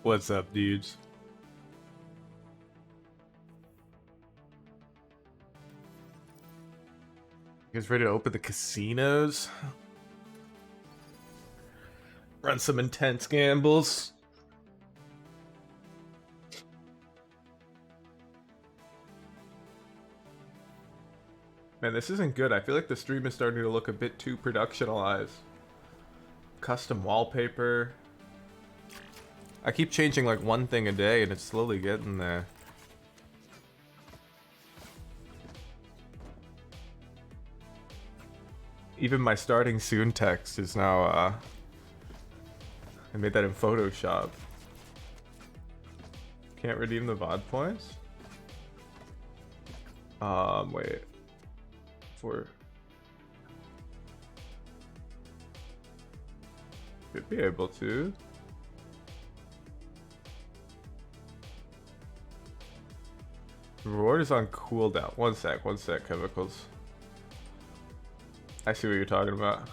What's up, dudes? You guys ready to open the casinos? Run some intense gambles? Man, this isn't good. I feel like the stream is starting to look a bit too productionalized. Custom wallpaper. I keep changing like one thing a day and it's slowly getting there. Even my starting soon text is now, I made that in Photoshop. Can't redeem the VOD points? Wait. Should be able to. Reward is on cooldown. One sec, chemicals. I see what you're talking about.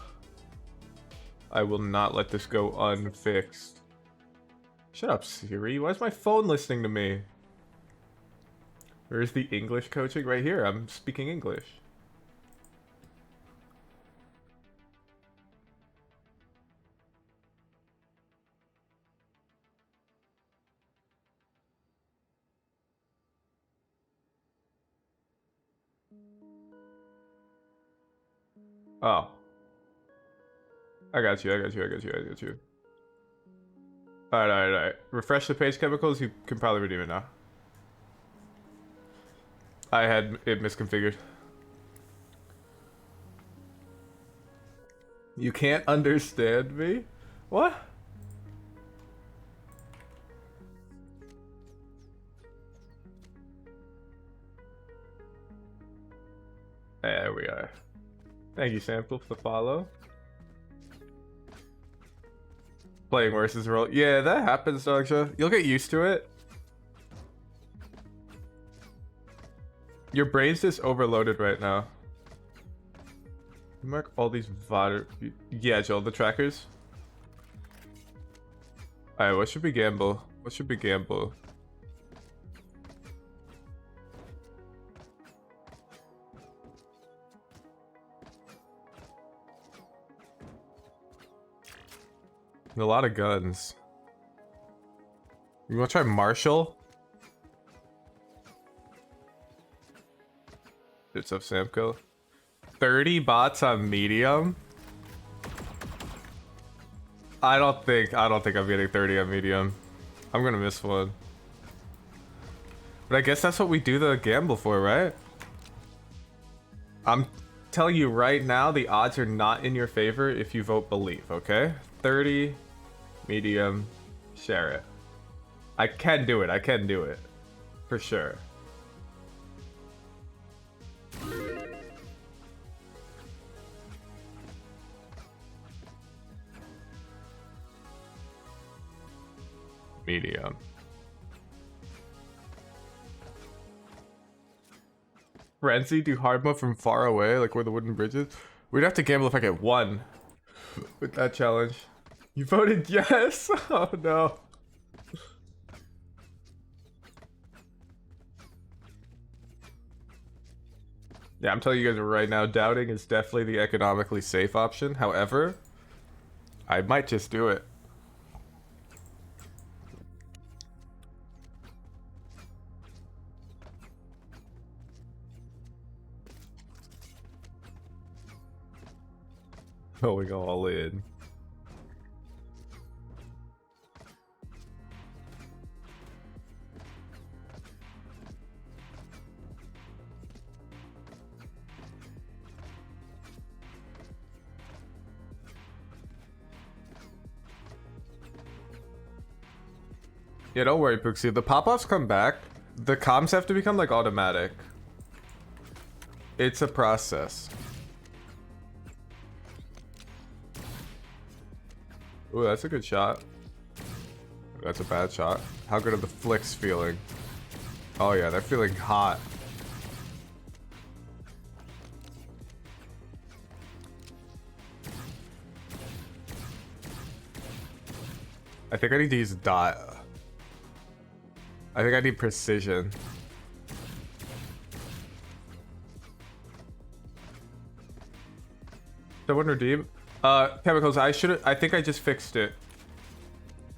I will not let this go unfixed. Shut up, Siri. Why is my phone listening to me? Where's the English coaching? Right here. I'm speaking English. Oh. I got you. Alright. Refresh the page, chemicals. You can probably redeem it now. I had it misconfigured. You can't understand me? What? There we are. Thank you, Sample, for the follow. Playing worse is a role. Yeah, that happens, Dogsha. You'll get used to it. Your brain's just overloaded right now. Mark all these VOD. Yeah, Joel, the trackers. Alright, what should we gamble? A lot of guns. You wanna try Marshall? It's up, Samco. 30 bots on medium? I don't think I'm getting 30 on medium. I'm gonna miss one. But I guess that's what we do the gamble for, right? I'm telling you right now, the odds are not in your favor if you vote believe, okay? 30, medium, share it. I can do it. For sure. Medium. Frenzy, do hard mode from far away, like where the wooden bridge is. We'd have to gamble if I get one with that challenge. You voted yes? Oh no. Yeah, I'm telling you guys right now, doubting is definitely the economically safe option. However, I might just do it. Going all in. Yeah, don't worry, Pooksy. The pop-offs come back. The comms have to become like automatic. It's a process. Ooh, that's a good shot. That's a bad shot. How good are the flicks feeling? Oh yeah, they're feeling hot. I think I need to use a dot. I think I need precision. Someone redeem? Chemicals, I think I just fixed it.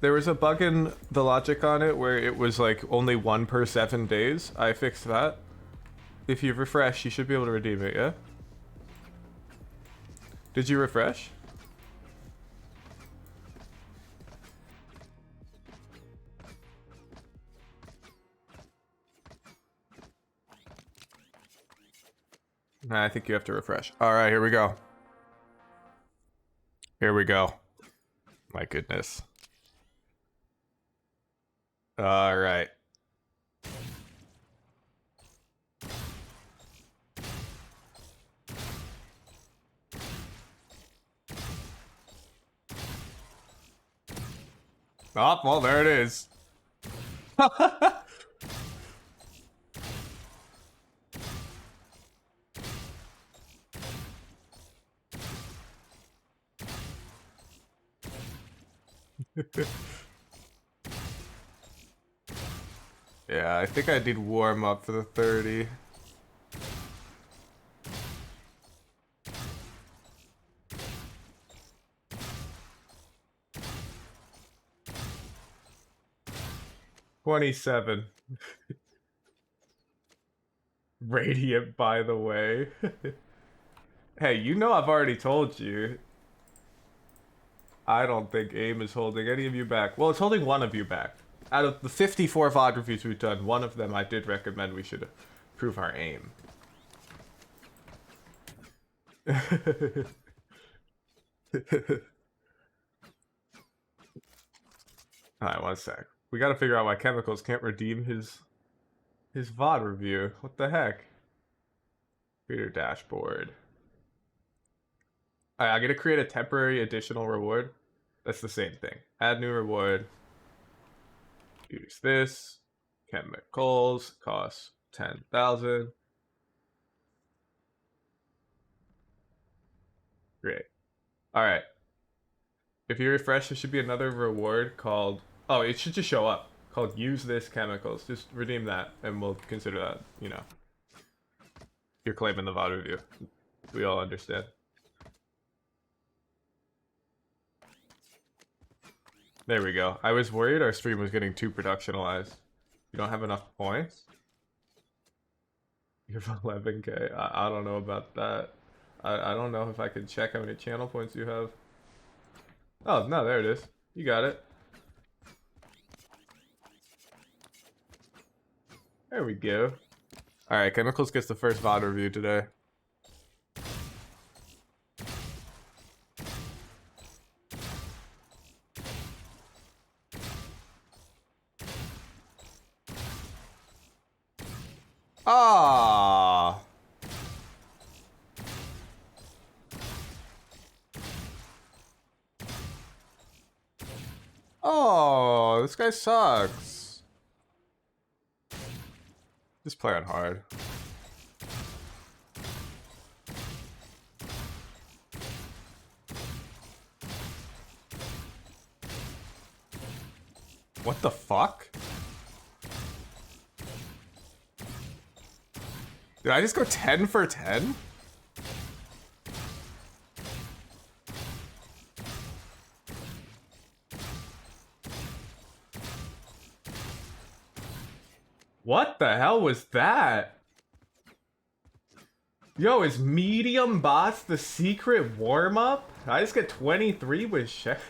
There was a bug in the logic on it where it was like only 1 per 7 days. I fixed that. If you refresh, you should be able to redeem it, yeah? Did you refresh? Nah, I think you have to refresh. Alright, here we go. Here we go. My goodness. Alright. Oh, well, there it is. Yeah, I think I need warm up for the 30. $27. Radiant, by the way. Hey, you know I've already told you. I don't think AIM is holding any of you back. Well, it's holding one of you back. Out of the 54 VOD reviews we've done, one of them I did recommend we should improve our aim. Alright, 1 sec. We gotta figure out why Chemicals can't redeem his VOD review. What the heck? Creator dashboard. Alright, I'm gonna create a temporary additional reward. That's the same thing. Add new reward. Use this. Chemicals. Costs 10,000. Great. Alright. If you refresh, there should be another reward called... Oh, it should just show up. Called use this chemicals. Just redeem that, and we'll consider that, you know. You're claiming the VOD review. We all understand. There we go. I was worried our stream was getting too productionalized. You don't have enough points? You have 11k. I don't know about that. I don't know if I can check how many channel points you have. Oh, no, there it is. You got it. There we go. Alright, Chemicals gets the first VOD review today. Ah. Oh, this guy sucks. Just play on hard. What the fuck? Did I just go 10 for 10? What the hell was that? Yo, is medium boss the secret warm-up? I just get 23 with shit.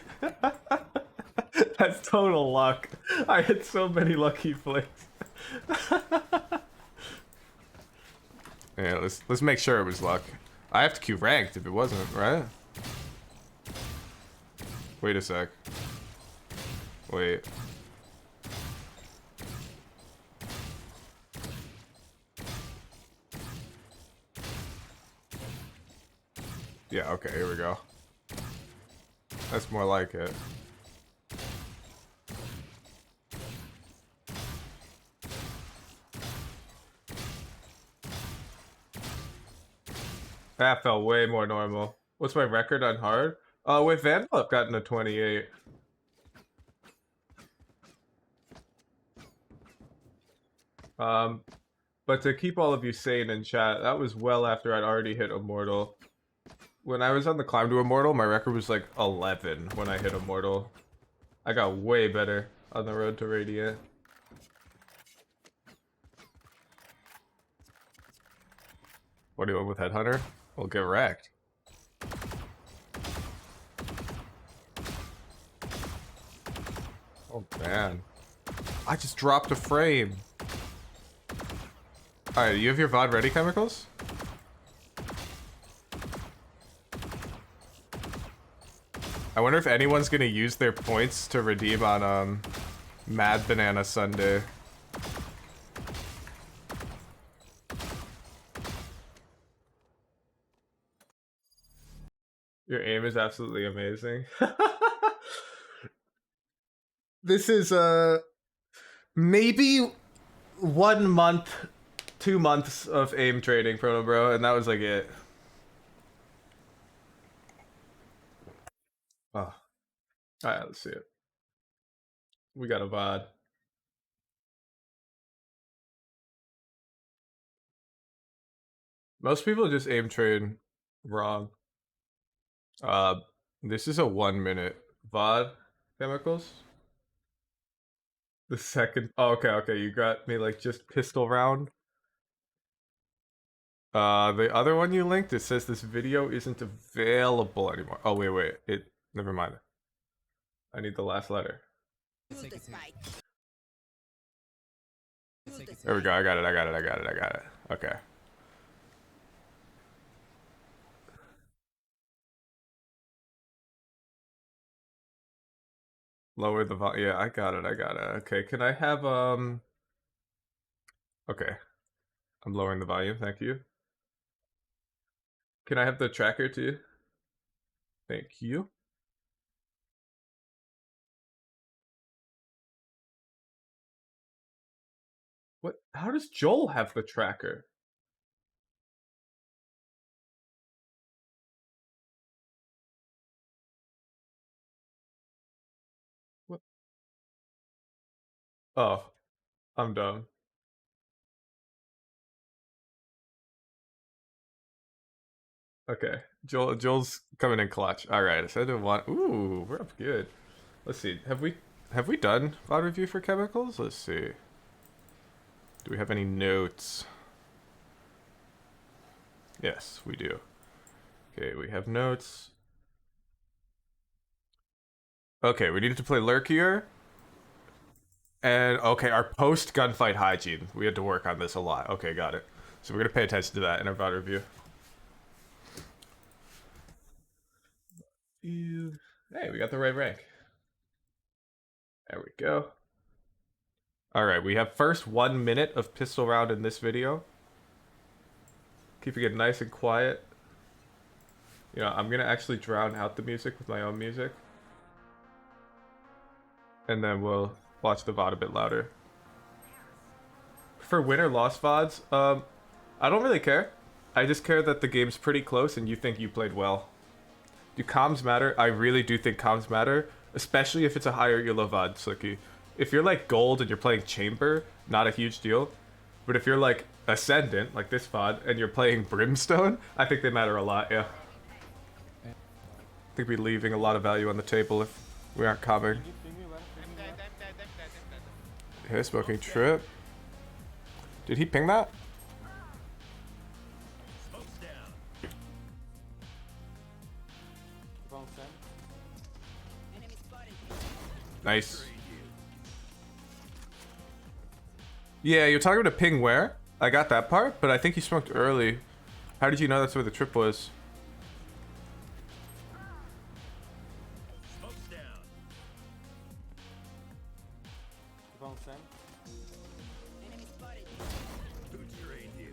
That's total luck. I had so many lucky flicks. Yeah, let's make sure it was luck. I have to queue ranked if it wasn't, right? Wait a sec. Wait. Yeah, okay, here we go. That's more like it. That felt way more normal. What's my record on hard? With Vandal, I've gotten a 28. But to keep all of you sane in chat, that was well after I'd already hit Immortal. When I was on the climb to Immortal, my record was like 11 when I hit Immortal. I got way better on the road to Radiant. What are you doing with Headhunter? We'll get wrecked. Oh man. I just dropped a frame. Alright, you have your VOD ready, Chemicals? I wonder if anyone's gonna use their points to redeem on Mad Banana Sunday. Your aim is absolutely amazing. This is maybe 1 month, 2 months of aim training, Proto Bro, and that was like it. Oh. Alright, let's see it. We got a VOD. Most people just aim train wrong. This is a 1 minute VOD, Chemicals. The second, oh, okay, you got me like just pistol round. The other one you linked, it says this video isn't available anymore. Oh, wait, never mind. I need the last letter. There we go, I got it. Okay. Lower the volume. Yeah, I got it. Okay, can I have, okay. I'm lowering the volume, thank you. Can I have the tracker too? Thank you. What? How does Joel have the tracker? What? Oh, I'm dumb. Okay, Joel's coming in clutch. All right, Ascendant 1. Ooh, we're up good. Let's see. Have we done VOD review for Chemicals? Let's see. Do we have any notes? Yes, we do. Okay, we have notes. Okay, we needed to play Lurkier. And, okay, our post-gunfight hygiene. We had to work on this a lot. Okay, got it. So we're going to pay attention to that in our VOD review. Hey, we got the right rank. There we go. Alright, we have first 1 minute of pistol round in this video. Keeping it nice and quiet. You know, I'm going to actually drown out the music with my own music. And then we'll watch the VOD a bit louder. For win or loss VODs, I don't really care. I just care that the game's pretty close and you think you played well. Do comms matter? I really do think comms matter, especially if it's a higher elo VOD, Slicky. If you're like gold and you're playing chamber, not a huge deal. But if you're like Ascendant, like this VOD, and you're playing Brimstone, I think they matter a lot, yeah. I think we'd be leaving a lot of value on the table if we aren't comming. Hey, smoking trip. Did he ping that? Nice. Yeah, you're talking about a ping where? I got that part, but I think you smoked early. How did you know that's where the trip was?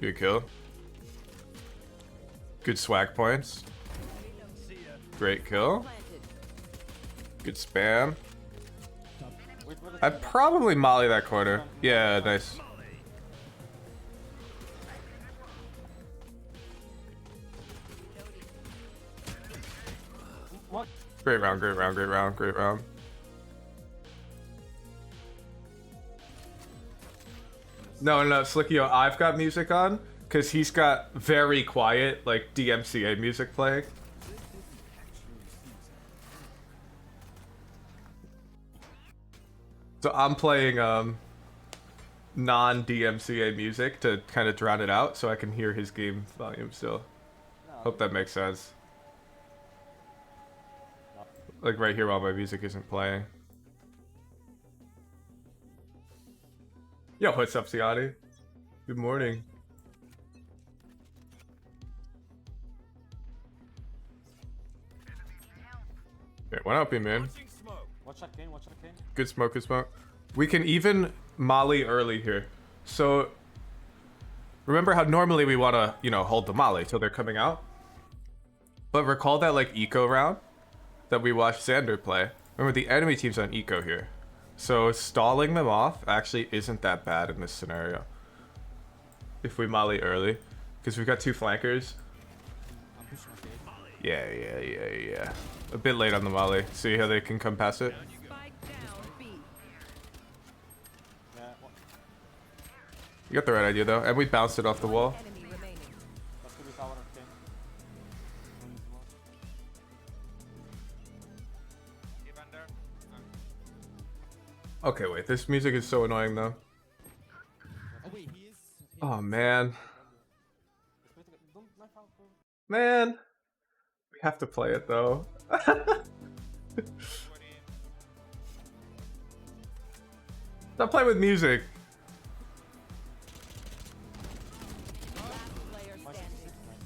Good kill. Good swag points. Great kill. Good spam. I'd probably molly that corner. Yeah, nice. Great round, great round, great round, great round. No, Slickio, I've got music on because he's got very quiet, like DMCA music playing. So I'm playing non-DMCA music to kind of drown it out so I can hear his game volume still. Hope that makes sense. Like right here while my music isn't playing. Yo, what's up, Siati? Good morning. Okay, why not be, man? Watch that cane, watch that cane. Good smoke, good smoke. We can even molly early here. So, remember how normally we want to, you know, hold the molly till they're coming out? But recall that, like, eco round that we watched Xander play. Remember, the enemy team's on eco here. So, stalling them off actually isn't that bad in this scenario. If we molly early. Because we've got two flankers. Yeah. A bit late on the molly. See how they can come past it? You got the right idea though, and we bounced it off the wall. Okay, wait, this music is so annoying though. Oh man. Man. We have to play it though. Stop playing with music.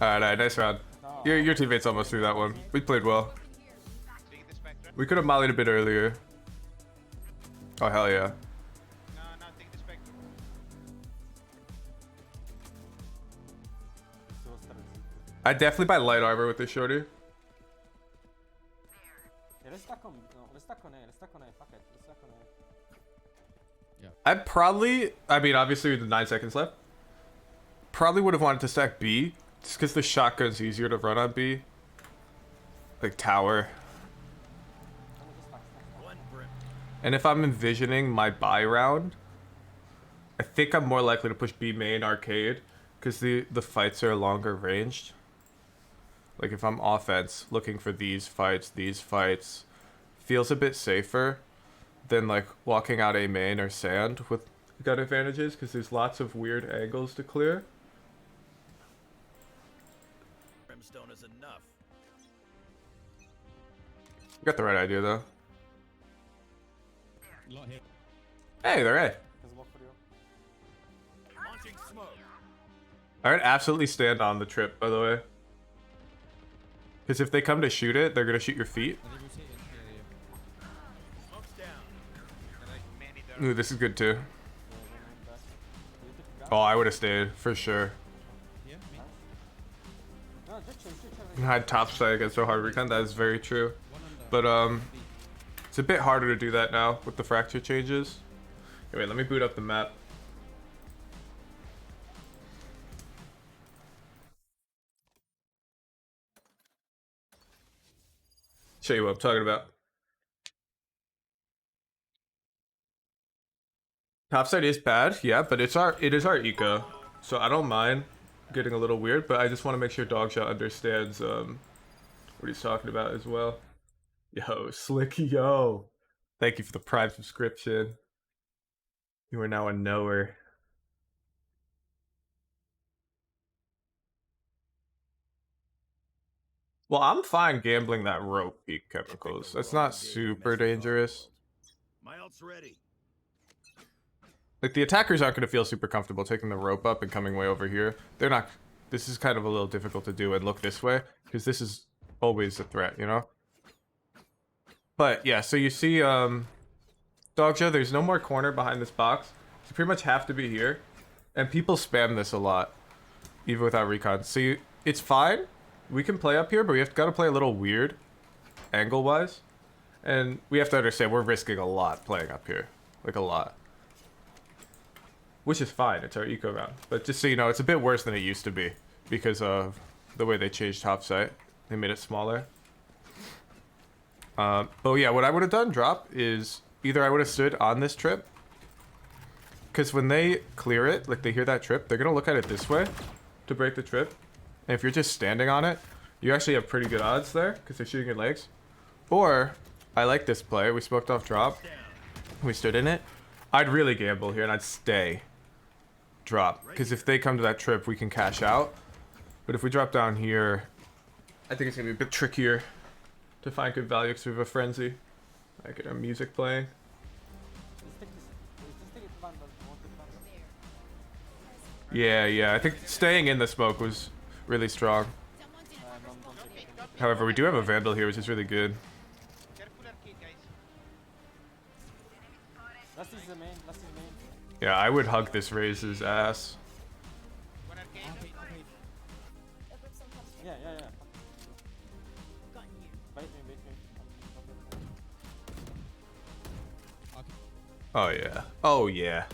Alright, nice round. Your teammates almost threw that one. We played well. We could have mollied a bit earlier. Oh, hell yeah. I'd definitely buy light armor with this shorty. Yeah, let's stack on A, fuck it, let's stack on A. Yeah. I'd probably, I mean, obviously with the 9 seconds left, probably would have wanted to stack B, just because the shotgun's easier to run on B. Like tower. And if I'm envisioning my buy round, I think I'm more likely to push B main arcade, because the fights are longer ranged. Like if I'm offense, looking for these fights, feels a bit safer than like walking out A main or sand with gun advantages, because there's lots of weird angles to clear. Brimstone is enough. You got the right idea though. Hey, they're A. I would absolutely stand on the trip, by the way. Because if they come to shoot it, they're going to shoot your feet. Ooh, this is good too. Oh, I would have stayed, for sure. Hide top side against so hard recon, that is very true. But, it's a bit harder to do that now with the fracture changes. Okay, wait, let me boot up the map. Show you what I'm talking about. Topside is bad, yeah, but it is our eco, so I don't mind getting a little weird, but I just want to make sure Dogshot understands what he's talking about as well. Yo, Slick, yo. Thank you for the Prime subscription. You are now a knower. Well, I'm fine gambling that rope peak chemicals. That's not super dangerous. My ult's ready. Like, the attackers aren't going to feel super comfortable taking the rope up and coming way over here. They're not... This is kind of a little difficult to do and look this way, because this is always a threat, you know? But, yeah, so you see, Dogja, there's no more corner behind this box. So you pretty much have to be here. And people spam this a lot, even without recon. So it's fine. We can play up here, but we got to play a little weird, angle-wise. And we have to understand we're risking a lot playing up here. Like, a lot. Which is fine, it's our eco round. But just so you know, it's a bit worse than it used to be because of the way they changed top site. They made it smaller. But yeah, what I would have done, drop, is either I would have stood on this trip Because when they clear it, like they hear that trip, they're gonna look at it this way to break the trip. And if you're just standing on it, you actually have pretty good odds there because they're shooting your legs. Or, I like this play. We smoked off drop. We stood in it. I'd really gamble here and I'd stay drop. Because if they come to that trip, we can cash out. But if we drop down here, I think it's gonna be a bit trickier to find good value because we have a frenzy. I get our music playing. Yeah, I think staying in the smoke was really strong. However, we do have a Vandal here, which is really good. Yeah, I would hug this Raze's ass. Yeah. Oh yeah. Oh yeah.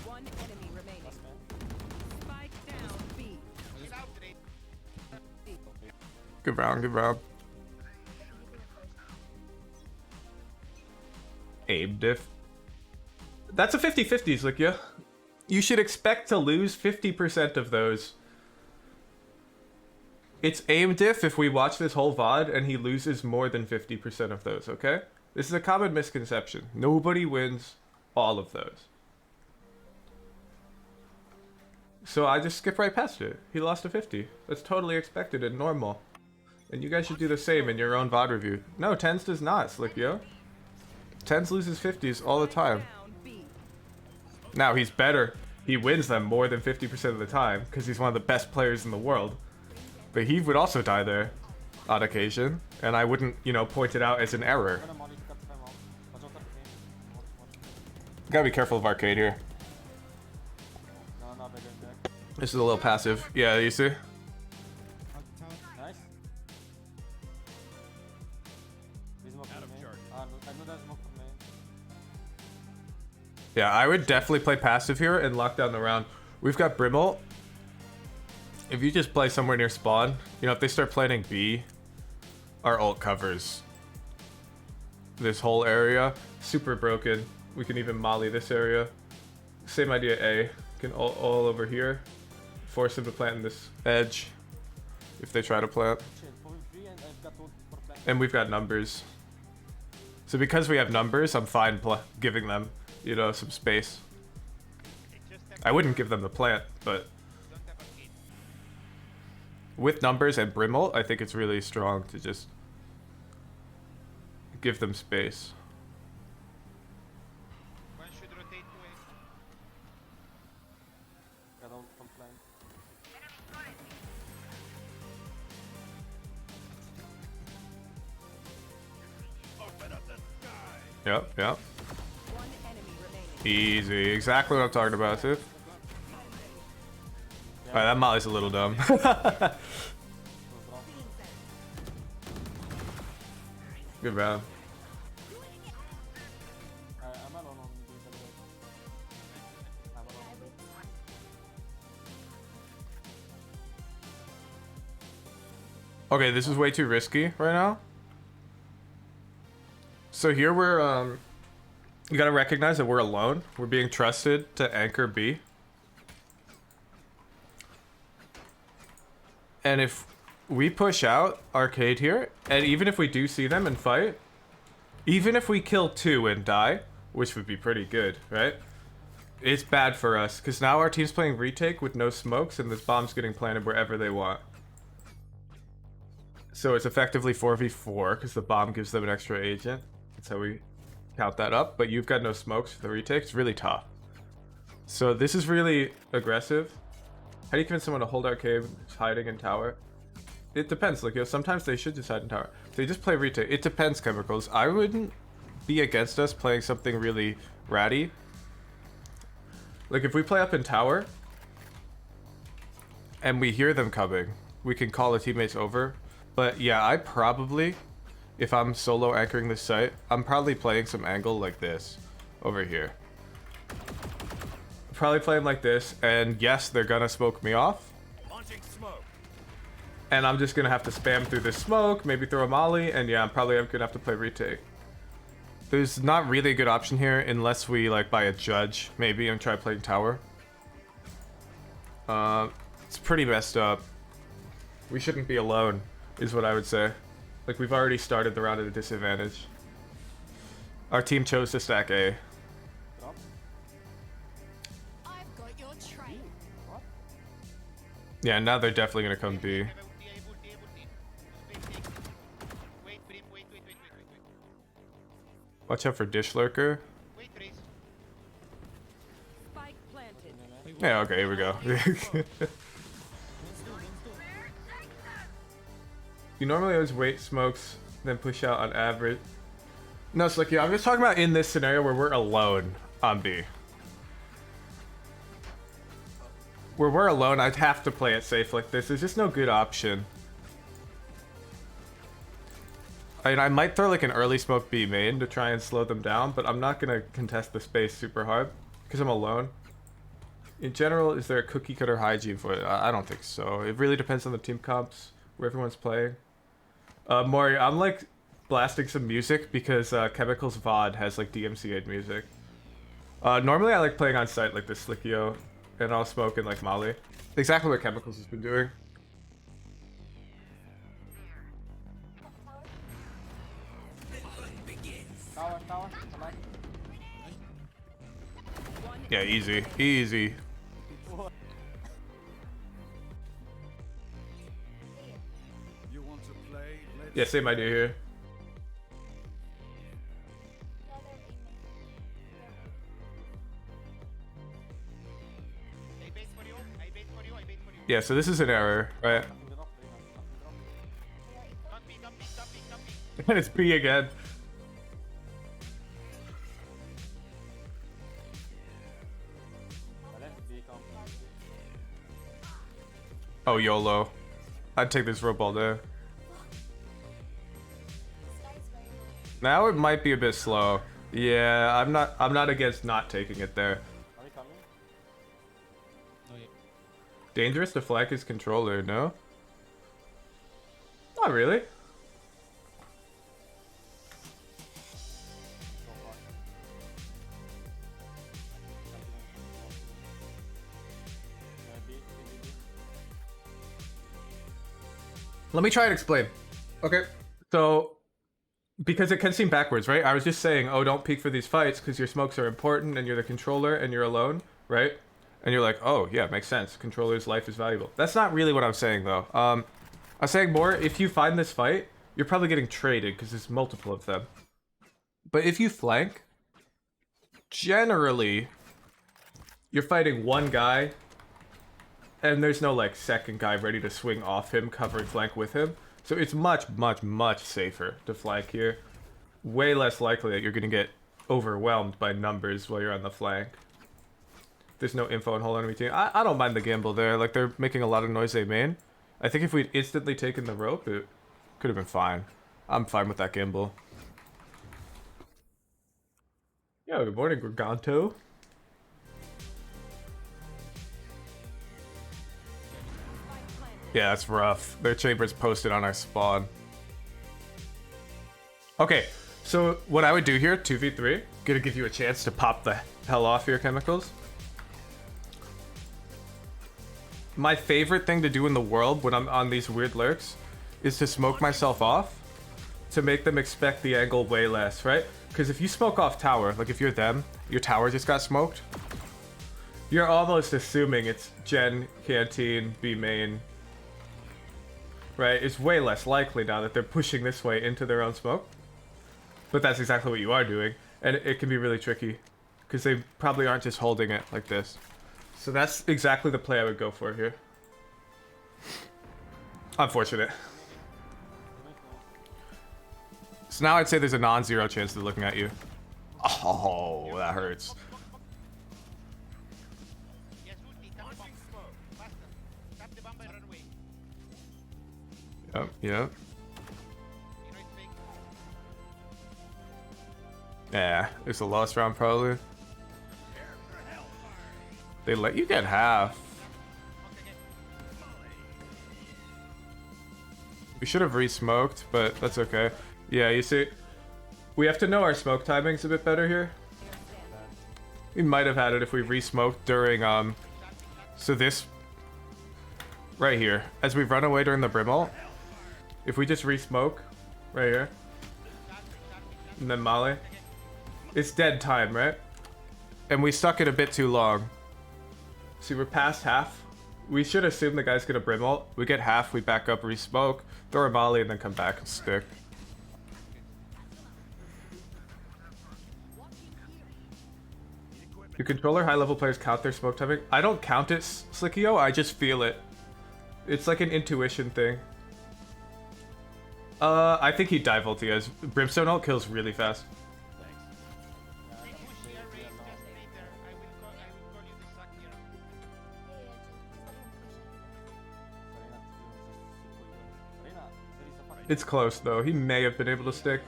One enemy remaining. Spike down B. Good round, good round. Aim diff. That's a 50-50s, like, yeah. You should expect to lose 50% of those. It's aim diff if we watch this whole VOD and he loses more than 50% of those, okay? This is a common misconception. Nobody wins all of those. So I just skip right past it. He lost a 50. That's totally expected and normal. And you guys should do the same in your own VOD review. No, Tens does not, Slick Yo. Tens loses 50s all the time. Now, he's better. He wins them more than 50% of the time because he's one of the best players in the world. But he would also die there on occasion. And I wouldn't, you know, point it out as an error. Gotta be careful of arcade here. This is a little passive. Yeah, you see? Nice. Yeah, I would definitely play passive here and lock down the round. We've got Brimble. If you just play somewhere near spawn, you know, if they start planning B, our ult covers this whole area. Super broken. We can even molly this area. Same idea A. Can ult all over here. Force them to plant in this edge if they try to plant. And we've got numbers. So because we have numbers, I'm fine giving them, you know, some space. I wouldn't give them the plant, but with numbers and Brimble, I think it's really strong to just give them space. Yep. One enemy remaining. Easy. Exactly what I'm talking about, Sif. Alright, that Molly's a little dumb. Good round. Okay, this is way too risky right now. So here we're, you gotta recognize that we're alone. We're being trusted to anchor B. And if we push out arcade here, and even if we do see them and fight, even if we kill 2 and die, which would be pretty good, right? It's bad for us, because now our team's playing retake with no smokes, and this bomb's getting planted wherever they want. So it's effectively 4v4, because the bomb gives them an extra agent. That's how we count that up, but you've got no smokes for the retake. It's really tough. So this is really aggressive. How do you convince someone to hold arcade hiding in tower? It depends. Like, you know, sometimes they should just hide in tower. They just play retake. It depends, Chemicals. I wouldn't be against us playing something really ratty. Like, if we play up in tower and we hear them coming, we can call the teammates over. But yeah, I probably, if I'm solo anchoring this site, I'm probably playing some angle like this over here. Probably playing like this, and yes, they're gonna smoke me off. Launching smoke. And I'm just gonna have to spam through this smoke, maybe throw a molly, and yeah, I'm probably gonna have to play retake. There's not really a good option here unless we like buy a judge, maybe, and try playing tower. It's pretty messed up. We shouldn't be alone, is what I would say. Like, we've already started the round at a disadvantage. Our team chose to stack A. Drop. I've got your trail. What? Yeah, now they're definitely gonna come B. Watch out for Dish Lurker. Spike planted. Yeah, okay, here we go. You normally always wait smokes, then push out on average. No, Slicky, I'm just talking about in this scenario where we're alone on B. Where we're alone, I'd have to play it safe like this. There's just no good option. I mean, I might throw like an early smoke B main to try and slow them down, but I'm not gonna contest the space super hard because I'm alone. In general, is there a cookie cutter hygiene for it? I don't think so. It really depends on the team comps, where everyone's playing. Maury, I'm like blasting some music because Chemicals VOD has like DMCA'd music. Normally I like playing on site like this Slickio, and I'll smoke in like Molly. Exactly what Chemicals has been doing. Tower, tower. Collect. Yeah, easy, easy. You want to play? Let's Yeah, same idea here. Yeah, so this is an error, right? Nothing drop, nothing drop. And it's B again. I left B comp. Oh, YOLO. I'd take this rope all day. Now it might be a bit slow. Yeah, I'm not against not taking it there. Are we coming? Dangerous to flank his controller, no? Not really. So far. B, B. Let me try and explain. Okay, so because it can seem backwards, right? I was just saying, oh, don't peek for these fights because your smokes are important and you're the controller and you're alone, right? And you're like, oh, yeah, makes sense. Controller's life is valuable. That's not really what I'm saying, though. I'm saying more, if you find this fight, you're probably getting traded because there's multiple of them. But if you flank, generally, you're fighting one guy and there's no, like, second guy ready to swing off him, covering flank with him. So it's much, much, much safer to flank here. Way less likely that you're going to get overwhelmed by numbers while you're on the flank. There's no info on whole enemy team. I don't mind the gamble there. Like, they're making a lot of noise they main. I think if we'd instantly taken the rope, it could have been fine. I'm fine with that gamble. Yo, good morning, Garganto. Yeah, that's rough. Their chamber's posted on our spawn. Okay, so what I would do here, 2v3, gonna give you a chance to pop the hell off your chemicals. My favorite thing to do in the world when I'm on these weird lurks is to smoke myself off to make them expect the angle way less, right? Because if you smoke off tower, like if you're them, your tower just got smoked, you're almost assuming it's Gen, Canteen, B main, right? It's way less likely now that they're pushing this way into their own smoke. But that's exactly what you are doing. And it can be really tricky. Because they probably aren't just holding it like this. So that's exactly the play I would go for here. Unfortunate. So now I'd say there's a non-zero chance they're looking at you. Oh, that hurts. Yep, yep. Yeah, it's a lost round probably. They let you get half. We should have re-smoked, but that's okay. Yeah, you see, We have to know our smoke timings a bit better here. We might have had it if we re-smoked during, so this... right here. As we run away during the Brim ult, if we just re-smoke, right here, and then Molly, it's dead time, right? And we stuck it a bit too long. See, we're past half. We should assume the guy's gonna Brim ult. We get half, we back up, re-smoke, throw a Molly, and then come back and stick. Do controller high-level players count their smoke timing? I don't count it, Slickio, I just feel it. It's like an intuition thing. I think he dive ulti as Brimstone ult kills really fast. It's close though. He may have been able to stick.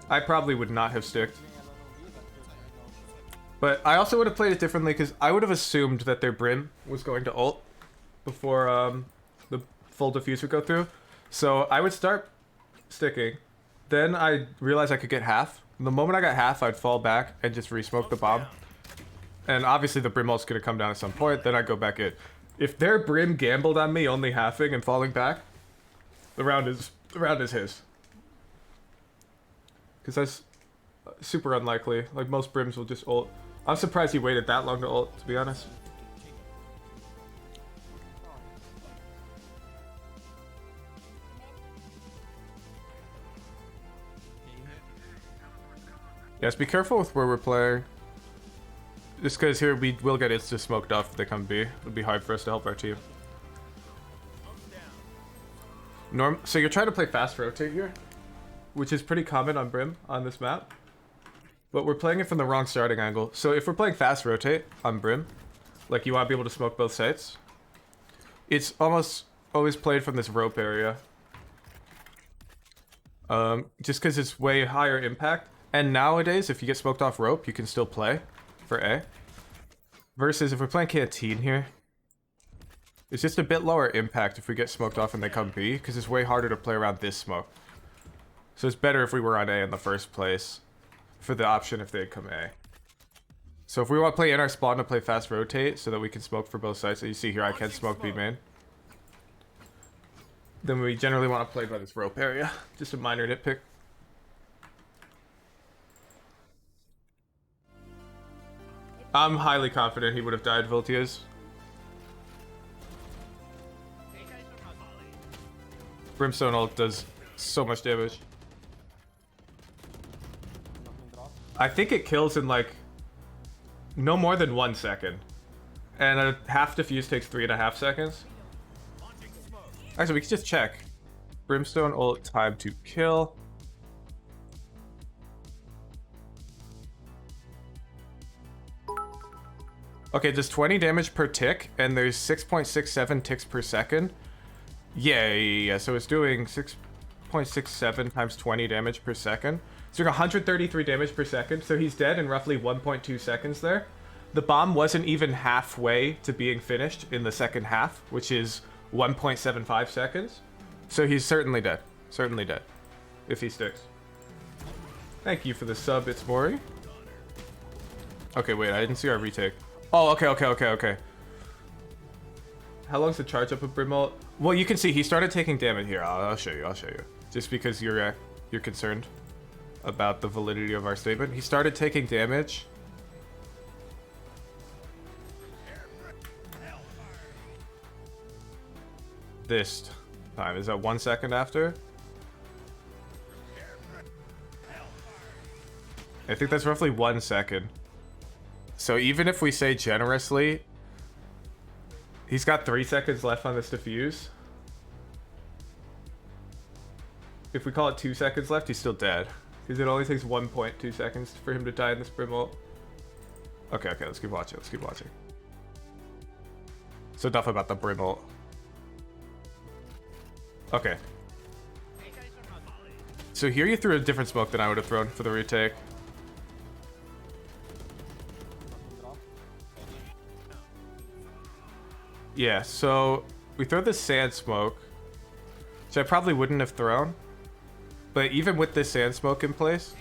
I probably would not have sticked. But I also would have played it differently because I would have assumed that their Brim was going to ult before the full defuse would go through. So I would start sticking. Then I realized I could get half. The moment I got half, I'd fall back and just re-smoke the bomb. And obviously the Brim ult's going to come down at some point. Then I'd go back in. If their Brim gambled on me only halving and falling back, the round is his. Because that's super unlikely. Like most Brims will just ult. I'm surprised he waited that long to ult, to be honest. Yes, be careful with where we're playing. Just because here we will get insta smoked off if they come B. It'll be hard for us to help our team. So you're trying to play fast rotate here, which is pretty common on Brim on this map. But we're playing it from the wrong starting angle. So if we're playing fast rotate on Brim, like you want to be able to smoke both sides, it's almost always played from this rope area. Just because it's way higher impact. And nowadays, if you get smoked off rope, you can still play for A. Versus if we're playing Canteen here, it's just a bit lower impact if we get smoked off and they come B, because it's way harder to play around this smoke. So it's better if we were on A in the first place, for the option if they'd come A. So if we want to play in our spawn to play fast rotate, so that we can smoke for both sides, so you see here I can smoke B main, then we generally want to play by this rope area. Just a minor nitpick. I'm highly confident he would have died Voltias. Brimstone ult does so much damage. I think it kills in like no more than 1 second. And a half defuse takes 3.5 seconds. Actually, we can just check. Brimstone ult time to kill. Okay, does 20 damage per tick, and there's 6.67 ticks per second. Yeah. So it's doing 6.67 times 20 damage per second. It's doing 133 damage per second, so he's dead in roughly 1.2 seconds there. The bomb wasn't even halfway to being finished in the second half, which is 1.75 seconds. So he's certainly dead. Certainly dead. If he sticks. Thank you for the sub, it's Mori. Okay, wait, I didn't see our retake. Oh, okay. How long's the charge up of Brim ult? Well, you can see he started taking damage here. I'll show you. Just because you're concerned about the validity of our statement. He started taking damage. This time. Is that 1 second after? I think that's roughly 1 second. So even if we say generously, he's got 3 seconds left on this defuse. If we call it 2 seconds left, he's still dead. Because it only takes 1.2 seconds for him to die in this Brim ult. Okay, let's keep watching. So enough about the Brim ult. Okay. So here you threw a different smoke than I would have thrown for the retake. Yeah, so we throw the sand smoke, which I probably wouldn't have thrown. But even with this sand smoke in place,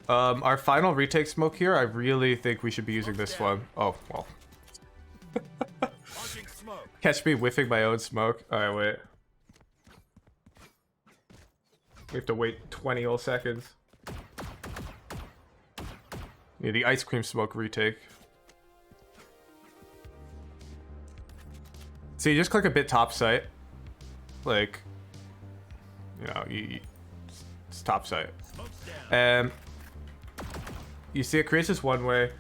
our final retake smoke here, I really think we should be using this one. Oh, well. Launching smoke. Catch me whiffing my own smoke. Alright, wait. We have to wait 20 whole seconds. Yeah, the ice cream smoke retake. So you just click a bit top sight. Like, you know, it's top sight. Smoke's down. And you see it creates this one way.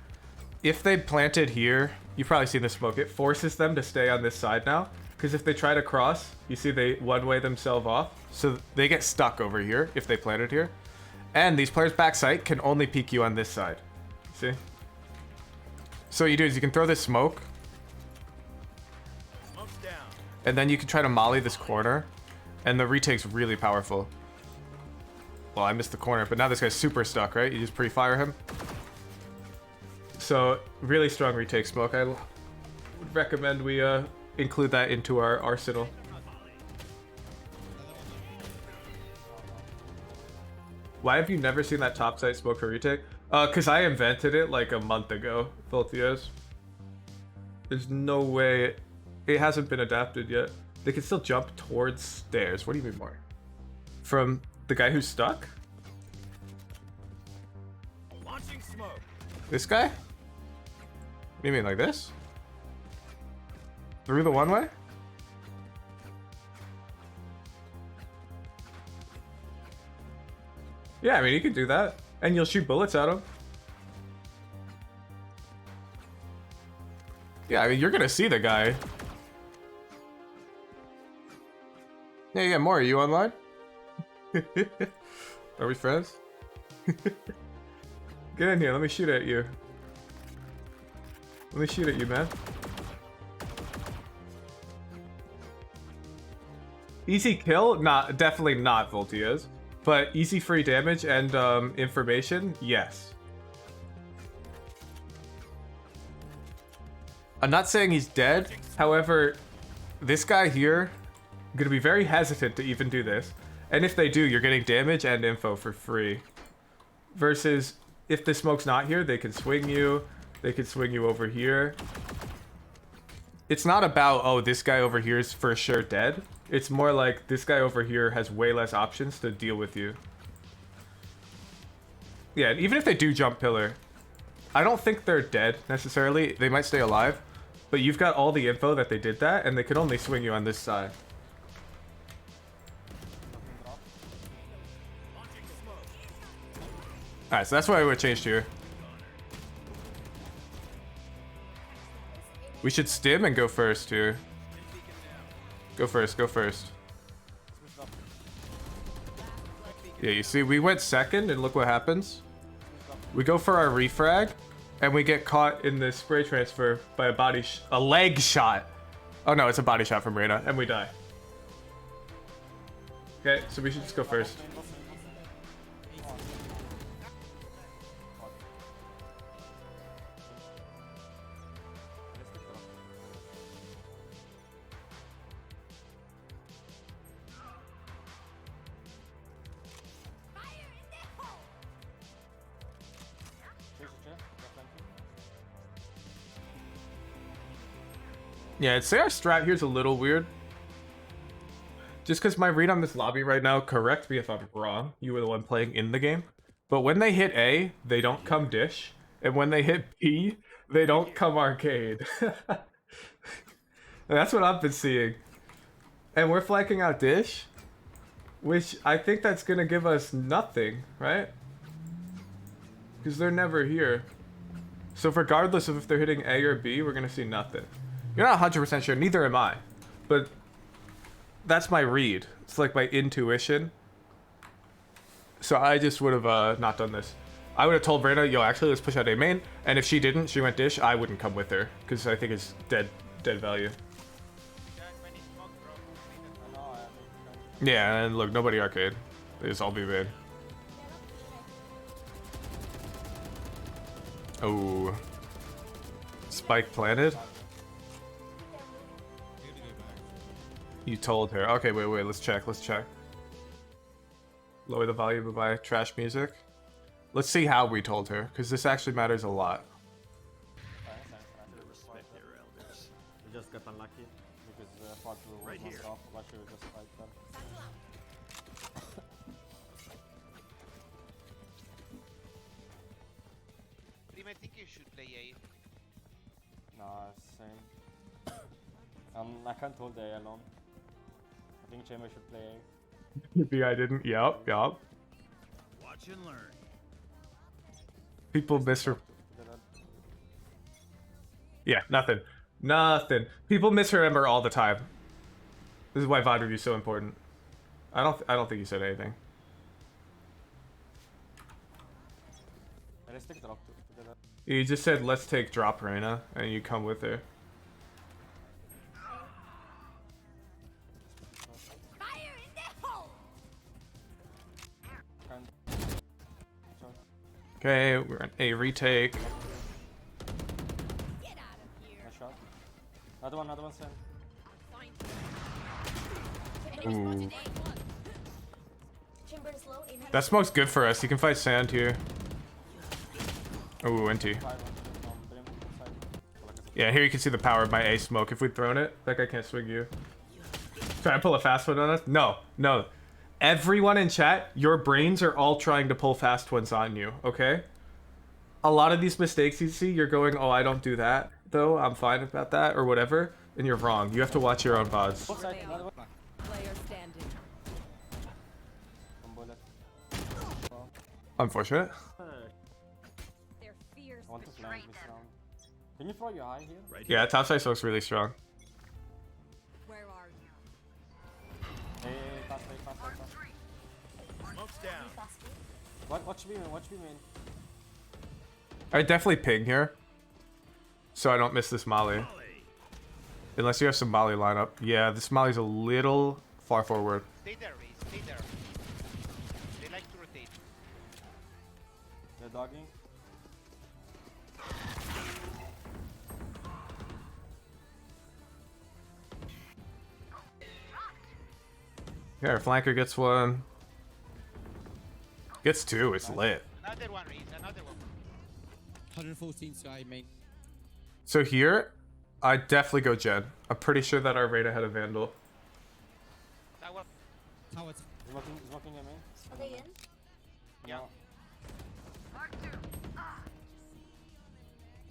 If they planted here, you've probably seen the smoke. It forces them to stay on this side now. Because if they try to cross, you see they one-way themselves off. So they get stuck over here if they planted here. And these players back sight can only peek you on this side. See? So what you do is you can throw this smoke. Smoke's down. And then you can try to molly this corner. And the retake's really powerful. Well, I missed the corner, but now this guy's super stuck, right? You just pre-fire him. So, really strong retake smoke. I would recommend we include that into our arsenal. Why have you never seen that topside smoke for retake? Because I invented it like a month ago, Voltios. There's no way it hasn't been adapted yet. They can still jump towards stairs. What do you mean more? From the guy who's stuck? Launching smoke. This guy? What do you mean, like this? Through the one way? Yeah, I mean, you could do that. And you'll shoot bullets at him. Yeah, I mean, you're gonna see the guy. Yeah, more. Are you online? Are we friends? Get in here, let me shoot at you. Let me shoot at you, man. Easy kill? Not, definitely not, Voltios. But easy free damage and information? Yes. I'm not saying he's dead. However, this guy here, I'm gonna be very hesitant to even do this. And if they do, you're getting damage and info for free. Versus, if the smoke's not here, they can swing you. They can swing you over here. It's not about, oh, this guy over here is for sure dead. It's more like, this guy over here has way less options to deal with you. Yeah, even if they do jump pillar, I don't think they're dead, necessarily. They might stay alive. But you've got all the info that they did that, and they can only swing you on this side. Alright, so that's why I would change here. We should stim and go first here. Go first, go first. Yeah, you see, we went second, and look what happens. We go for our refrag, and we get caught in the spray transfer by a leg shot. Oh no, it's a body shot from Reyna, and we die. Okay, so we should just go first. Yeah, I'd say our strat here's a little weird. Just because my read on this lobby right now, correct me if I'm wrong, you were the one playing in the game. But when they hit A, they don't come dish. And when they hit B, they don't come arcade. That's what I've been seeing. And we're flanking out dish, which I think that's going to give us nothing, right? Because they're never here. So regardless of if they're hitting A or B, we're going to see nothing. You're not 100% sure, neither am I. But that's my read. It's like my intuition. So I just would have not done this. I would have told Reyna, yo, actually, let's push out A main. And if she didn't, she went dish, I wouldn't come with her. Because I think it's dead value. Yeah, and look, nobody arcade. They just all be mid. Oh. Spike planted. You told her. Okay, wait, let's check, Lower the volume of my trash music. Let's see how we told her, because this actually matters a lot. Respect your elders. We just got unlucky because thought we were Right here. off. Why should we just fight them? Prim, I think you should play A. Nah, same. I can't hold the A alone. I think Chamber should play A. Maybe I didn't. Yup. Watch and learn. People miss her. Did that. Yeah, nothing. People misremember all the time. This is why VOD review is so important. I don't think you said anything. Let's take drop together. You just said let's take drop Reina, and you come with her. Fire in the hole! Can't. Okay, we're on a retake. Get out of here. Nice shot. Another one, Sam. Fine. Ooh. Enemy spotted Chamber is low. Aim That smoke's good for us. You can fight sand here. Ooh, NT. 5 on Brim side. Yeah, here you can see the power of my A smoke. If we'd thrown it, that guy can't swing you. Try to pull a fast one on us? No. Everyone in chat, your brains are all trying to pull fast ones on you, okay? A lot of these mistakes you see, you're going, oh, I don't do that, though. I'm fine about that, or whatever. And you're wrong. You have to watch your own VODs. Both side, another one. player standing. One bullet. Unfortunate. Their fears I want to betray flank this them. round. Can you throw your high here? Right here. Yeah, topside smoke's really strong. Where are you? Hey, fast. Smoke's down. Watch me, man. I definitely ping here. So I don't miss this molly. Volley. Unless you have some molly lineup. Yeah, this molly's a little far forward. Stay there, Reese. Stay there. They like to rotate. They're dogging. Yeah, our flanker gets one. Gets two, it's lit. Another one, Reese. Another one. 114 Sky main. So here, I definitely go Jen. I'm pretty sure that our Reyna had a Vandal. Tower. Tower. Smoking at me. Are they in? Yeah.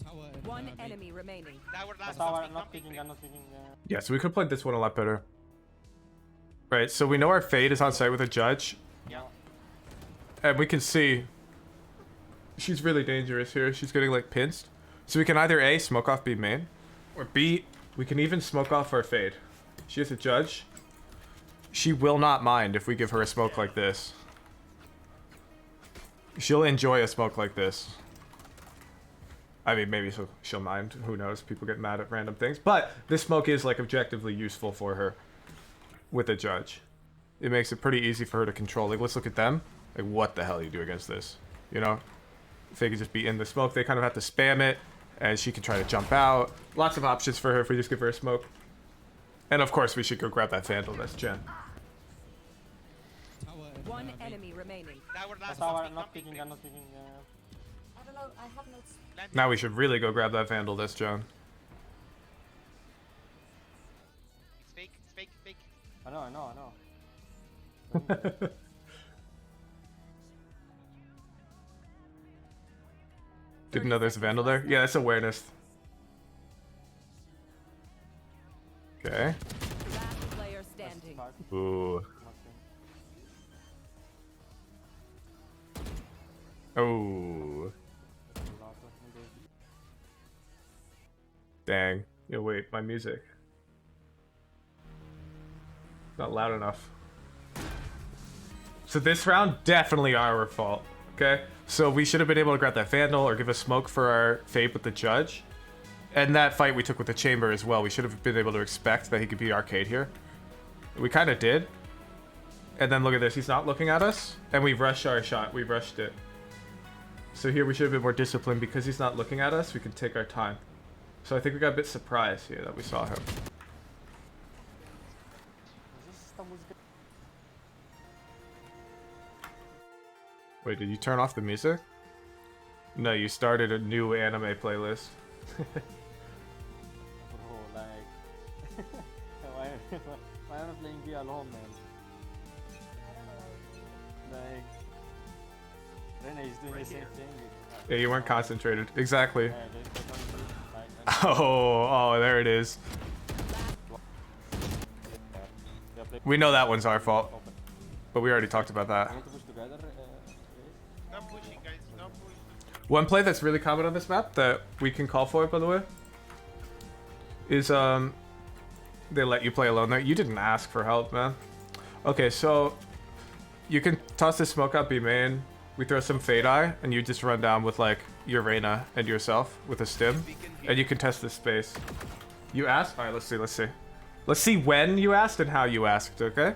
Tower. And, One main. enemy remaining. Tower last. Tower, Something, not something, picking, Reese. I'm not picking. Yeah, so we could play this one a lot better. Right, so we know our Fade is on site with a Judge. Yeah. And we can see she's really dangerous here. She's getting like pinched. So we can either A, smoke off B main, or B, we can even smoke off our Fade. She has a Judge. She will not mind if we give her a smoke like this. She'll enjoy a smoke like this. I mean, maybe she'll mind. Who knows? People get mad at random things. But this smoke is like objectively useful for her with a Judge. It makes it pretty easy for her to control. Like, let's look at them. Like, what the hell do you do against this? You know? If they could just be in the smoke, they kind of have to spam it, and she can try to jump out. Lots of options for her if we just give her a smoke. And of course, we should go grab that Vandal. That's Jen. Tower. And, One main. enemy remaining. Tower last. Tower, Something, not something, picking, Reese. I'm not picking. I don't know. I have notes. Land Now we should really go grab that Vandal. That's Jen. It's fake. It's fake. Fake. I know. Didn't know there's a Vandal there? Yeah, that's awareness. Okay. Last player standing. Ooh. Oh. Dang. Yo, wait, my music. Not loud enough. So this round, definitely our fault. Okay? So we should have been able to grab that Vandal or give a smoke for our Fade with the Judge. And that fight we took with the Chamber as well. We should have been able to expect that he could be Arcade here. We kind of did. And then look at this. He's not looking at us. And we rushed our shot. We rushed it. So here we should have been more disciplined. Because he's not looking at us, we can take our time. So I think we got a bit surprised here that we saw him. Wait, did you turn off the music? No, you started a new anime playlist. Bro, like... why am I playing V alone, man? Like... Rene is doing the same thing. Yeah, you weren't concentrated. Exactly. Yeah, they don't do it. Oh, there it is. We know that one's our fault, but we already talked about that. We need to push together. Stop pushing, guys. Stop pushing. One play that's really common on this map that we can call for, by the way, is they let you play alone there. You didn't ask for help, man. Okay, so you can toss this smoke out B main. We throw some Fade Eye, and you just run down with like your Reyna and yourself with a stim, and you can test this space. You asked? All right, let's see. Let's see when you asked and how you asked, okay?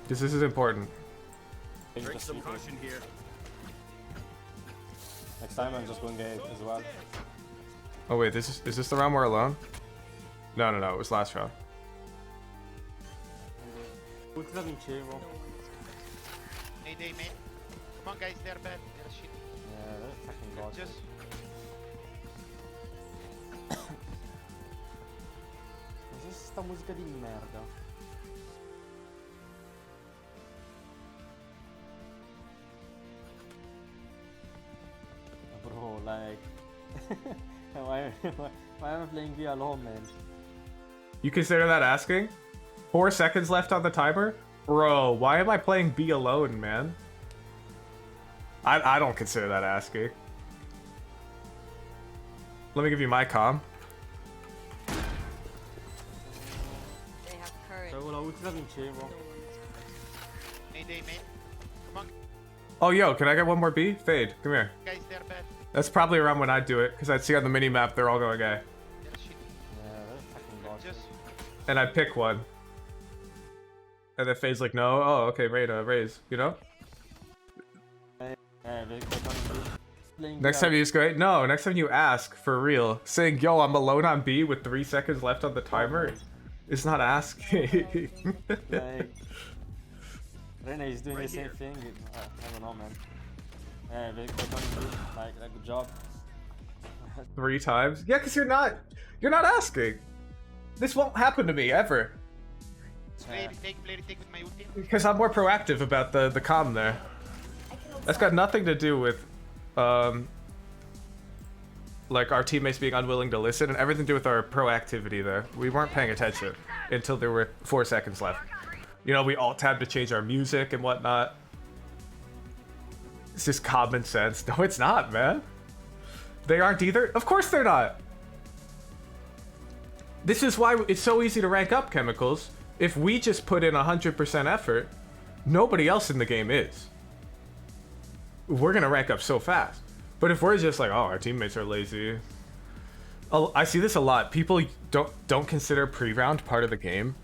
Because this is important. Break some caution here. Next time I'm just going A as well. Oh wait, is this the round we're alone? No, it was last round. Ultra vincevo. Need A main. Come on, guys. They're bad. They're shit. Yeah, they're fucking boss. Just... Cos'è sta musica di merda? Bro, like... why am I playing V alone, man? You consider that asking? 4 seconds left on the timer? Bro, why am I playing B alone, man? I don't consider that asking. Let me give you my comm. They have courage. C'avevo la ultra vincevo. Need A main. Come on, Oh, yo, can I get one more B? Fade, come here. guys. They're bad. That's probably around when I do it, because I'd see on the mini-map they're all going A. They're shit. Yeah, they're fucking boss. Just... And I pick one. And then Fade's like, no, oh, okay, Reyna, raise, you know? Yeah, they can't do playing Next time you just go, hey, no, next time you ask, for real, saying, yo, I'm alone on B with 3 seconds left on the timer, is not asking. Like... Rene is doing the same thing. I don't know, man. Yeah, they can't do like a good job. 3 times? Yeah, because you're not asking. This won't happen to me, ever. Play retake with my ulti. Because I'm more proactive about the comm there. That's got nothing to do with, like, our teammates being unwilling to listen, and everything to do with our proactivity there. We weren't paying attention until there were 4 seconds left. You know, we all tabbed to change our music and whatnot. It's just common sense. No, it's not, man. They aren't either. Of course they're not. This is why it's so easy to rank up chemicals. If we just put in 100% effort, nobody else in the game is. We're gonna rank up so fast. But if we're just like, oh, our teammates are lazy. I see this a lot. People don't consider pre-round part of the game.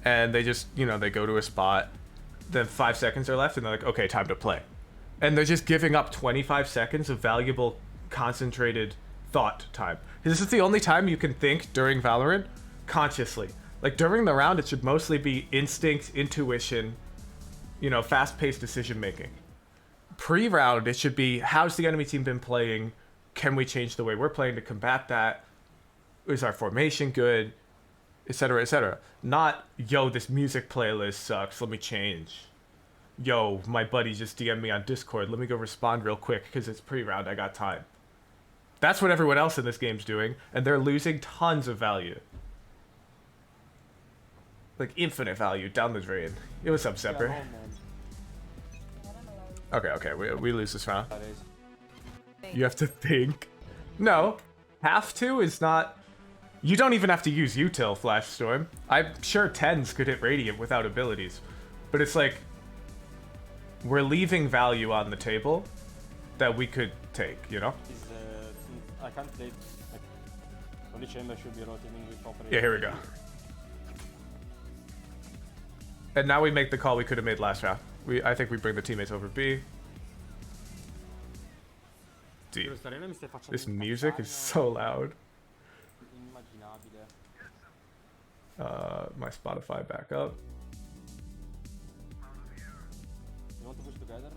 And they just, you know, they go to a spot, then 5 seconds are left, and they're like, okay, time to play. And they're just giving up 25 seconds of valuable, concentrated thought time. This is the only time you can think during Valorant consciously. Like, during the round, it should mostly be instinct, intuition, you know, fast-paced decision-making. Pre-round, it should be, how's the enemy team been playing? Can we change the way we're playing to combat that? Is our formation good? Etc., etc. Not, yo, this music playlist sucks, let me change. Yo, my buddy just DM'd me on Discord, let me go respond real quick because it's pre-round, I got time. That's what everyone else in this game's doing, and they're losing tons of value. Like, infinite value down the drain. It was up, Sepper. Okay, we lose this round. You have to think. No, have to is not... You don't even have to use util, Flash Storm. I'm sure 10s could hit Radiant without abilities. But it's like... We're leaving value on the table that we could take, you know? I can't play. Like, only Chamber should be rotating with operator. Yeah, here we go. And now we make the call we could have made last round. I think we bring the teammates over B. Dude, this music is so loud. My Spotify back up. want to push together?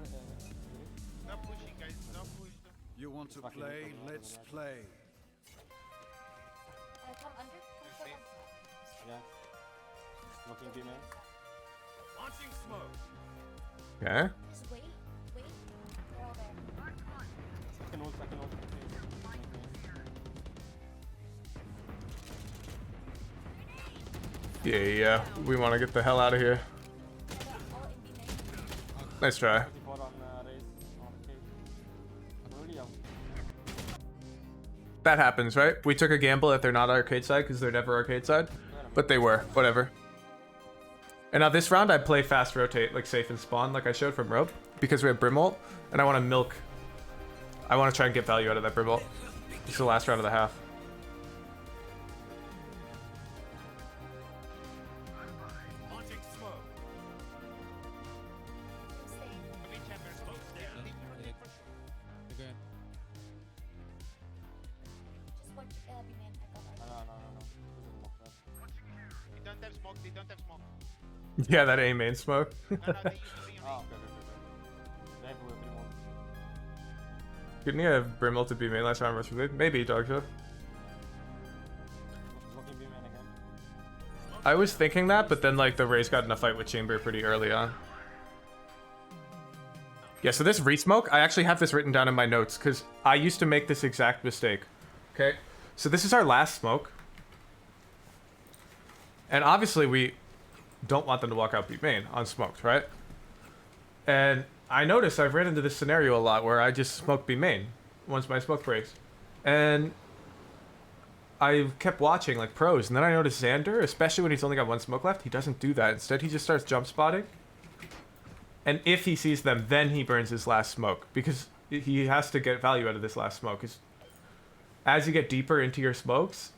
Stop pushing, guys. Stop push. You want to Fucking play? people, Let's right? play. Come under. Come Okay. Yeah. Smoking B main. Launching smoke. Okay. Just wait. Wait. They're all there. I can ult. Yeah. We want to get the hell out of here. They're all in B main. Nice try. 34 on raise. On cage. Really young. That happens, right? We took a gamble that they're not arcade side because they're never arcade side, but they were. Whatever. And now this round I play fast rotate, like safe and spawn, like I showed from rope, because we have Brim ult, and I want to milk. I want to try and get value out of that Brim ult. This is the last round of the half. Launching smoke. I'm staying. Come in, chamber. Leave rotate for sure. Okay. Just watch B main. I got it. No. This is mock that. They don't have smoke. They don't have smoke. Yeah, that A main smoke. No, they used to be on Ah, A. okay. They have weapon mode. Couldn't he have Brim ult to be main last round versus Blade? Maybe, dog show. Smoking B main again. I was thinking that, but then like the Rays got in a fight with Chamber pretty early on. Yeah, so this re-smoke, I actually have this written down in my notes because I used to make this exact mistake. Okay, so this is our last smoke. And obviously we don't want them to walk out B main unsmoked, right? And I noticed I've ran into this scenario a lot where I just smoke B main once my smoke breaks. And I kept watching like pros, and then I noticed Xander, especially when he's only got one smoke left, he doesn't do that. Instead, he just starts jump spotting. And if he sees them, then he burns his last smoke, because he has to get value out of this last smoke. 'Cause as you get deeper into your smokes,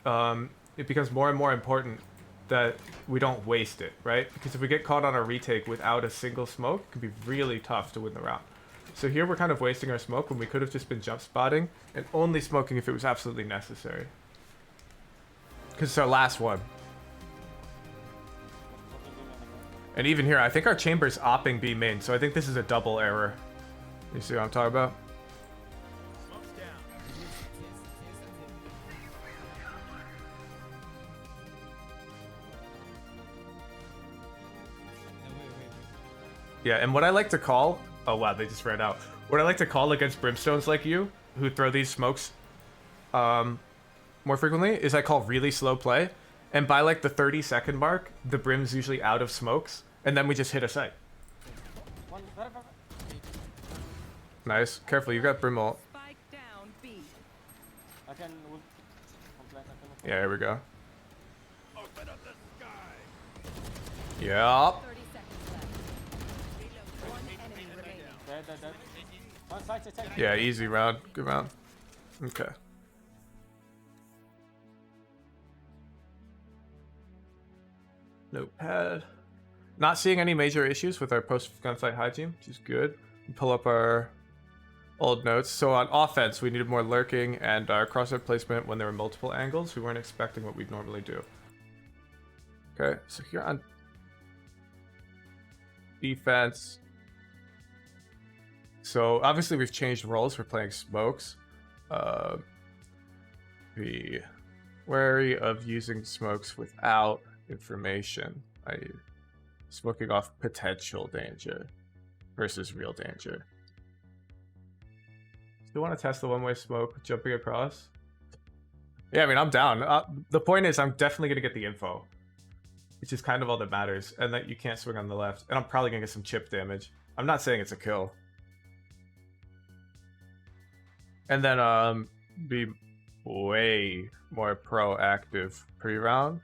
it becomes more and more important that we don't waste it, right? Because if we get caught on a retake without a single smoke, it can be really tough to win the round. So here we're kind of wasting our smoke when we could have just been jump spotting and only smoking if it was absolutely necessary. Because it's our last one. Smoking B main again. And even here, I think our chamber's opping B main, so I think this is a double error. You see what I'm talking about? Smoke's down. No, wait. Yeah, and what I like to call... Oh, wow, they just ran out. What I like to call against Brimstones like you, who throw these smokes more frequently, is I call really slow play. And by, like, the 30-second mark, the Brim's usually out of smokes, and then we just hit a site. One, very. Nice. Careful, you got Brim ult. Spike down B. I can ult. Complain, I can ult. Yeah, here we go. Open up the sky. Yep. 30 seconds left. Reload. One enemy remaining. Dead. One side. Yeah, easy round. Good round. Okay. Notepad. Not seeing any major issues with our post-gunfight hygiene, which is good. We pull up our old notes. So on offense, we needed more lurking and our crosshair placement when there were multiple angles. We weren't expecting what we'd normally do. Okay, so here on defense. So obviously we've changed roles for playing smokes. Be wary of using smokes without information, i.e. smoking off potential danger versus real danger. Still want to test the one-way smoke jumping across? Yeah, I mean, I'm down. The point is I'm definitely going to get the info, which is kind of all that matters, and that you can't swing on the left. And I'm probably going to get some chip damage. I'm not saying it's a kill. And then be way more proactive pre-round.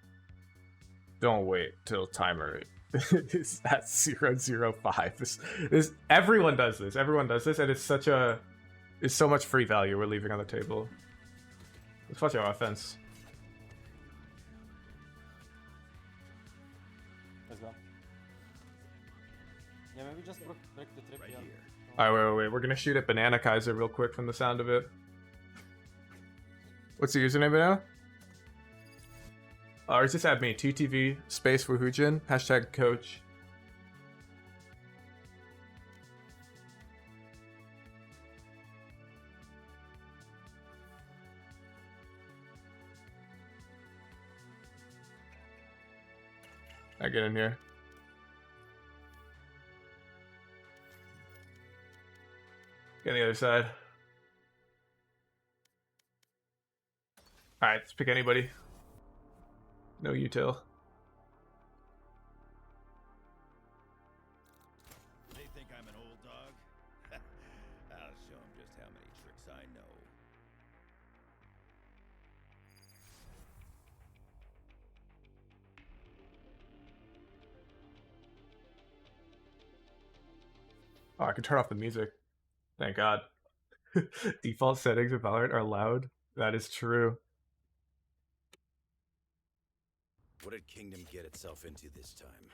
Don't wait till timer is at 0.05. This everyone does this. Everyone does this, and it's so much free value we're leaving on the table. Let's watch our offense. Let's go. Yeah, maybe just break the trip Right here. here. Alright, wait. We're gonna shoot at Banana Kaiser real quick from the sound of it. What's the username now? Or just add me, TTV space Woohoojin, hashtag coach. I get in here. Get on the other side. Alright, let's pick anybody. No util. They think I'm an old dog? I'll show them just how many tricks I know. Oh, I can turn off the music. Thank God. Default settings of Valorant are loud. That is true. What did Kingdom get itself into this time?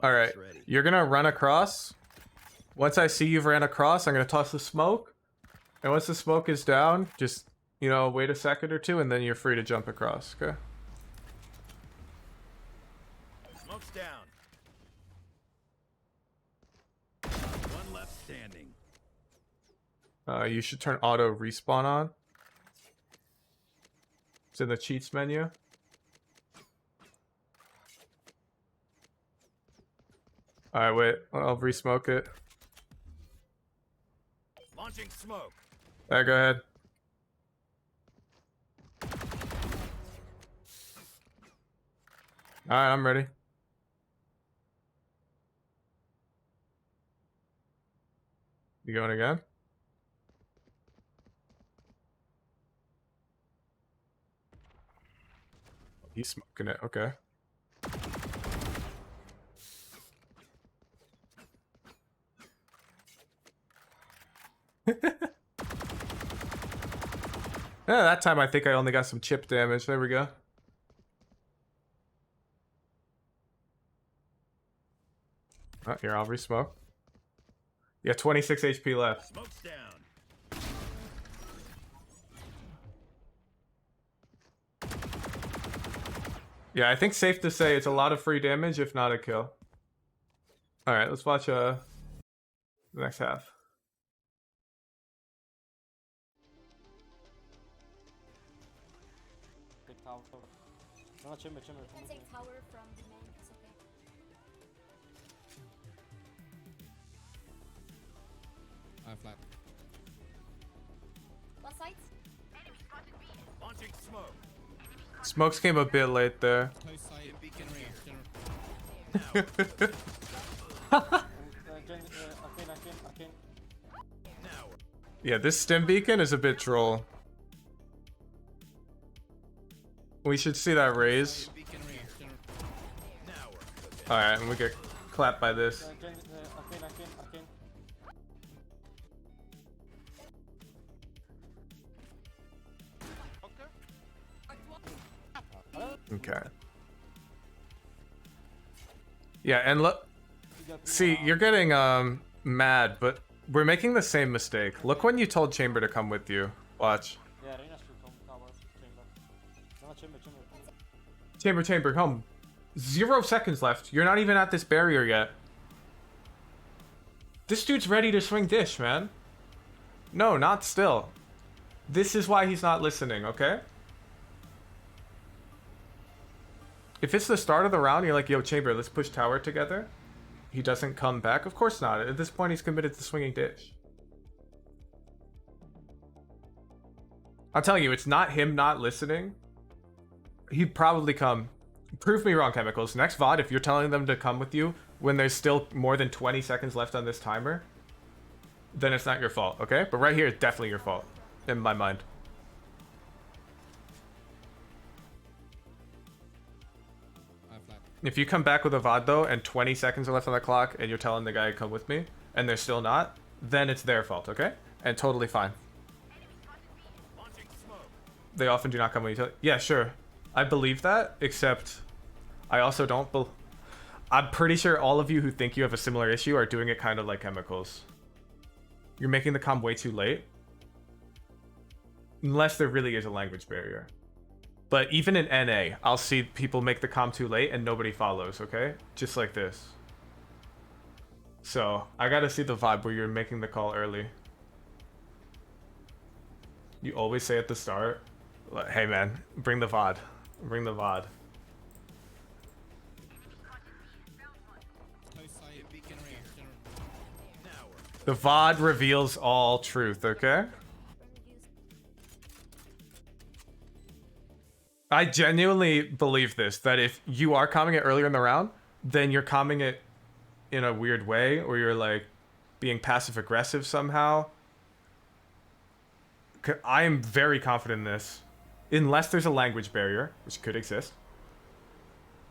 Alright, Ready. you're gonna run across. Once I see you've ran across, I'm gonna toss the smoke. And once the smoke is down, just, you know, wait a second or two, and then you're free to jump across, okay? Smoke's down. One left standing. You should turn auto respawn on. It's in the cheats menu. Alright, wait. I'll re-smoke it. Launching smoke. Alright, go ahead. Alright, I'm ready. You going again? He's smoking it, okay. Yeah, that time I think I only got some chip damage. There we go. Oh, here, I'll re-smoke. Yeah, 26 HP left. Smoke's down. Yeah, I think safe to say it's a lot of free damage, if not a kill. Alright, let's watch the next half. Big tower. No, chamber. You can take tower from the main. It's okay. Flat. What side? Launching smoke. Smokes came a bit late there. Close side. Beacon General. here. Arcane. Now. Yeah, this stim beacon is a bit troll. We should see that raise. Beacon here. General. Now we're cooking. Alright, and we get clapped by this. Arcane. Okay. Yeah, and look, see, you're getting mad, but we're making the same mistake. Look when you told Chamber to come with you. Watch. Yeah, Reina should come tower. Chamber. No, chamber. Chamber, come. 0 seconds left. You're not even at this barrier yet. This dude's ready to swing dish, man. No, not still. This is why he's not listening, okay? If it's the start of the round, you're like, yo, Chamber, let's push tower together. He doesn't come back. Of course not. At this point, he's committed to swinging dish. I'll tell you, it's not him not listening. He'd probably come. Prove me wrong, Chemicals. Next VOD, if you're telling them to come with you when there's still more than 20 seconds left on this timer, then it's not your fault, okay? But right here, it's definitely your fault, in my mind. Flat. If you come back with a VOD, though, and 20 seconds are left on the clock, and you're telling the guy to come with me, and they're still not, then it's their fault, okay? And totally fine. Launching smoke. They often do not come when you tell. Yeah, sure. I believe that, except I also don't I'm pretty sure all of you who think you have a similar issue are doing it kind of like Chemicals. You're making the comm way too late. Unless there really is a language barrier. But even in NA, I'll see people make the comm too late and nobody follows, okay? Just like this. So, I gotta see the vibe where you're making the call early. You always say at the start, like, hey man, bring the VOD. Bring the VOD. The VOD reveals all truth, okay? I genuinely believe this, that if you are calming it earlier in the round, then you're calming it in a weird way, or you're like being passive aggressive somehow. I am very confident in this. Unless there's a language barrier, which could exist.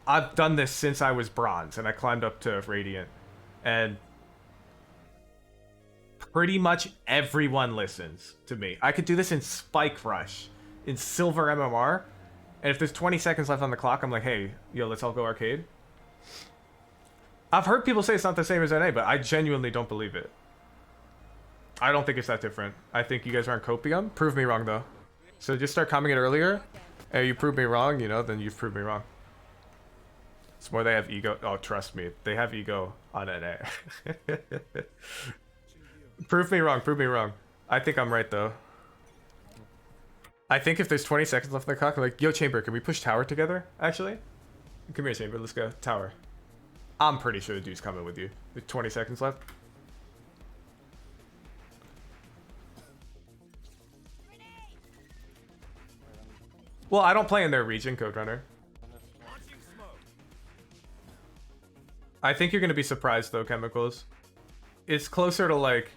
I've done this since I was bronze and I climbed up to Radiant. And pretty much everyone listens to me. I could do this in Spike Rush, in Silver MMR. And if there's 20 seconds left on the clock, I'm like, hey, yo, let's all go arcade. I've heard people say it's not the same as NA, but I genuinely don't believe it. I don't think it's that different. I think you guys aren't copium. Prove me wrong, though. So just start calming it earlier. And you prove me wrong, you know, then you've proved me wrong. It's more they have ego. Oh, trust me. They have ego on NA. Prove me wrong. Prove me wrong. I think I'm right, though. I think if there's 20 seconds left on the clock, I'm like, yo, Chamber, can we push tower together, actually? Come here, Chamber. Let's go. Tower. I'm pretty sure the dude's coming with you. There's 20 seconds left. Well, I don't play in their region, Code Runner. I think you're going to be surprised, though, Chemicals. It's closer to, like...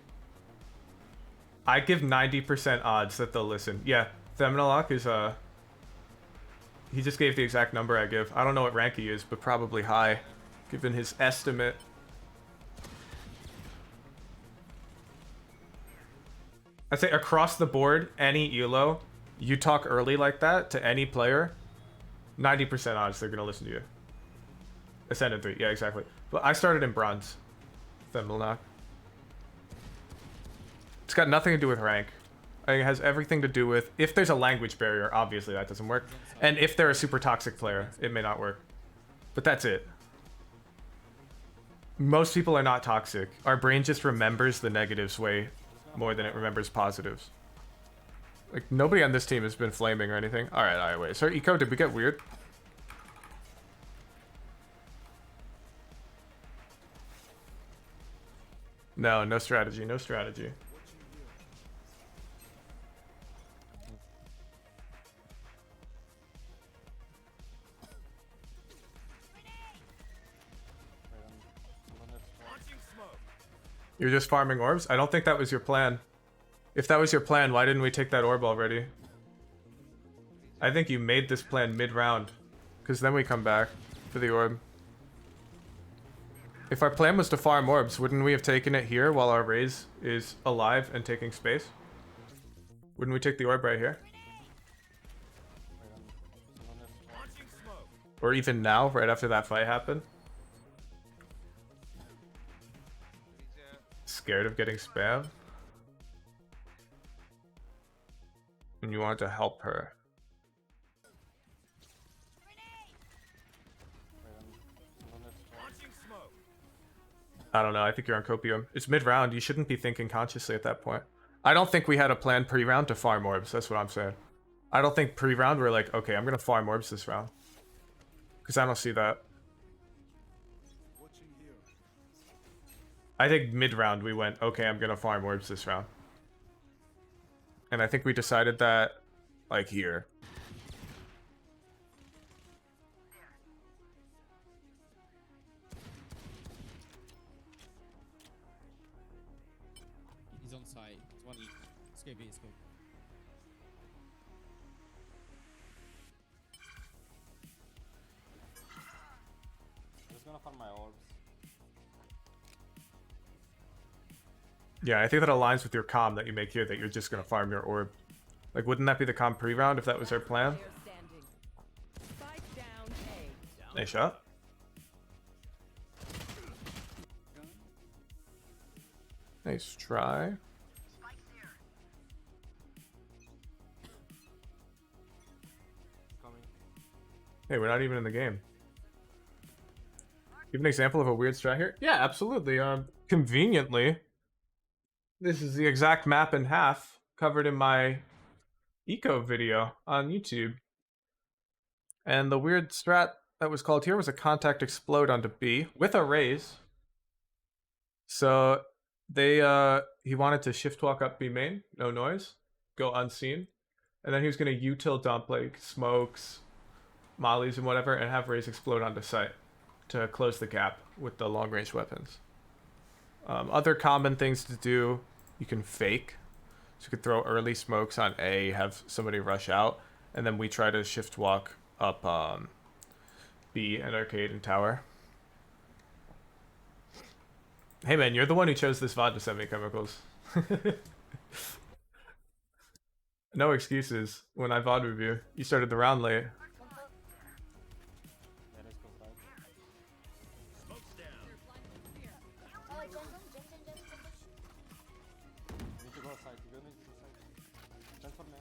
I give 90% odds that they'll listen. Yeah, Theminalok is, he just gave the exact number I give. I don't know what rank he is, but probably high, given his estimate. I'd say across the board, any ELO, you talk early like that to any player, 90% odds they're going to listen to you. Ascendant 3, yeah, exactly. But I started in bronze. Theminalok. It's got nothing to do with rank. I think it has everything to do with if there's a language barrier, obviously that doesn't work. And if they're a super toxic player, it may not work. But that's it. Most people are not toxic. Our brain just remembers the negatives way more than it remembers positives. Like, nobody on this team has been flaming or anything. Alright, wait. So, Eco, did we get weird? No, no strategy, no strategy. You're just farming orbs? I don't think that was your plan. If that was your plan, why didn't we take that orb already? I think you made this plan mid-round. Because then we come back for the orb. If our plan was to farm orbs, wouldn't we have taken it here while our Raze is alive and taking space? Wouldn't we take the orb right here? Or even now, right after that fight happened? Scared of getting spammed? And you want to help her. I don't know, I think you're on copium. It's mid-round, you shouldn't be thinking consciously at that point. I don't think we had a plan pre-round to farm orbs, that's what I'm saying. I don't think pre-round we're like, okay, I'm gonna farm orbs this round. Because I don't see that. I think mid-round we went, okay, I'm gonna farm orbs this round. And I think we decided that, like, here. He's on site. It's one E. Let's go B, let's go. I'm just gonna farm my orbs. Yeah, I think that aligns with your comm that you make here, that you're just gonna farm your orb. Like, wouldn't that be the comm pre-round if that was our plan? Nice shot. Nice try. Hey, we're not even in the game. Give an example of a weird strat here? Yeah, absolutely. Conveniently, this is the exact map in half covered in my eco video on YouTube. And the weird strat that was called here was a contact explode onto B with a raise. So He wanted to shift walk up B main, no noise, go unseen, and then he was gonna util dump like smokes, mollies, and whatever, and have Raze explode onto site to close the gap with the long range weapons. Other common things to do, you can fake. So you could throw early smokes on A, have somebody rush out, and then we try to shift walk up B and arcade and tower. Hey man, you're the one who chose this VOD to send me chemicals. No excuses. When I VOD review, you started the round late. Yeah, let's go side. Smoke's down. Oh, Jen, push. You need to go side. You need to go side. Transfer man.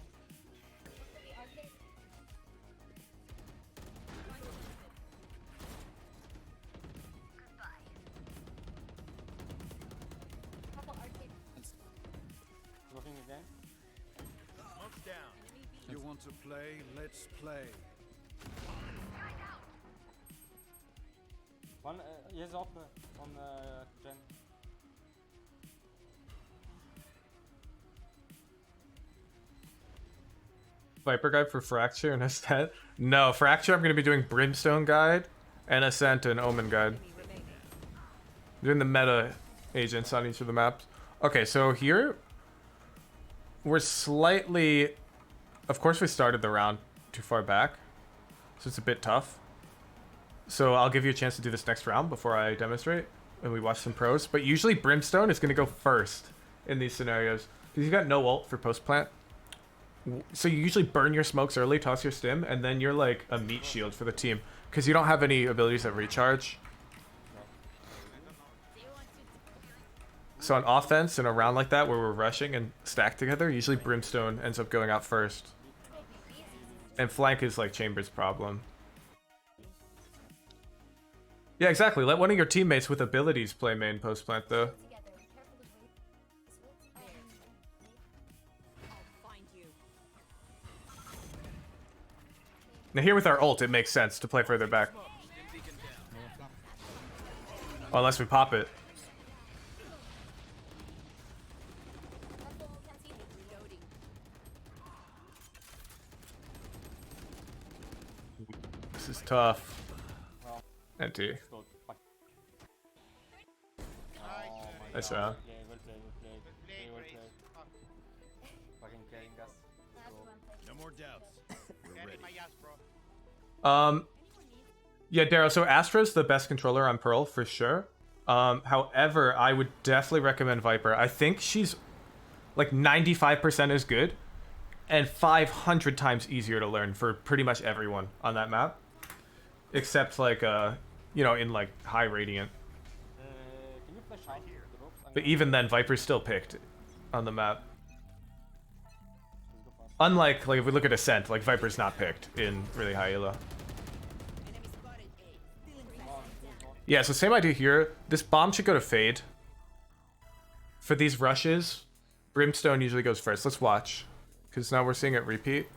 Arcade. Couple arcade. Looking again. Smoke's down. You want to play? Let's play. One, yes, up on Jen. Viper guide for Fracture and Ascent? No, Fracture I'm going to be doing Brimstone guide and Ascent and Omen guide. Doing the meta agents on each of the maps. Okay, so here we're slightly... Of course we started the round too far back, so it's a bit tough. So I'll give you a chance to do this next round before I demonstrate and we watch some pros. But usually Brimstone is going to go first in these scenarios because you've got no ult for post plant. So you usually burn your smokes early, toss your stim, and then you're like a meat shield for the team because you don't have any abilities that recharge. So on offense in a round like that where we're rushing and stacked together, usually Brimstone ends up going out first. And flank is like Chamber's problem. Yeah, exactly. Let one of your teammates with abilities play main post plant though. Together. Careful with weight. I'll find you. Now here with our ult, it makes sense to play further back. Oh, unless we pop it. Careful, can't see. Reloading. This is tough. Well, NT. let's go. Fuck. Nice. Nice round. Yeah, well played, well played. Play, Yeah, well Grace. played. Fuck. Fucking killing us. Last Go. one, please. No more doubts. We're Carry ready. my ass, bro. Yeah, Daryl, so Astra's the best controller on Pearl for sure. However, I would definitely recommend Viper. I think she's like 95% as good and 500 times easier to learn for pretty much everyone on that map. Except like, you know, in like high Radiant. Can you flash out the ropes? But even then, Viper's still picked on the map. Let's go fast. Unlike, like, if we look at Ascent, like, Viper's not picked in really high elo. Enemy spotted A. Feeling Come on, come on. Yeah, so same idea here. This bomb should go to Fade. For these rushes, Brimstone usually goes first. Let's watch. Because now we're seeing it repeat.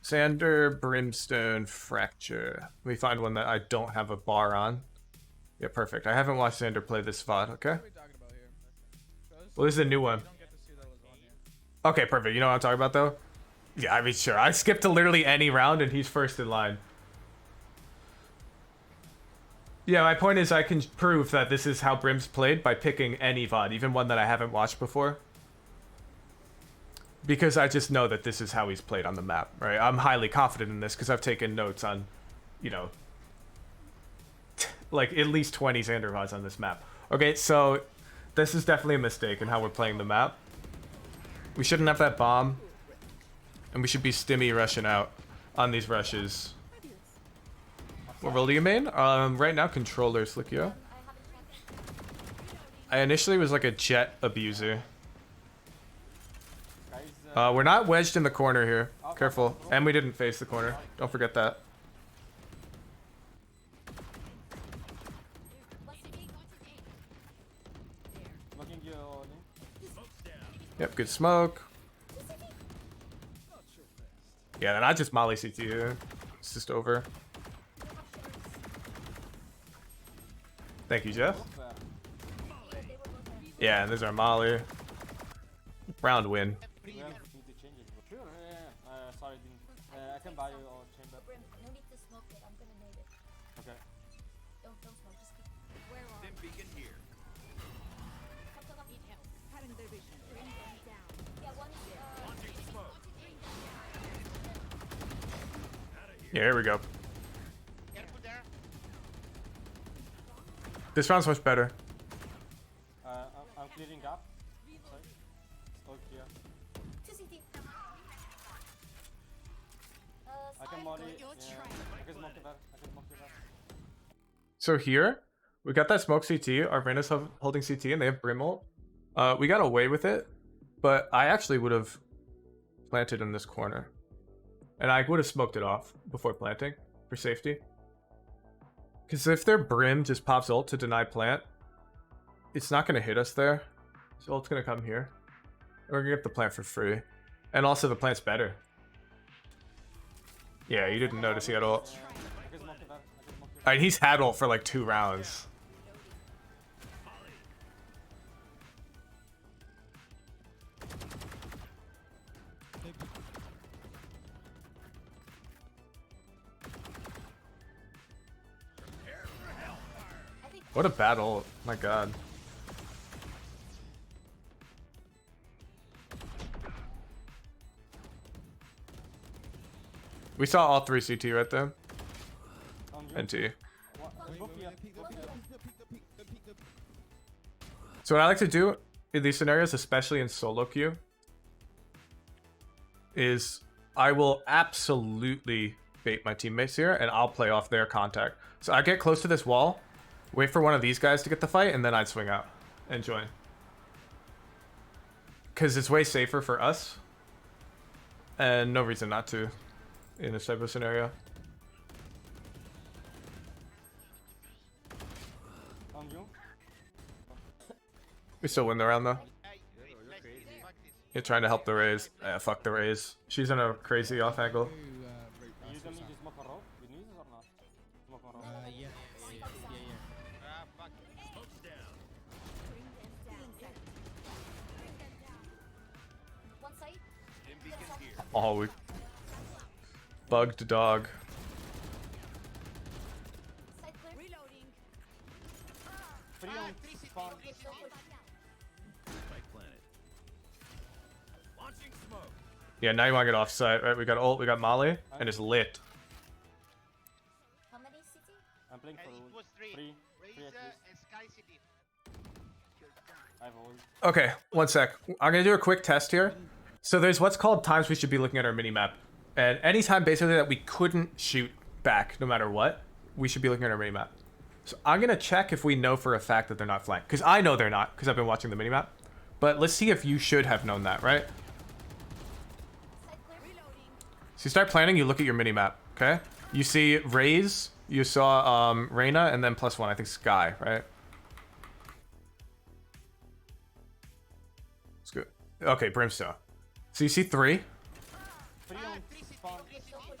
Sander, Brimstone, Fracture. Let me find one that I don't have a bar on. Yeah, perfect. I haven't watched Sander play this VOD, okay? What are we talking about here? Well, this is a new one. You don't get to see that was on here. Okay, perfect. You know what I'm talking about, though? Yeah, I mean, sure. I skipped to literally any round, and he's first in line. Yeah, my point is I can prove that this is how Brim's played by picking any VOD, even one that I haven't watched before. Because I just know that this is how he's played on the map, right? I'm highly confident in this because I've taken notes on, you know, like at least 20 Xander VODs on this map. Okay, so this is definitely a mistake in how we're playing the map. We shouldn't have that bomb. And we should be stimmy rushing out on these rushes. What role do you main? Right now, controller, Slickio. I initially was like a Jett abuser. Guys, We're not wedged in the corner here. Careful. And we didn't face the corner. Don't forget that. looking you, Link. Smoke's down. Yep, good smoke. Yeah, then I just molly CT here. It's just over. Uh, Thank you, Jeff. Yeah, and there's our Molly. Round win. We have to change it. Sure, sorry, didn't. I can buy you a chamber. Brim, no need to smoke it. I'm gonna nade it. Okay. Don't smoke. Just keep. Where are Dim beacon here. Come. need help? Cutting their vision. Bring them down. Yeah, one is Launching smoke. Yeah, here we go. Careful there. This round's much better. I'm clearing gap. Sorry. All clear. 2 CT. I can molly. Yeah. I can smoke the back. So here, we got that smoke CT. Our Reyna's holding CT, and they have Brim ult. We got away with it, but I actually would have planted in this corner. And I would have smoked it off before planting for safety. Because if their Brim just pops ult to deny plant, it's not going to hit us there. So ult's going to come here. And we're going to get the plant for free. And also the plant's better. Yeah, you didn't notice he had ult. I can smoke the back. Alright, he's had ult for like 2 rounds. What a battle. My god. We saw all 3 CT right there. And T. So what I like to do in these scenarios, especially in solo queue, is I will absolutely bait my teammates here and I'll play off their contact. So I get close to this wall, wait for one of these guys to get the fight, and then I'd swing out and join. Because it's way safer for us. And no reason not to in this type of scenario. On you. We still win the round though. Hey, fuck this. You're trying to help the Raze. Fuck the Raze. She's in a crazy off angle. You don't need to smoke a row. You need it or not? Smoke a row. Yeah. Ah, fuck. Smoke's down. Bring them down. one side. Dim beacon here. Oh, we bugged dog. Side clear. Reloading. Free Ah, on 3 CT, spawn. 3 CT. Spike planted. Launching smoke. Yeah, now you want to get off site, right? We got ult, we got Molly, and it's lit. How many CT? I'm playing for And it was 3. Three at Razor least. and Sky City. I have ult. Okay, one sec. I'm gonna do a quick test here. So there's what's called times we should be looking at our minimap. And anytime basically that we couldn't shoot back no matter what, we should be looking at our minimap. So I'm gonna check if we know for a fact that they're not flanked. Because I know they're not, because I've been watching the minimap. But let's see if you should have known that, right? Side clear. Reloading. So you start planning, you look at your minimap, okay? You see Raze, you saw Reyna, and then +1, I think Sky, right? It's good. Okay, Brimstone. So you see 3. Free Ah, on 3 CT, spawn. 3 CT.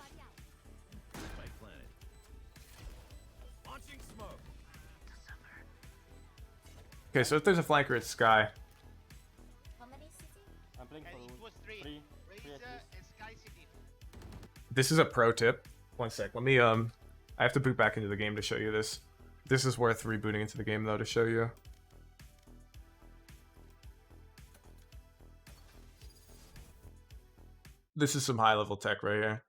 Spike planted. Launching smoke. Okay, so if there's a flanker, it's Sky. How many CT? I'm playing And for it ult. was 3. Three at Razor least. and Sky City. This is a pro tip. One sec. Let me I have to boot back into the game to show you this. This is worth rebooting into the game though to show you. This is some high level tech right here.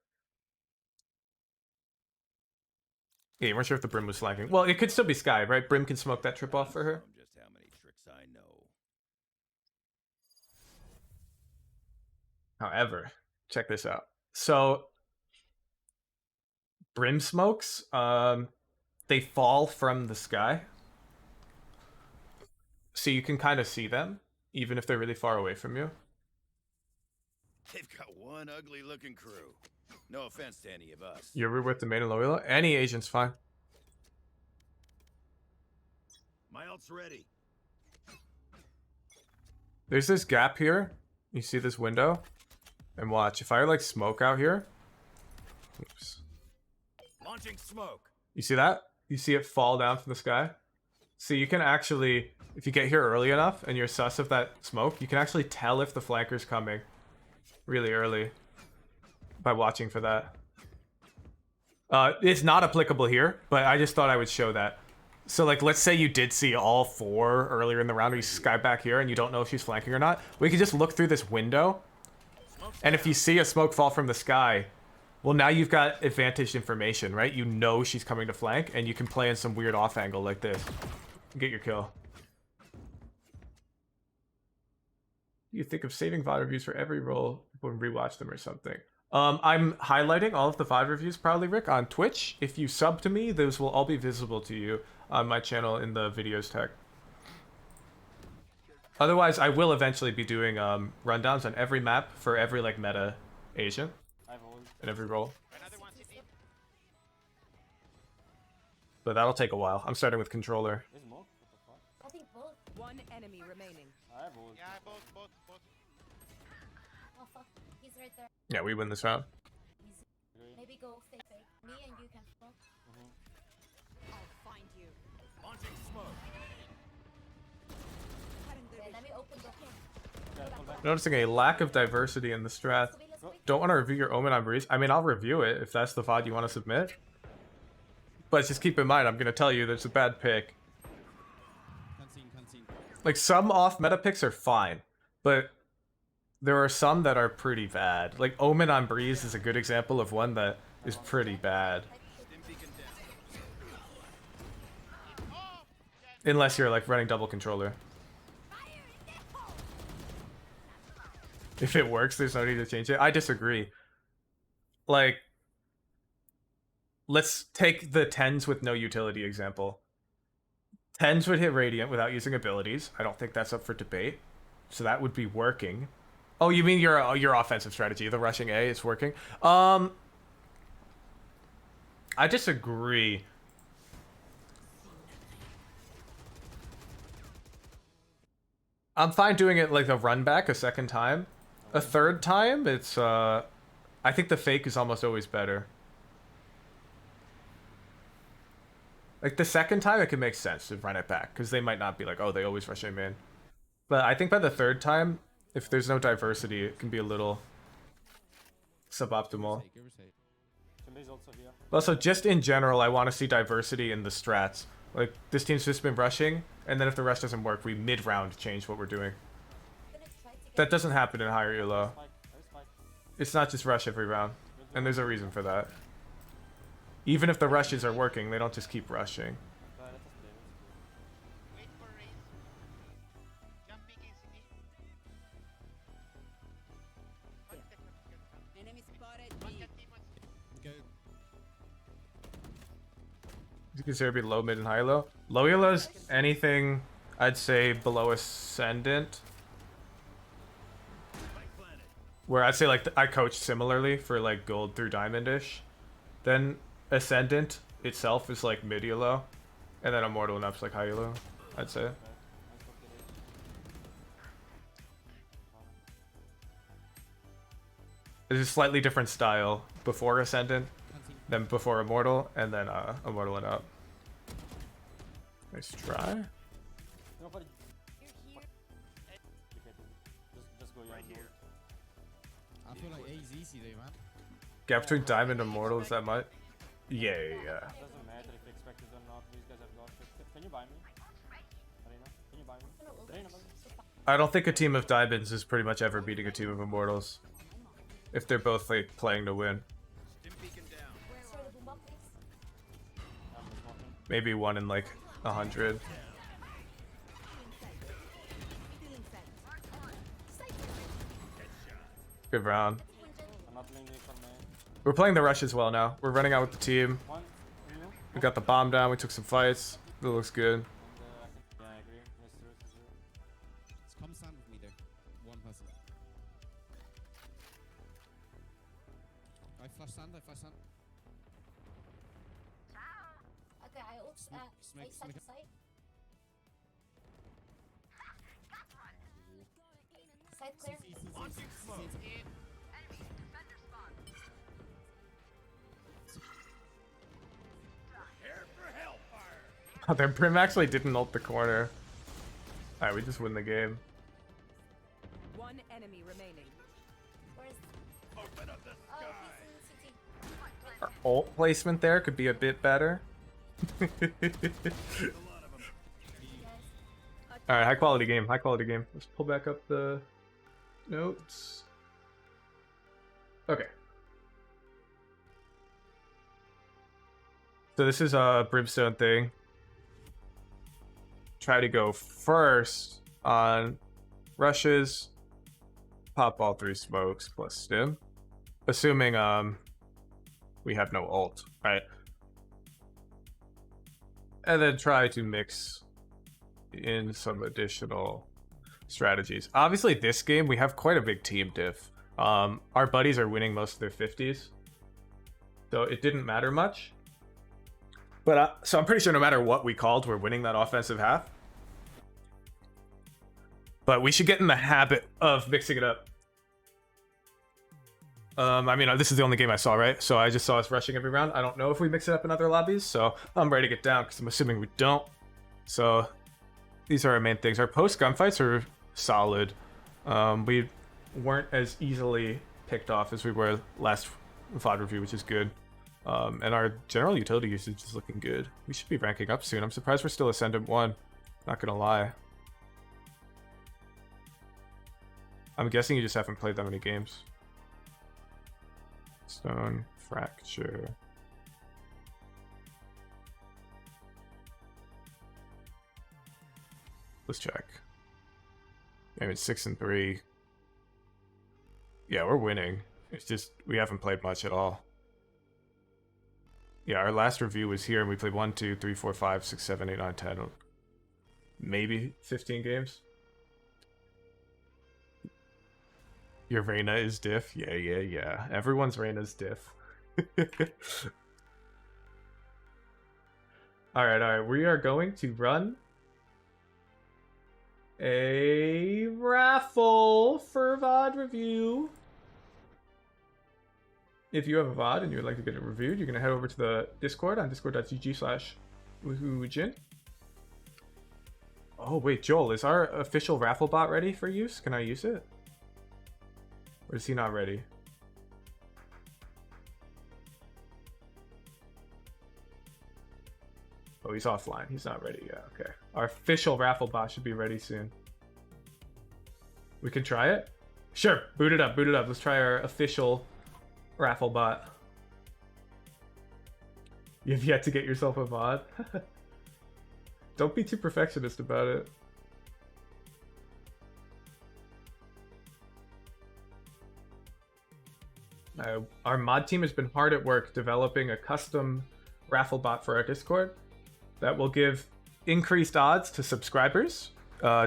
Yeah, you weren't sure if the Brim was flanking. Well, it could still be Sky, right? Brim can smoke that trip off for her. Just how many tricks I know. However, check this out. So Brim smokes, they fall from the sky. So you can kind of see them, even if they're really far away from you. They've got one ugly looking crew. No offense to any of us. You're with the main and lower. Any agent's fine. My ult's ready. There's this gap here. You see this window? And watch, if I like smoke out here. Oops. Launching smoke. You see that? You see it fall down from the sky? See, you can actually, if you get here early enough and you're sus of that smoke, you can actually tell if the flanker's coming really early by watching for that. It's not applicable here, but I just thought I would show that. So, like, let's say you did see all 4 earlier in the round, or you sky back here and you don't know if she's flanking or not. We can just look through this window, and if you see a smoke fall from the sky, well, now you've got advantaged information, right? You know she's coming to flank, and you can play in some weird off angle like this. Get your kill. You think of saving VOD reviews for every role when rewatch them or something. I'm highlighting all of the VOD reviews, probably, Rick, on Twitch. If you sub to me, those will all be visible to you on my channel in the videos tag. Otherwise, I will eventually be doing rundowns on every map for every, like, meta Asian in every role. Another one CT. But that'll take a while. I'm starting with controller. Is smoke? What the fuck? I think both. One enemy remaining. I have ult. Yeah, both. Oh fuck, he's right there. Yeah, we win this round. Easy. Maybe go fake. Me and you can smoke. I'll find you. Launching smoke. Okay, let me open the Yeah, pull back. Noticing a lack of diversity in the strat. Don't want to review your Omen on Breeze. I mean, I'll review it if that's the VOD you want to submit. But just keep in mind, I'm going to tell you there's a bad pick. Can't see. Like, some off-meta picks are fine, but there are some that are pretty bad. Like, Omen on Breeze is a good example of one that is pretty bad. Unless you're, like, running double controller. If it works, there's no need to change it. I disagree. Like, let's take the 10s with no utility example. 10s would hit Radiant without using abilities. I don't think that's up for debate. So that would be working. Oh, you mean your offensive strategy, the rushing A is working? I disagree. I'm fine doing it like a run back a second time. A third time, it's I think the fake is almost always better. Like the second time, it can make sense to run it back because they might not be like, oh, they always rush him in. But I think by the third time, if there's no diversity, it can be a little suboptimal. Somebody's also here. Also, just in general, I want to see diversity in the strats. Like, this team's just been rushing, and then if the rush doesn't work, we mid-round change what we're doing. That doesn't happen in higher elo. Spike. There's spike. It's not just rush every round, and there's a reason for that. Even if the rushes are working, they don't just keep rushing. Let us play. Wait for raise. Jump peek in CT. Enemy spotted. One B. cat team, one CT. Go. You consider it be low, mid, and high elo? Low elo is anything, I'd say, below Ascendant. Where I'd say, like, I coach similarly for, like, gold through diamond-ish. Then Ascendant itself is, like, mid elo. And then Immortal and up's, like, high elo, I'd say. It's a slightly different style before Ascendant, then before Immortal, and then Immortal and up. Nice try. Nobody. You're here. Just go right here. I feel like A is easy though, man. Gap between Diamond and Immortal, is that much? Yeah. Doesn't matter if you expect it or not. These guys have got shit. Can you buy me? Arena? Can you buy me? Arena, buy me. I don't think a team of Diamonds is pretty much ever beating a team of Immortals. If they're both, like, playing to win. Sorry, the boom box, please. I'm just smoking. Maybe 1 in, like, 100. Good round. I'm not playing this for me. We're playing the rush as well now. We're running out with the team. One. You. We got the bomb down. We took some fights. It looks good. Yeah, I agree. Yes, true. Come stand with me though. One person. I flash stand. Okay, I ult Smoke, I side smoke. to side. Side clear. Prepare for hellfire. Oh, their Brim actually didn't ult the corner. Alright, we just win the game. One enemy remaining. Where's... Open up the Oh, sky. he's in CT. Our ult placement there could be a bit better. Alright, high quality game, high quality game. Let's pull back up the notes. Okay. So this is a Brimstone thing. Try to go first on rushes. Pop all 3 smokes plus stim. Assuming we have no ult, right? And then try to mix in some additional strategies. Obviously this game we have quite a big team diff. Our buddies are winning most of their 50s. So it didn't matter much. But so I'm pretty sure no matter what we called, we're winning that offensive half. But we should get in the habit of mixing it up. I mean, this is the only game I saw, right? So I just saw us rushing every round. I don't know if we mix it up in other lobbies, so I'm ready to get down because I'm assuming we don't. So these are our main things. Our post gunfights are solid. We weren't as easily picked off as we were last VOD review, which is good. And our general utility usage is looking good. We should be ranking up soon. I'm surprised we're still Ascendant 1. Not gonna lie. I'm guessing you just haven't played that many games. Stone Fracture. Let's check. I mean, 6 and 3. Yeah, we're winning. It's just we haven't played much at all. Yeah, our last review was here, and we played 1, 2, 3, 4, 5, 6, 7, 8, 9, 10. Maybe 15 games. Your Reyna is diff? Yeah. Everyone's Reyna's diff. Alright. We are going to run a raffle for VOD review. If you have a VOD and you would like to get it reviewed, you're going to head over to the Discord on discord.gg/woohoojin. Oh, wait, Joel, is our official raffle bot ready for use? Can I use it? Or is he not ready? Oh, he's offline. He's not ready yet. Okay. Our official raffle bot should be ready soon. We can try it? Sure. Boot it up. Let's try our official raffle bot. You've yet to get yourself a VOD? Don't be too perfectionist about it. Our mod team has been hard at work developing a custom raffle bot for our Discord that will give increased odds to subscribers,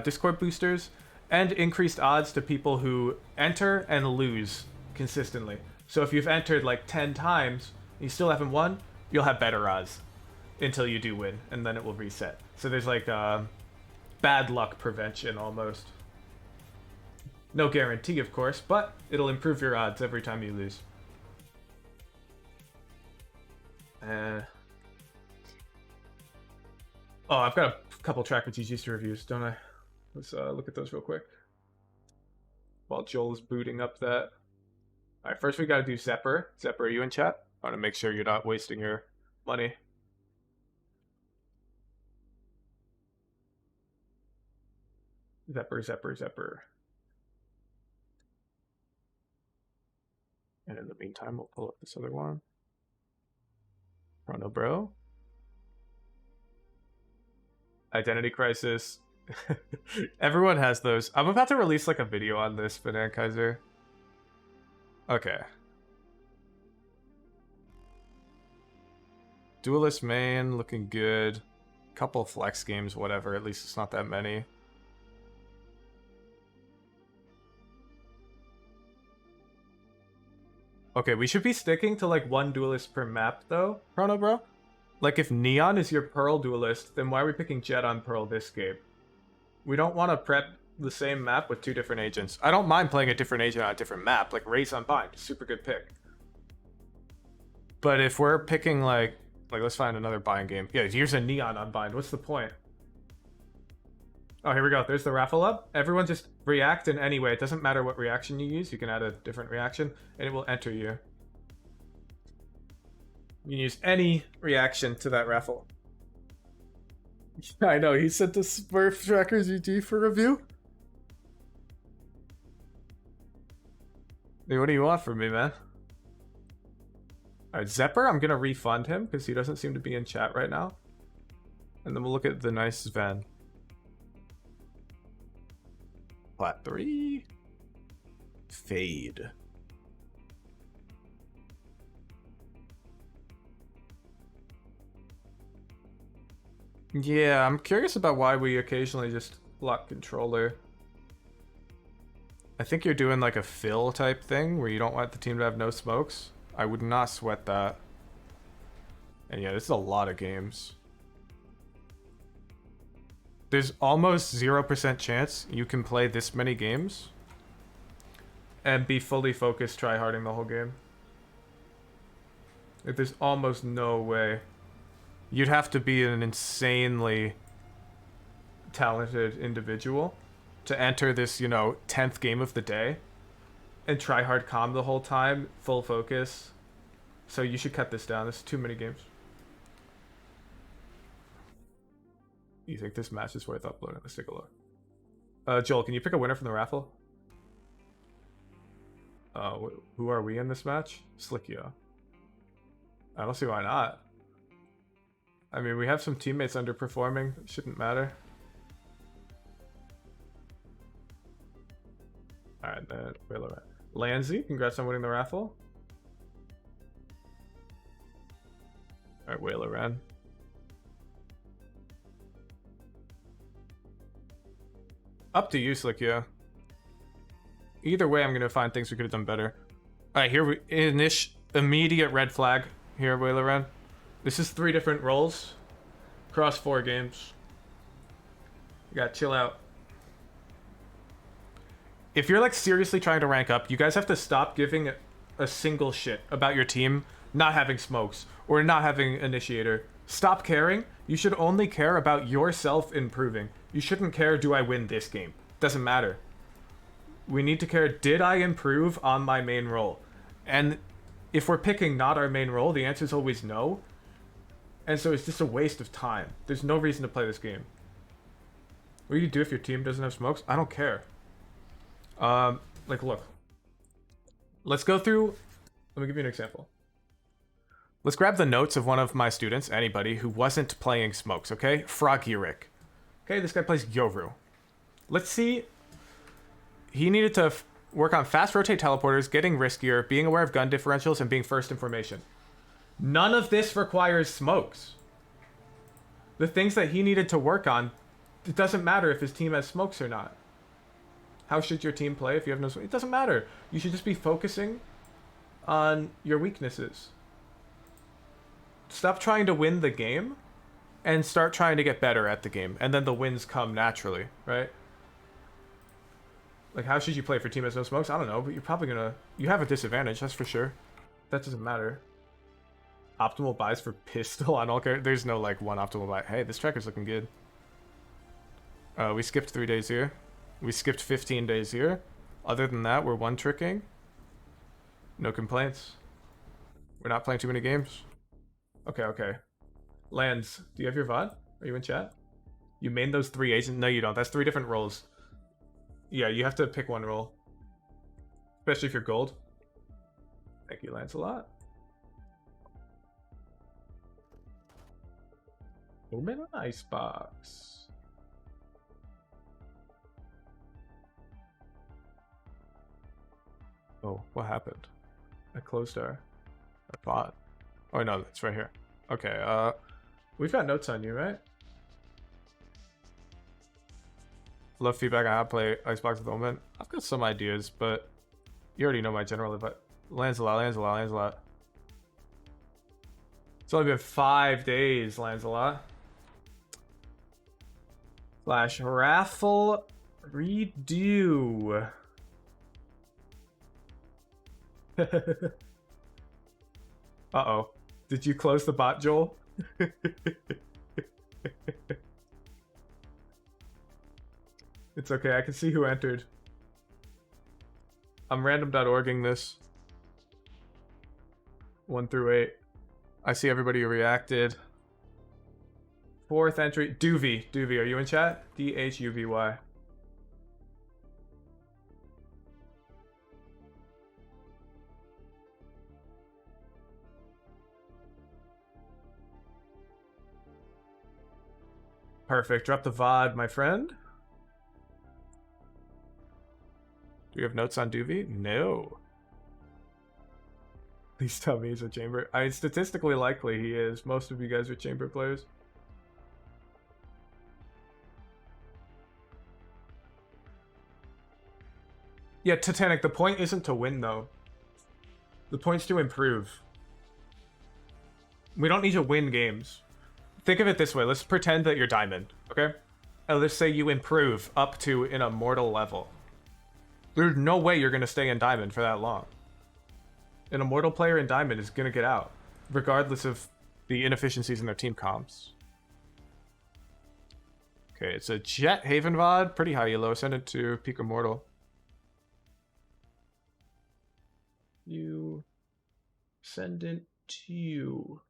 Discord boosters, and increased odds to people who enter and lose consistently. So if you've entered like 10 times and you still haven't won, you'll have better odds until you do win, and then it will reset. So there's like bad luck prevention almost. No guarantee, of course, but it'll improve your odds every time you lose. Oh, I've got a couple Tracker GG's reviews, don't I? Let's look at those real quick. While Joel is booting up that. Alright, first we gotta do Zepper. Zepper, are you in chat? I want to make sure you're not wasting your money. Zepper. And in the meantime, we'll pull up this other one. Chrono Bro. Identity Crisis. Everyone has those. I'm about to release like a video on this, Banan Kaiser. Okay. Duelist main, looking good. Couple flex games, whatever. At least it's not that many. Okay, we should be sticking to like one duelist per map though, Chrono Bro. Like if Neon is your Pearl duelist, then why are we picking Jett on Pearl this game? We don't want to prep the same map with 2 different agents. I don't mind playing a different agent on a different map, like Race Unbind, super good pick. But if we're picking like Like, let's find another bind game. Yeah, here's a neon unbind. What's the point? Oh, here we go. There's the raffle up. Everyone just react in any way. It doesn't matter what reaction you use. You can add a different reaction, and it will enter you. You can use any reaction to that raffle. I know, he sent the Smurf Trackers UT for review. Dude, what do you want from me, man? Alright, Zepper, I'm gonna refund him because he doesn't seem to be in chat right now. And then we'll look at the nice Sven. Plat 3. Fade. Yeah, I'm curious about why we occasionally just lock controller. I think you're doing like a fill type thing where you don't want the team to have no smokes. I would not sweat that. And yeah, this is a lot of games. There's almost 0% chance you can play this many games and be fully focused tryharding the whole game. Like, there's almost no way. You'd have to be an insanely talented individual to enter this, you know, 10th game of the day and try hard calm the whole time, full focus. So you should cut this down. This is too many games. You think this match is worth uploading? Let's take a look. Joel, can you pick a winner from the raffle? Who are we in this match? Slickia. I don't see why not. I mean, we have some teammates underperforming. It shouldn't matter. Alright, then Whaler. Lanzy, congrats on winning the raffle. Alright, Whaler ran. Up to you, Slickia. Either way, I'm gonna find things we could have done better. Alright, here we immediate red flag here, Whaler ran. This is 3 different roles across 4 games. You gotta chill out. If you're like seriously trying to rank up, you guys have to stop giving a single shit about your team not having smokes or not having initiator. Stop caring. You should only care about yourself improving. You shouldn't care, do I win this game? Doesn't matter. We need to care, did I improve on my main role? And if we're picking not our main role, the answer is always no. And so it's just a waste of time. There's no reason to play this game. What do you do if your team doesn't have smokes? I don't care. Like, look. Let's go through... Let me give you an example. Let's grab the notes of one of my students, anybody, who wasn't playing smokes, okay? Froggy Rick. Okay, this guy plays Yoru. Let's see... He needed to work on fast rotate teleporters, getting riskier, being aware of gun differentials, and being first in formation. None of this requires smokes. The things that he needed to work on, it doesn't matter if his team has smokes or not. How should your team play if you have no smokes? It doesn't matter. You should just be focusing on your weaknesses. Stop trying to win the game and start trying to get better at the game. And then the wins come naturally, right? Like, how should you play if your team has no smokes? I don't know, but you're probably gonna... You have a disadvantage, that's for sure. That doesn't matter. Optimal buys for pistol on all characters. There's no, like, one optimal buy. Hey, this tracker's looking good. We skipped 3 days here. We skipped 15 days here. Other than that, we're one-tricking. No complaints. We're not playing too many games. Okay, okay. Lands, do you have your VOD? Are you in chat? You main those 3 agents? No, you don't. That's 3 different roles. Yeah, you have to pick one role. Especially if you're gold. Thank you, Lancelot. Open an icebox. Oh, what happened? I closed our bot. Oh no, it's right here. Okay, we've got notes on you, right? Love feedback on how to play Icebox at the moment. I've got some ideas, but you already know my general advice. Lancelot. It's only been 5 days, Lancelot. Flash raffle redo. Uh-oh. Did you close the bot, Joel? It's okay, I can see who entered. I'm random.orging this. 1 through 8. I see everybody who reacted. 4th entry, Duvy. Duvy, are you in chat? Dhuvy. Perfect. Drop the VOD, my friend. Do you have notes on Duvy? No. Please tell me he's a chamber. Statistically likely he is. Most of you guys are chamber players. Yeah, Titanic, the point isn't to win, though. The point's to improve. We don't need to win games. Think of it this way. Let's pretend that you're Diamond, okay? And let's say you improve up to an immortal level. There's no way you're going to stay in Diamond for that long. An immortal player in Diamond is going to get out, regardless of the inefficiencies in their team comps. Okay, it's a Jett Haven VOD. Pretty high elo. Ascendant to peak immortal. You... Ascendant to...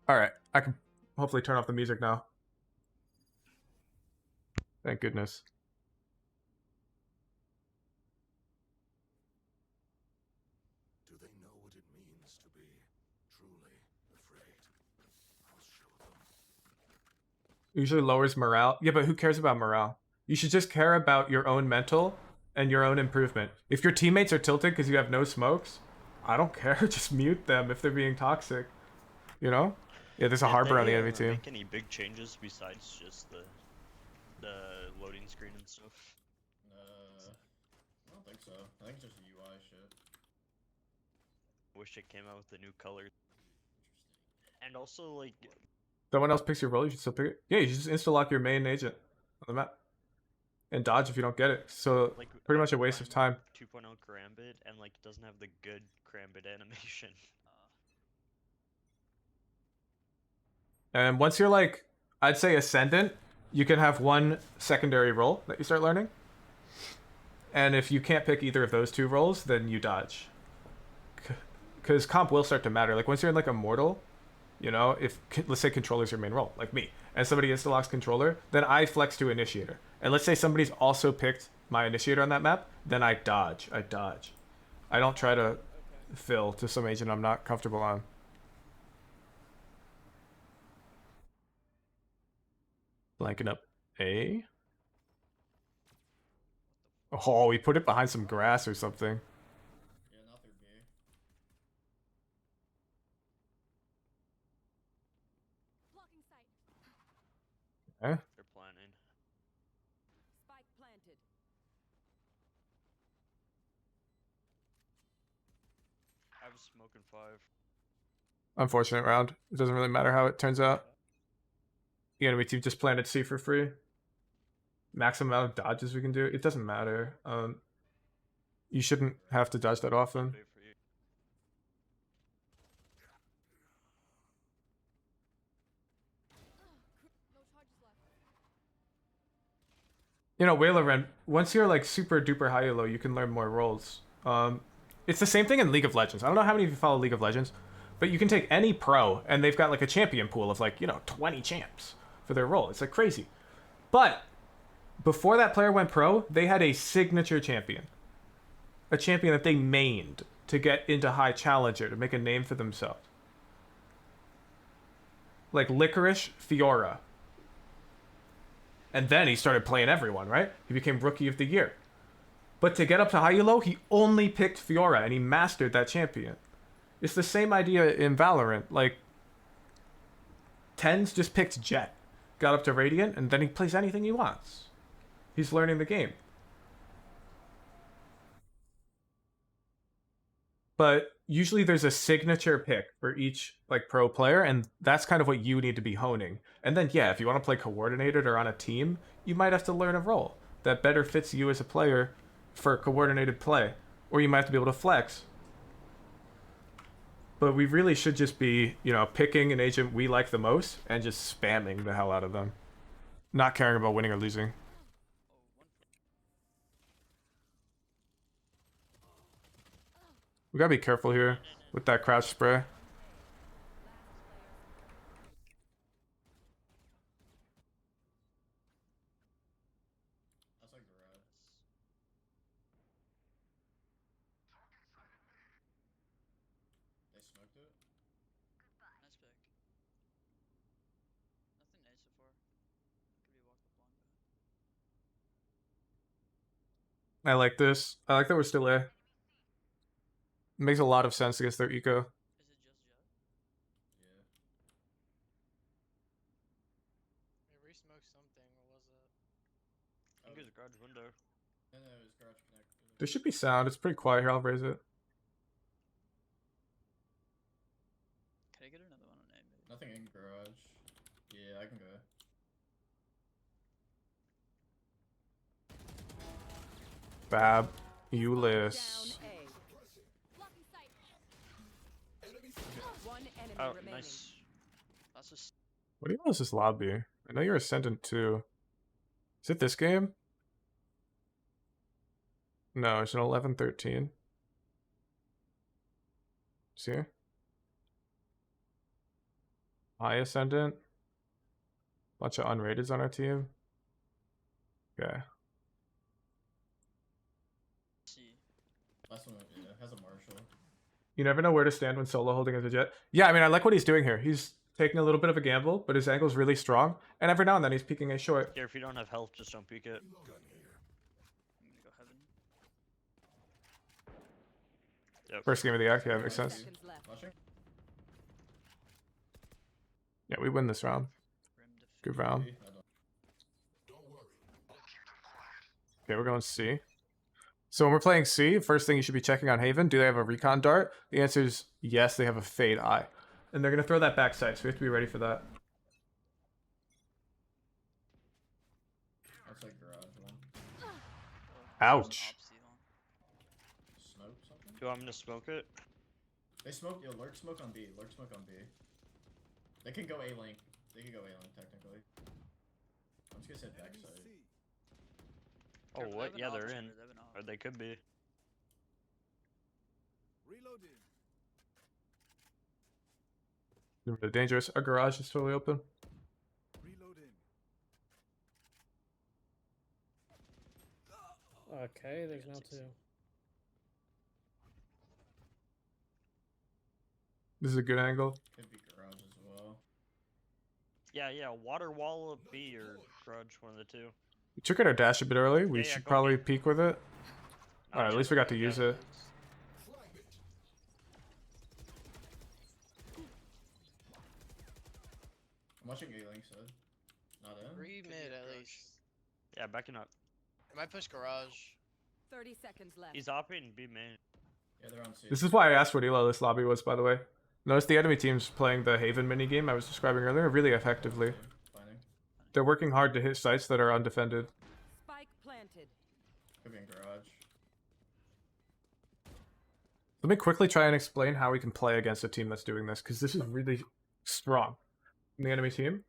Alright, I can hopefully turn off the music now. Thank goodness. Do they know what it means to be truly afraid? I'll show them. Usually lowers morale. Yeah, but who cares about morale? You should just care about your own mental and your own improvement. If your teammates are tilted because you have no smokes, I don't care. Just mute them if they're being toxic. You know? Yeah, there's a harbor on the enemy team. Make any big changes besides just the loading screen and stuff? I don't think so. I think it's just UI shit. Wish it came out with the new color. And also, like... Someone else picks your role, you should still pick it. Yeah, you should just insta-lock your main agent on the map. And dodge if you don't get it. So, like, pretty much a waste of time. 2.0 Karambit, and like doesn't have the good Karambit animation. And once you're like, I'd say Ascendant, you can have one secondary role that you start learning. And if you can't pick either of those two roles, then you dodge. Because comp will start to matter. Like once you're in like Immortal, you know, if, let's say controller's your main role, like me, and somebody insta-locks controller, then I flex to initiator. And let's say somebody's also picked my initiator on that map, then I dodge. I don't try to fill to some agent I'm not comfortable on. Blanking up A. Oh, we put it behind some grass or something. Yeah, not through B. Blocking sight. Okay. They're planning. Spike planted. I was smoking 5. Unfortunate round. It doesn't really matter how it turns out. The enemy team just planted C for free. Maximum amount of dodges we can do. It doesn't matter. You shouldn't have to dodge that often. Wait for you. No charges left. You know, Whaler Ren, once you're like super duper high elo, you can learn more roles. It's the same thing in League of Legends. I don't know how many of you follow League of Legends, but you can take any pro and they've got like a champion pool of like, you know, 20 champs for their role. It's like crazy. But before that player went pro, they had a signature champion. A champion that they mained to get into high challenger, to make a name for themselves. Like Licorice Fiora. And then he started playing everyone, right? He became Rookie of the Year. But to get up to high elo, he only picked Fiora and he mastered that champion. It's the same idea in Valorant. Like, Tens just picked Jett. Got up to Radiant, and then he plays anything he wants. He's learning the game. But usually there's a signature pick for each like pro player, and that's kind of what you need to be honing. And then yeah, if you want to play coordinated or on a team, you might have to learn a role that better fits you as a player for coordinated play. or you might have to be able to flex. But we really should just be, you know, picking an agent we like the most and just spamming the hell out of them. Not caring about winning or losing. We gotta be careful here with that crouch spray. That's like garage. They smoked it? Nice pick. Nothing nice so far. Could be walked up long. I like this. I like that we're still A. Makes a lot of sense against their eco. Is it just Jett? Yeah. We re-smoked something. What was it? I think it's a garage window. No, it was garage connect. There should be sound. It's pretty quiet here. I'll raise it. Can I get another one on A maybe? Nothing in garage. Yeah, I can go. Fabulous. Down A. One enemy Oh, remaining. nice. That's just What do you want is this lobby? I know you're Ascendant too. Is it this game? No, it's an 11-13. See? High Ascendant. Bunch of unrateds on our team. Okay. C. Last one, yeah, has a Marshall. You never know where to stand when solo holding as a Jett. Yeah, I mean, I like what he's doing here. He's taking a little bit of a gamble, but his angle's really strong. And every now and then he's peeking a short. Yeah, if you don't have health, just don't peek it. I'm gonna go heaven. Yep. First game of the act, yeah, makes 30 sense. seconds left. Flashing? Yeah, we win this round. Rim def- Good round. I don't. Okay, we're going C. So when we're playing C, first thing you should be checking on Haven, do they have a recon dart? The answer is yes, they have a fade eye. And they're going to throw that backside, so we have to be ready for that. That's like garage one. Ouch. Op C long. Smoke something? Do you want me to smoke it? They smoked, yo, lurk smoke on B. Lurk smoke on B. They can go A link. They can go A link technically. I'm just gonna say backside. Oh, Careful, they what? have an Yeah, op they're shooter, in. they have an op. Or they could be. Reloading. They're dangerous. Our garage is totally open. Reloading. Okay, there's now two. This is a good angle. Could be garage as well. Yeah, water wall of B or grudge, one of the two. We took out our dash a bit early. We Yeah, should go probably B. peek with it. Alright, at least we got to use it. I'm watching A link side. Not in? Re mid at least. Yeah, backing up. I might push garage. 30 seconds left. He's operating B main. Yeah, they're on C. This is why I asked what elo this lobby was, by the way. Notice the enemy team's playing the Haven minigame I was describing earlier really effectively. Finding. They're working hard to hit sites that are undefended. Spike planted. Could be in garage. Let me quickly try and explain how we can play against a team that's doing this, because this is really strong in the enemy team.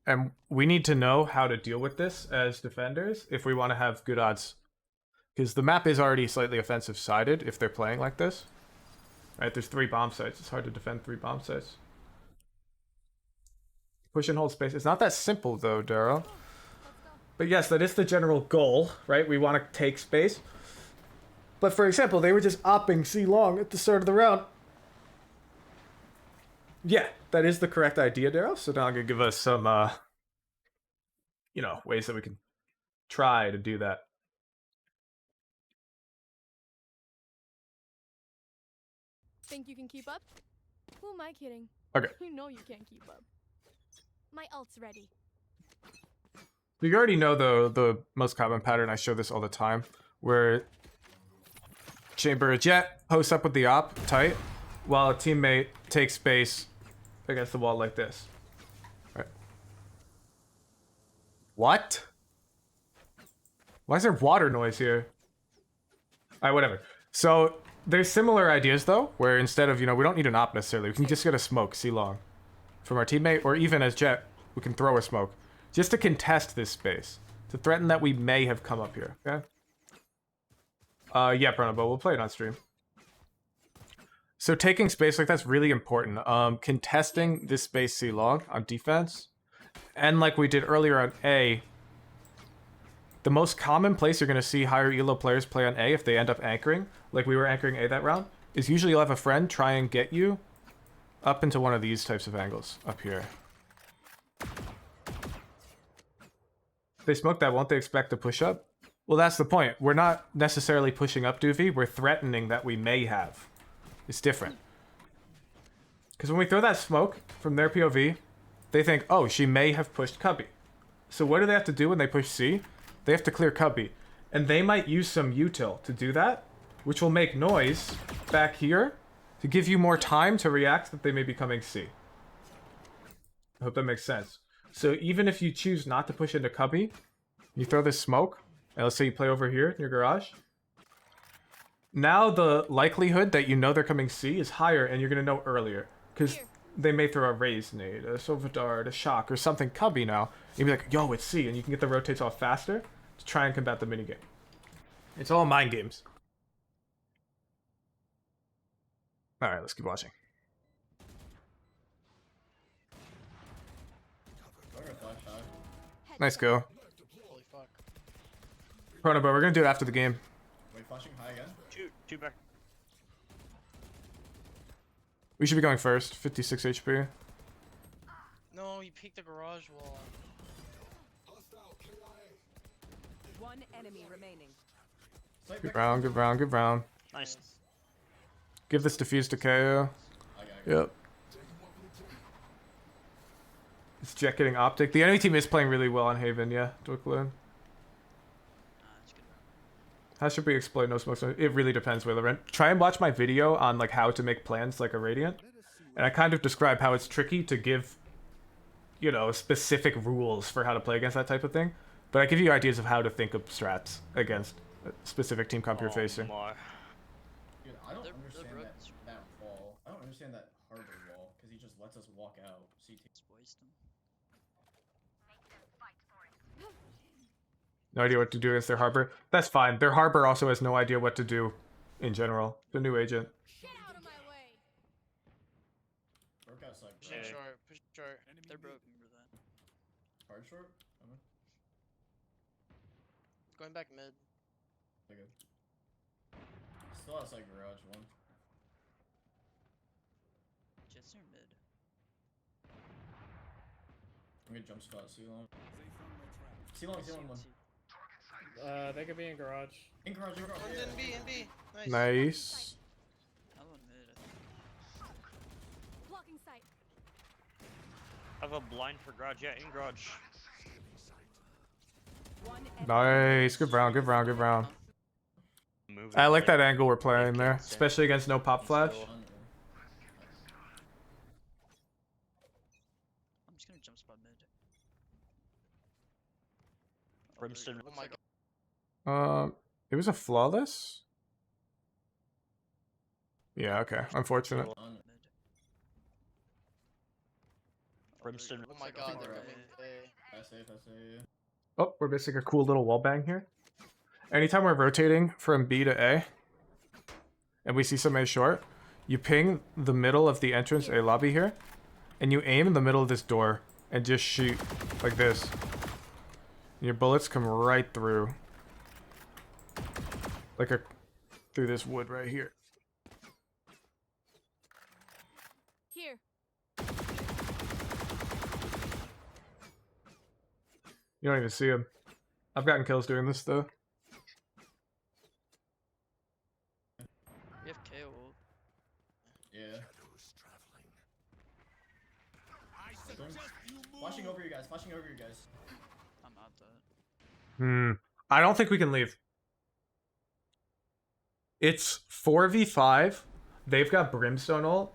And we need to know how to deal with this as defenders if we want to have good odds. Because the map is already slightly offensive-sided if they're playing like this. Right, there's 3 bomb sites. It's hard to defend 3 bomb sites. Push and hold space. It's not that simple, though, Daryl. But yes, that is the general goal, right? We want to take space. But for example, they were just opping C long at the start of the round. Yeah, that is the correct idea, Daryl. So now I'm going to give us some, you know, ways that we can try to do that. Think you can keep up? Who am I kidding? Okay. You know you can't keep up. My ult's ready. You already know the most common pattern. I show this all the time, where Chamber Jett hosts up with the op tight, while a teammate takes space against the wall like this. Right. What? Why is there water noise here? Alright, whatever. So there's similar ideas though, where instead of, you know, we don't need an op necessarily. We can just get a smoke, see long, from our teammate, or even as Jett, we can throw a smoke just to contest this space, to threaten that we may have come up here. Okay. Yeah, Pronobo, we'll play it on stream. So taking space like that's really important. Contesting this space C long on defense, and like we did earlier on A. The most common place you're going to see higher elo players play on A if they end up anchoring, like we were anchoring A that round, is usually you'll have a friend try and get you up into one of these types of angles up here. They smoke that, won't they expect to push up? Well, that's the point. We're not necessarily pushing up Doofy, we're threatening that we may have. It's different. Because when we throw that smoke from their POV, they think, oh, she may have pushed Cubby. So what do they have to do when they push C? They have to clear Cubby. And they might use some util to do that, which will make noise back here to give you more time to react that they may be coming C. I hope that makes sense. So even if you choose not to push into Cubby, you throw this smoke, and let's say you play over here in your garage, now the likelihood that you know they're coming C is higher and you're going to know earlier. Because they may throw a raise nade, a Sova Dart, a shock, or something Cubby now. You'll be like, yo, it's C, and you can get the rotates off faster to try and combat the minigame. It's all mind games. Alright, let's keep watching. Nice go. Holy fuck. Pronobo, we're gonna do it after the game. Wait, flashing high again? Two back. We should be going first. 56 HP. No, you peeked the garage wall. One enemy remaining. Good round, good round, good round. Nice. Give this defuse to KO. Yep. It's Jett getting optic. The enemy team is playing really well on Haven, yeah. Dorkloon. How should we exploit no smoke? It really depends, Wailer. Try and watch my video on like how to make plans like a Radiant. And I kind of describe how it's tricky to give, you know, specific rules for how to play against that type of thing. But I give you ideas of how to think of strats against a specific team comp you're facing. My. Dude, I don't understand that wall. I don't understand that harbor wall, because he just lets us walk out. CT. No idea what to do against their harbor. That's fine. Their harbor also has no idea what to do in general. The new agent. Get out of my way. Broke outside. Push short, push short. They're broke, remember that. Hard short? Okay. Going back mid. Okay. Still outside garage one. Jets are mid. I'm gonna jump spot C-long. C-long one. They could be in garage. In garage, in garage. One's in B, in B. Nice. Nice. I'm on mid, I think. Blocking sight. I have a blind for garage. Yeah, in garage. One enemy. Nice. Good round, good round, good round. I like that angle we're playing there, especially against no pop flash. I'm just gonna jump spot mid. Brimstone. Oh my god. It was a flawless? Yeah, okay. Unfortunate. Brimstone. Oh my god, they're coming A. I say. Oh, we're missing a cool little wall bang here. Anytime we're rotating from B to A, and we see some A short, you ping the middle of the entrance A lobby here, and you aim in the middle of this door, and just shoot like this. And your bullets come right through. Like through this wood right here. Here. You don't even see him. I've gotten kills doing this though. We have KO ult. Yeah. Flashing over you guys, flashing over you guys. I'm out that. I don't think we can leave. It's 4v5. They've got Brimstone ult.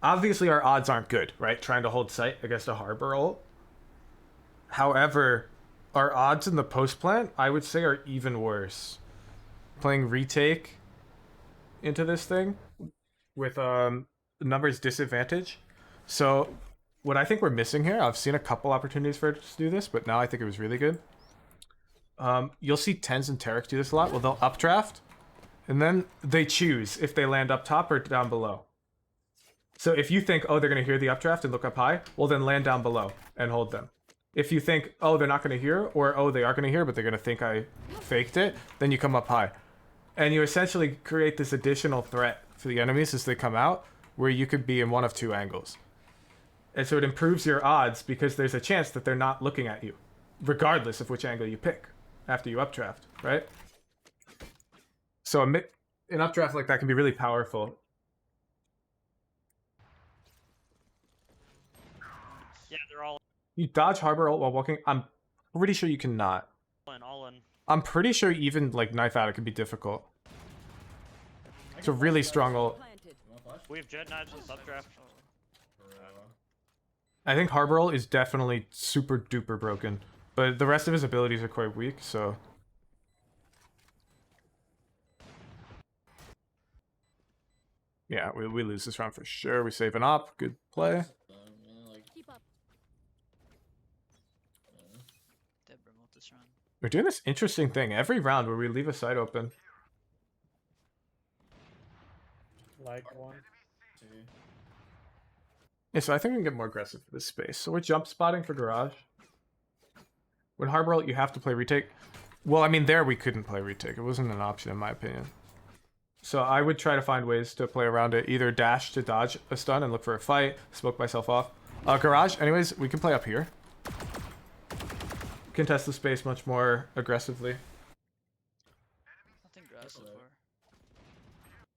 Obviously our odds aren't good, right? Trying to hold sight against a harbor ult. However, our odds in the post plant, I would say, are even worse. playing retake into this thing with numbers disadvantage. So what I think we're missing here, I've seen a couple opportunities for it to do this, but now I think it was really good. You'll see Tens and Tarek do this a lot. Well, they'll updraft, and then they choose if they land up top or down below. So if you think, oh, they're going to hear the updraft and look up high, well, then land down below and hold them. If you think, oh, they're not going to hear, or oh, they are going to hear, but they're going to think I faked it, then you come up high. And you essentially create this additional threat for the enemies as they come out, where you could be in one of two angles. And so it improves your odds because there's a chance that they're not looking at you, regardless of which angle you pick after you updraft, right? So an updraft like that can be really powerful. Yeah, they're all You dodge harbor ult while walking. I'm pretty sure you cannot. all in. I'm pretty sure even like knife out it can be difficult. It's a really strong ult. We have Jett knives with updraft. I think harbor ult is definitely super duper broken, but the rest of his abilities are quite weak. So yeah, we lose this round for sure. We save an op. Good play. Keep up. Dead remote this round. We're doing this interesting thing every round where we leave a site open. Like 1, 2. Yeah, so I think we can get more aggressive for this space. So we're jump spotting for garage. When harbor ult, you have to play retake. Well, I mean, there we couldn't play retake. It wasn't an option in my opinion. So I would try to find ways to play around it. Either dash to dodge a stun and look for a fight, smoke myself off. Garage, anyways, we can play up here. Contest the space much more aggressively. Nothing grass so far.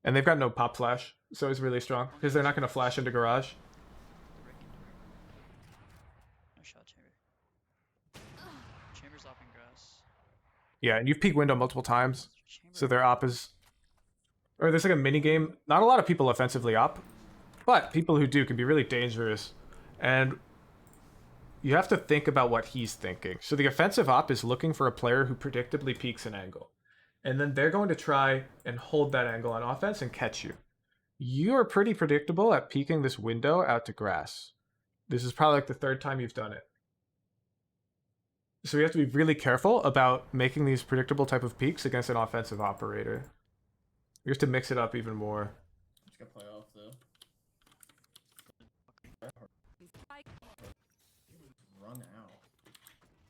And they've got no pop flash, so it's really strong. Because they're not going to flash into garage. No shot chamber. Chamber's off in grass. Yeah, and you've peeked window multiple times. So their op is... Or there's like a mini game. Not a lot of people offensively op. But people who do can be really dangerous. And you have to think about what he's thinking. So the offensive op is looking for a player who predictably peeks an angle. And then they're going to try and hold that angle on offense and catch you. You are pretty predictable at peeking this window out to grass. This is probably like the third time you've done it. So we have to be really careful about making these predictable type of peaks against an offensive operator. We have to mix it up even more. Just got play off though. Run out.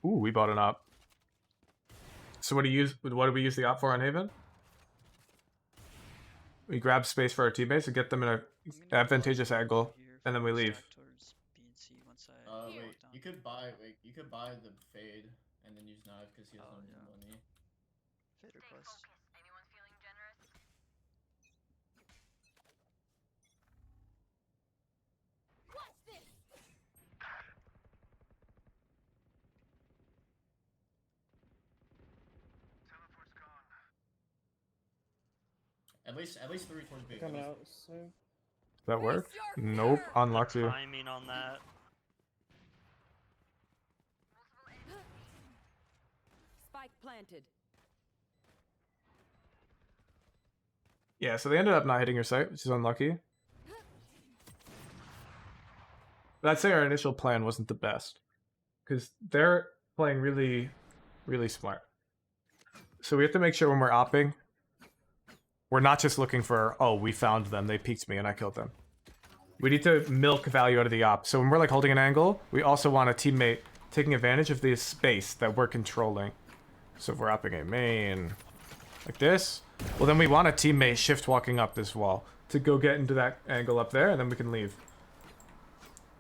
Ooh, we bought an op. So what do we use the op for on Haven? We grab space for our teammates and get them in an advantageous angle, and then we leave. Wait, you could buy the fade and then use knife because he has no money. Fade request. At least 3 towards B. Coming out soon. Does that work? Nope, unlucky. Timing on that. Spike planted. Yeah, so they ended up not hitting your site, which is unlucky. But I'd say our initial plan wasn't the best. Because they're playing really, really smart. So we have to make sure when we're opping, we're not just looking for, oh, we found them, they peeked me and I killed them. We need to milk value out of the op. So when we're like holding an angle, we also want a teammate taking advantage of this space that we're controlling. So if we're opping a main like this, well then we want a teammate shift walking up this wall to go get into that angle up there and then we can leave.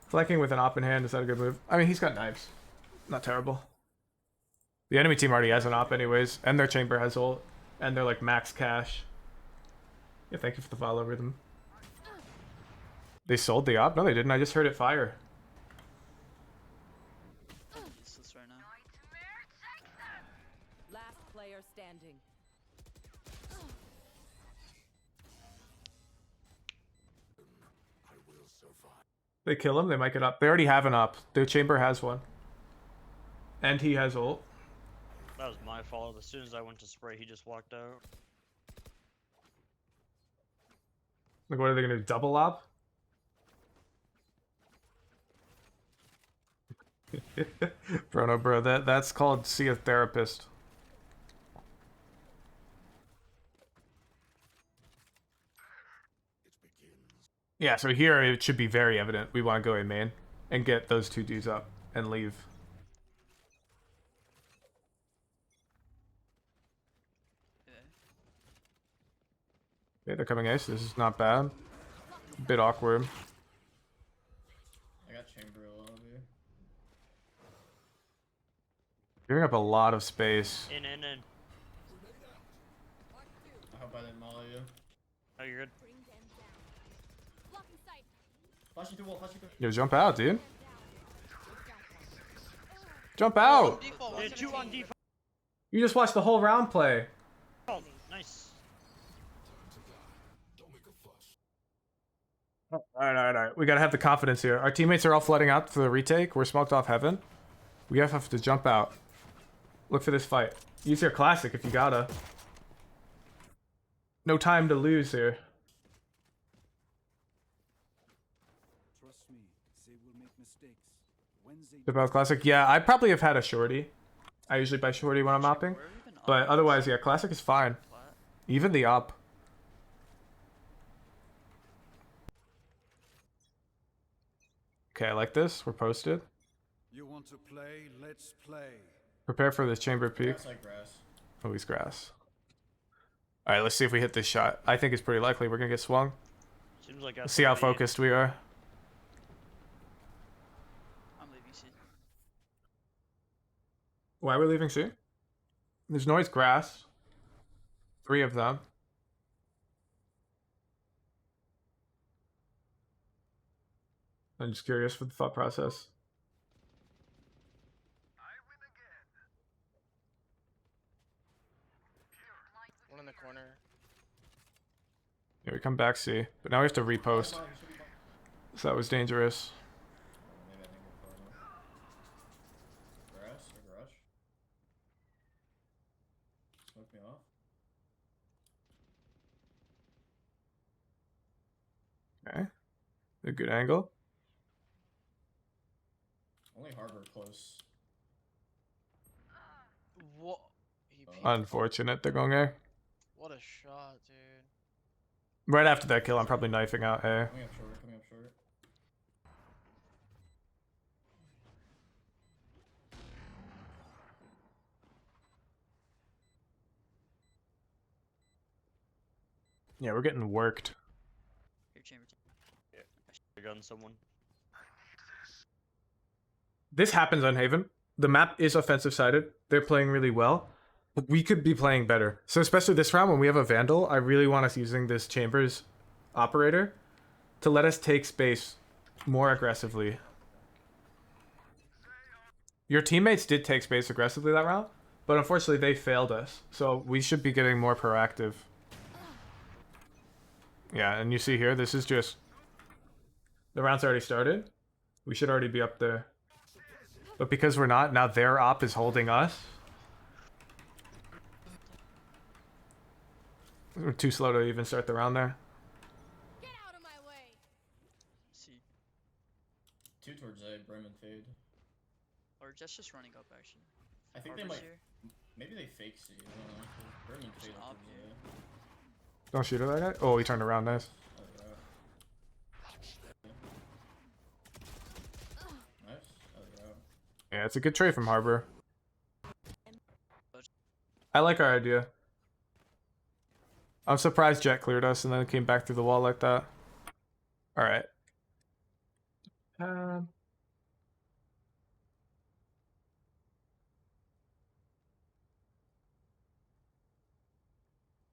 Flanking with an op in hand, is that a good move? I mean, he's got knives. Not terrible. The enemy team already has an op anyways, and their chamber has ult, and they're like max cash. Yeah, thank you for the follow rhythm. They sold the op? No, they didn't. I just heard it fire. Useless right now. Last player standing. I will survive. They kill him, they might get up. They already have an op. Their chamber has one. And he has ult. That was my fault. As soon as I went to spray, he just walked out. Like, what are they gonna do? Double op? Bruno, bro, that's called see a therapist. Yeah, so here it should be very evident. We want to go A main and get those two dudes up and leave. Okay, they're coming A, so this is not bad. A bit awkward. I got chamber a little bit. Giving up a lot of space. In. I hope I didn't molly you. Oh, you're good. Flashing through wall, flashing through. Yo, jump out, dude. Jump out! Yeah, 2 on default. You just watched the whole round play. Oh, nice. Alright. We gotta have the confidence here. Our teammates are all flooding out for the retake. We're smoked off heaven. We have to jump out. Look for this fight. Use your classic if you gotta. No time to lose here. Trust me, they will make mistakes. When they The Bell Classic? Yeah, I probably have had a shorty. I usually buy shorty when I'm mopping. But otherwise, yeah, classic is fine. Even the op. Okay, I like this. We're posted. You want to play? Let's play. Prepare for this chamber peek. That's like grass. Oh, he's grass. Alright, let's see if we hit this shot. I think it's pretty likely we're gonna get swung. Seems like Let's see how focused we are. I'm leaving C. Why are we leaving C? There's noise grass. 3 of them. I'm just curious for the thought process. One in the corner. Yeah, we come back C. But now we have to repost. So that was dangerous. Maybe I think we're far enough. Grass or garage? Smoke me off. Okay. A good angle. Only harbor close. What? He peeked. Unfortunate they're going A. What a shot, dude. Right after that kill, I'm probably knifing out A. Coming up short, coming up short. Yeah, we're getting worked. Here, chamber. I gun someone. This happens on Haven. The map is offensive sided. They're playing really well. But we could be playing better. So especially this round when we have a Vandal, I really want us using this Chambers operator to let us take space more aggressively. Your teammates did take space aggressively that round, but unfortunately they failed us. So we should be getting more proactive. Yeah, and you see here, this is just... The round's already started. We should already be up there. But because we're not, now their op is holding us. We're too slow to even start the round there. Get out of my way. C. 2 towards A, Brim and Fade. Or Jett's just running up, actually. I think they Harbor's might. here. Maybe they fake C. I don't know. 'Cause Brim and Fade an are op towards here. A. Don't shoot at that guy. Oh, he turned around. Nice. Oh, yeah. Nice. Oh, yeah. Yeah, it's a good trade from Harbor. I like our idea. I'm surprised Jett cleared us and then it came back through the wall like that. Alright.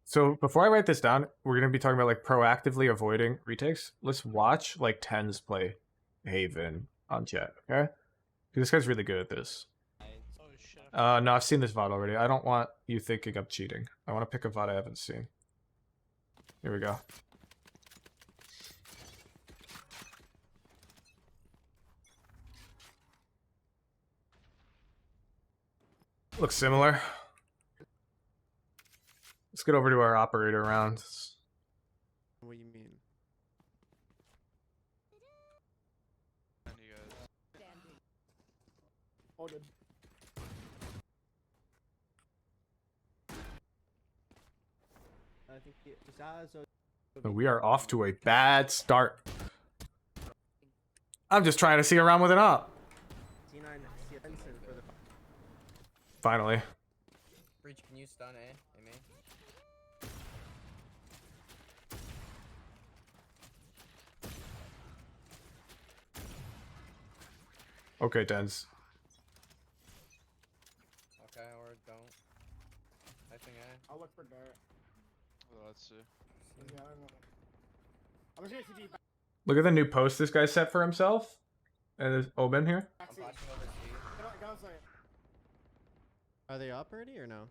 So before I write this down, we're going to be talking about like proactively avoiding retakes. Let's watch like Tens play Haven on Jett, okay? 'Cause this guy's really good at this. Oh shit. No, I've seen this VOD already. I don't want you thinking I'm cheating. I want to pick a VOD I haven't seen. Here we go. Looks similar. Let's get over to our operator rounds. What do you mean? Holded. I think We are off to a bad start. I'm just trying to see around with an op. Finally. Breach, can you stun A? Me? Okay, Dens. Okay, or don't. I think A. I'll look for dirt. Well, let's see. Yeah, I don't know. I'm just gonna CT back. Look at the new post this guy set for himself. And there's Omen here. I'm flashing over C. Are they up already or no?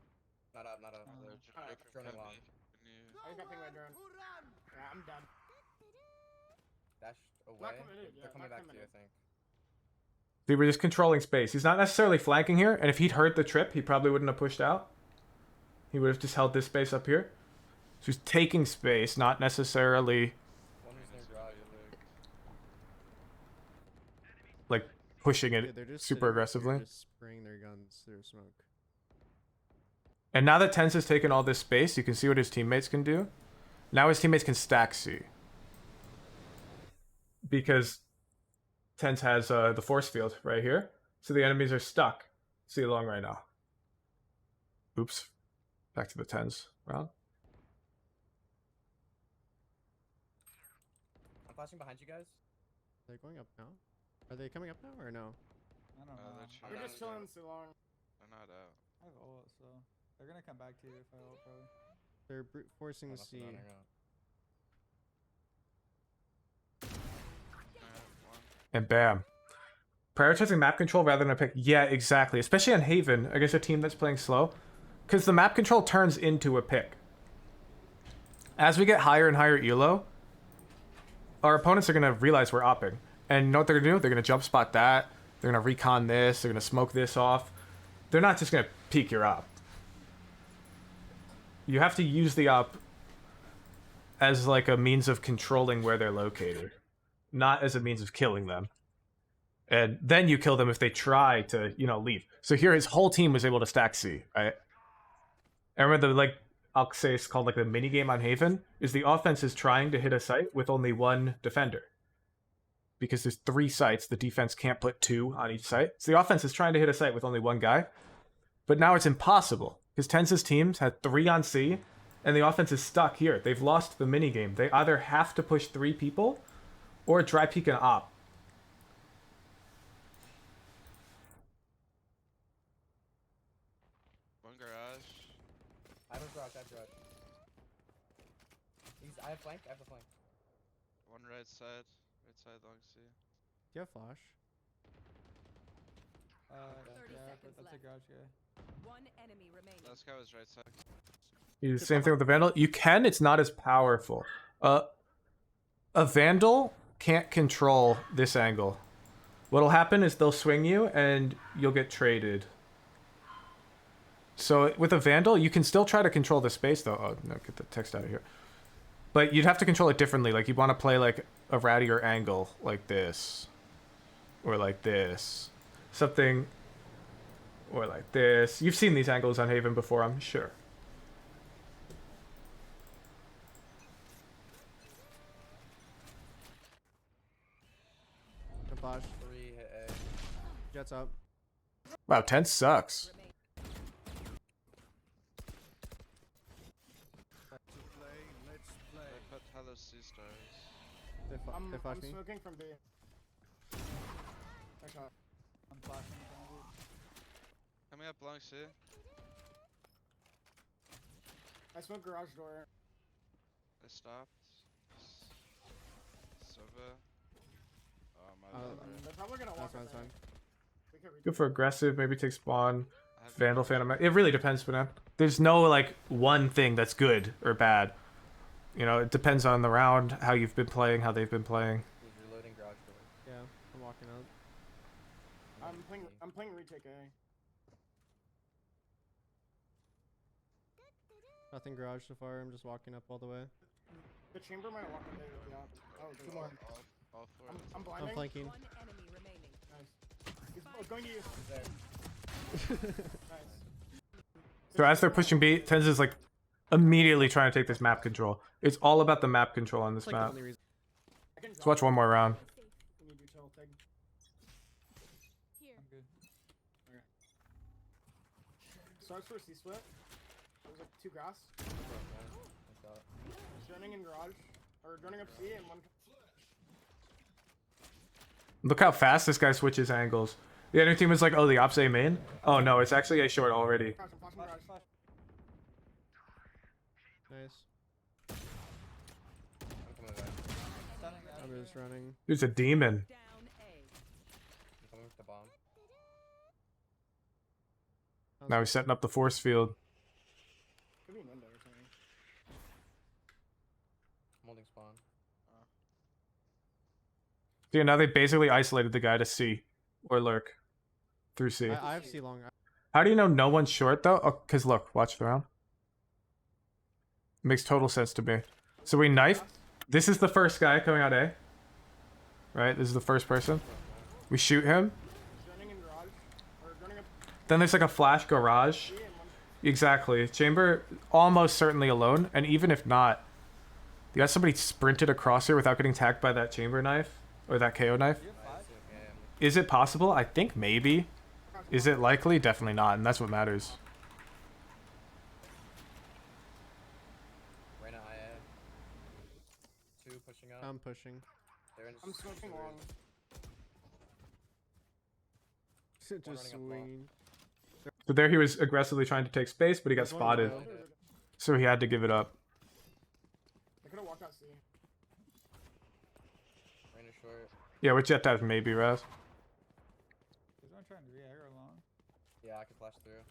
Not up, not up. They're droning long. I got ping my drone. Yeah, I'm done. Dashed away. They're coming back to you, I think. See, we're just controlling space. He's not necessarily flanking here, and if he'd heard the trip, he probably wouldn't have pushed out. He would have just held this space up here. So he's taking space, not necessarily like pushing it super aggressively. Just spraying their guns through smoke. And now that Tens has taken all this space, you can see what his teammates can do. Now his teammates can stack C. Because Tens has the force field right here. So the enemies are stuck C long right now. Oops. Back to the Tens round. I'm flashing behind you guys. They're going up now? Are they coming up now or no? I don't know. We're just chilling so long. They're not out. I have ult, so they're gonna come back to you if I ult, probably. They're brute forcing C. And bam. Prioritizing map control rather than a pick. Yeah, exactly. Especially on Haven against a team that's playing slow. Because the map control turns into a pick. As we get higher and higher elo, our opponents are going to realize we're opping. And you know what they're going to do? They're going to jump spot that. They're going to recon this. They're going to smoke this off. They're not just going to peek your op. You have to use the op as like a means of controlling where they're located. Not as a means of killing them. And then you kill them if they try to, you know, leave. So here his whole team was able to stack C, right? I remember the, like, I'll say it's called like the mini game on Haven, is the offense is trying to hit a site with only one defender. Because there's 3 sites, the defense can't put 2 on each site. So the offense is trying to hit a site with only one guy. But now it's impossible. Because Tens's teams had 3 on C, and the offense is stuck here. They've lost the mini game. They either have to push 3 people, or dry peek an op. One garage. I have a garage, I have a garage. I have flank, I have a flank. One right side long C. Do you have flash? 30 seconds left. A garage guy. One enemy remaining. Last guy was right side. You do the same thing with the Vandal. You can, it's not as powerful. A Vandal can't control this angle. What'll happen is they'll swing you and you'll get traded. So with a Vandal, you can still try to control the space though. Oh, no, get the text out of here. But you'd have to control it differently. Like you'd want to play like a rattier angle like this. Or like this. Something. Or like this. You've seen these angles on Haven before, I'm sure. Flash 3 hit A. Jett's up. Wow, 10 sucks. I put Hello C stars. They flash me. Smoking from B. I'm flashing. Coming up long C. I smoke garage door. I stopped. Sova. Oh my They're probably gonna walk that's fine. Good for aggressive, maybe take spawn. Vandal, Phantom. It really depends, man. There's no like one thing that's good or bad. You know, it depends on the round, how you've been playing, how they've been playing. He's reloading garage door. Yeah, I'm walking out. I'm playing retake A. Nothing garage so far. I'm just walking up all the way. The chamber might walk away with the op. Oh, 2 more. All 4. I'm blinding. I'm flanking. One enemy remaining. Nice. going to you. He's there. Nice. So as they're pushing B, Tenz is like immediately trying to take this map control. It's all about the map control on this It's like the map. only reason. I can Let's watch one more round. We need you to take. Here. Okay. Starts for C split. There's like 2 grass. He's running in garage. Or running up C and one. Look how fast this guy switches angles. The other team was like, oh, the ops A main? Oh no, it's actually A short already. Flash, I'm flashing garage. Nice. I'm coming back. I'm just running. There's a demon. Down A. I'm coming with the bomb. Now he's setting up the force field. Could be in window or something. I'm holding spawn. Yeah, now they basically isolated the guy to C. Or lurk. Through C. I have C long. How do you know no one's short though? Oh, cause look, watch the round. Makes total sense to me. So we knife. This is the first guy coming out A. Right? This is the first person. We shoot him. He's running in garage. Or running up Then there's like a flash garage. C and one. Exactly. Chamber almost certainly alone. And even if not, you got somebody sprinted across here without getting tagged by that chamber knife. Or that KO knife. Is it possible? I think maybe. Is it likely? Definitely not. And that's what matters. Right now, IA. 2 pushing up. I'm pushing. They're in I'm smoking long. running Just up long. swinging. So there he was aggressively trying to take space, but he got spotted. So he had to give it up. I could have walked out C. Rain is short. Yeah, with Jett dive maybe, Raz. Is one trying to re-aggro long? Yeah, I can flash through.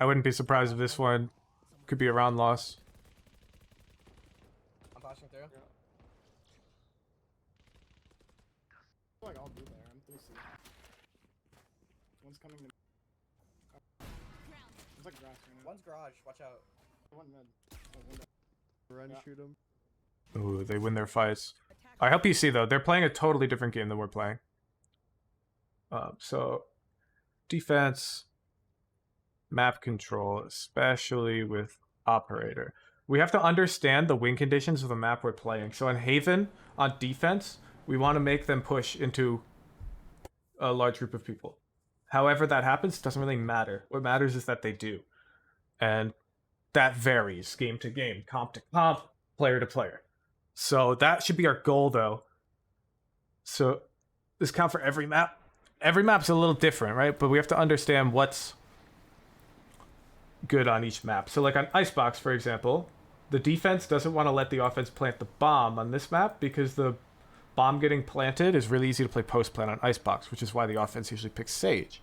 I wouldn't be surprised if this one could be a round loss. I'm flashing through. I feel like I'll be there. I'm 3 C. One's coming to me. It's like grass right now. One's garage. Watch out. One mid. Oh, window. Run, shoot him. Ooh, they win their fights. I hope you see though, they're playing a totally different game than we're playing. So defense, map control, especially with operator. We have to understand the win conditions of the map we're playing. So on Haven, on defense, we want to make them push into a large group of people. However that happens doesn't really matter. What matters is that they do. And that varies game to game, comp to comp, player to player. So that should be our goal though. So this count for every map. Every map's a little different, right? But we have to understand what's good on each map. So like on Icebox, for example, the defense doesn't want to let the offense plant the bomb on this map because the bomb getting planted is really easy to play post-plant on Icebox, which is why the offense usually picks Sage,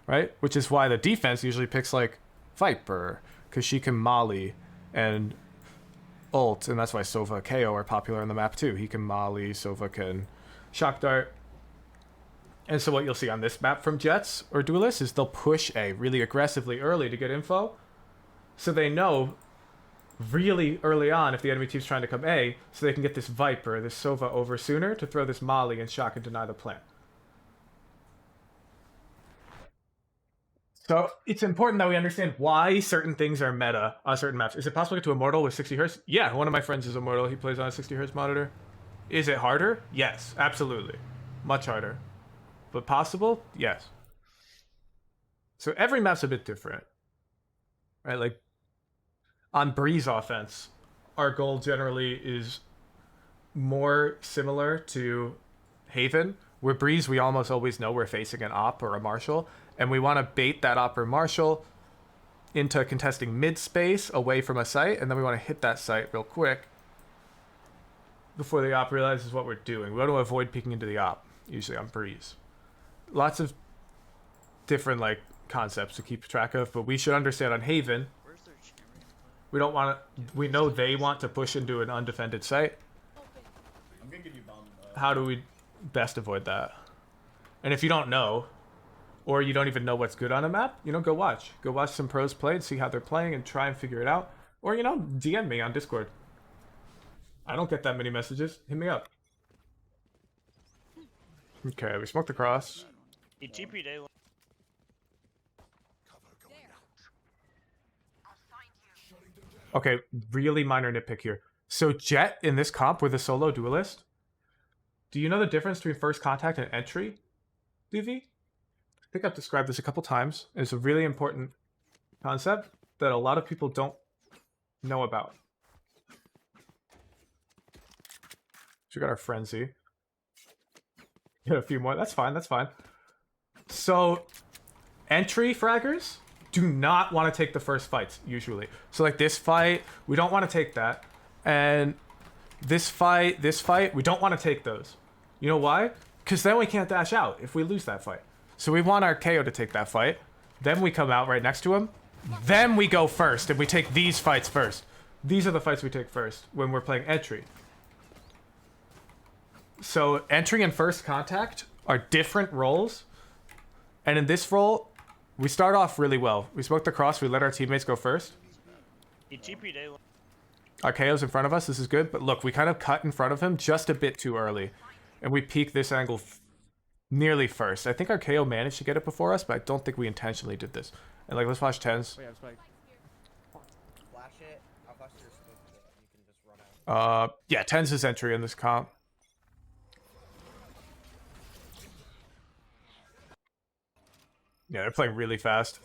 right? Which is why the defense usually picks like Viper, because she can molly and ult, and that's why Sova KO are popular on the map too. He can molly, Sova can shock dart. And so what you'll see on this map from Jetts or Duelists is they'll push A really aggressively early to get info. So they know really early on if the enemy team's trying to come A, so they can get this Viper, this Sova over sooner to throw this molly and shock and deny the plant. So it's important that we understand why certain things are meta on certain maps. Is it possible to get to Immortal with 60 Hz? Yeah, one of my friends is Immortal. He plays on a 60 Hz monitor. Is it harder? Yes, absolutely. Much harder. But possible? Yes. So every map's a bit different. Right? Like on Breeze offense, our goal generally is more similar to Haven. Where Breeze, we almost always know we're facing an op or a Marshal. And we want to bait that op or Marshal into contesting mid-space away from a site. And then we want to hit that site real quick before the op realizes what we're doing. We want to avoid peeking into the op, usually on Breeze. Lots of different like concepts to keep track of, but we should understand on Haven, Where's their chamber gonna play? we don't want to, we know they want to push into an undefended site. I'm gonna give you bomb. How do we best avoid that? And if you don't know, or you don't even know what's good on a map, you know, go watch some pros play and see how they're playing and try and figure it out. Or, you know, DM me on Discord. I don't get that many messages. Hit me up. Okay, we smoked across. He TP'd A. Okay, really minor nitpick here. So Jett in this comp with a solo duelist. Do you know the difference between first contact and entry, DV? I think I've described this a couple times. It's a really important concept that a lot of people don't know about. So we got our frenzy. Get a few more. That's fine. That's fine. So entry fraggers do not want to take the first fights usually. So like this fight, we don't want to take that, and this fight, we don't want to take those. You know why? Because then we can't dash out if we lose that fight. So we want our KO to take that fight. Then we come out right next to him. Then we go first and we take these fights first. These are the fights we take first when we're playing entry. So entry and first contact are different roles. And in this role, we start off really well. We smoked the cross, we let our teammates go first. He TP'd A. Our KO's in front of us, this is good. But look, we kind of cut in front of him just a bit too early. And we peek this angle nearly first. I think our KO managed to get it before us, but I don't think we intentionally did this. And like, let's flash 10s. Wait, I'm spiked. Flash it. I'll flash your smoke. You can just run out. Yeah, 10s is entry in this comp. Yeah, they're playing really fast.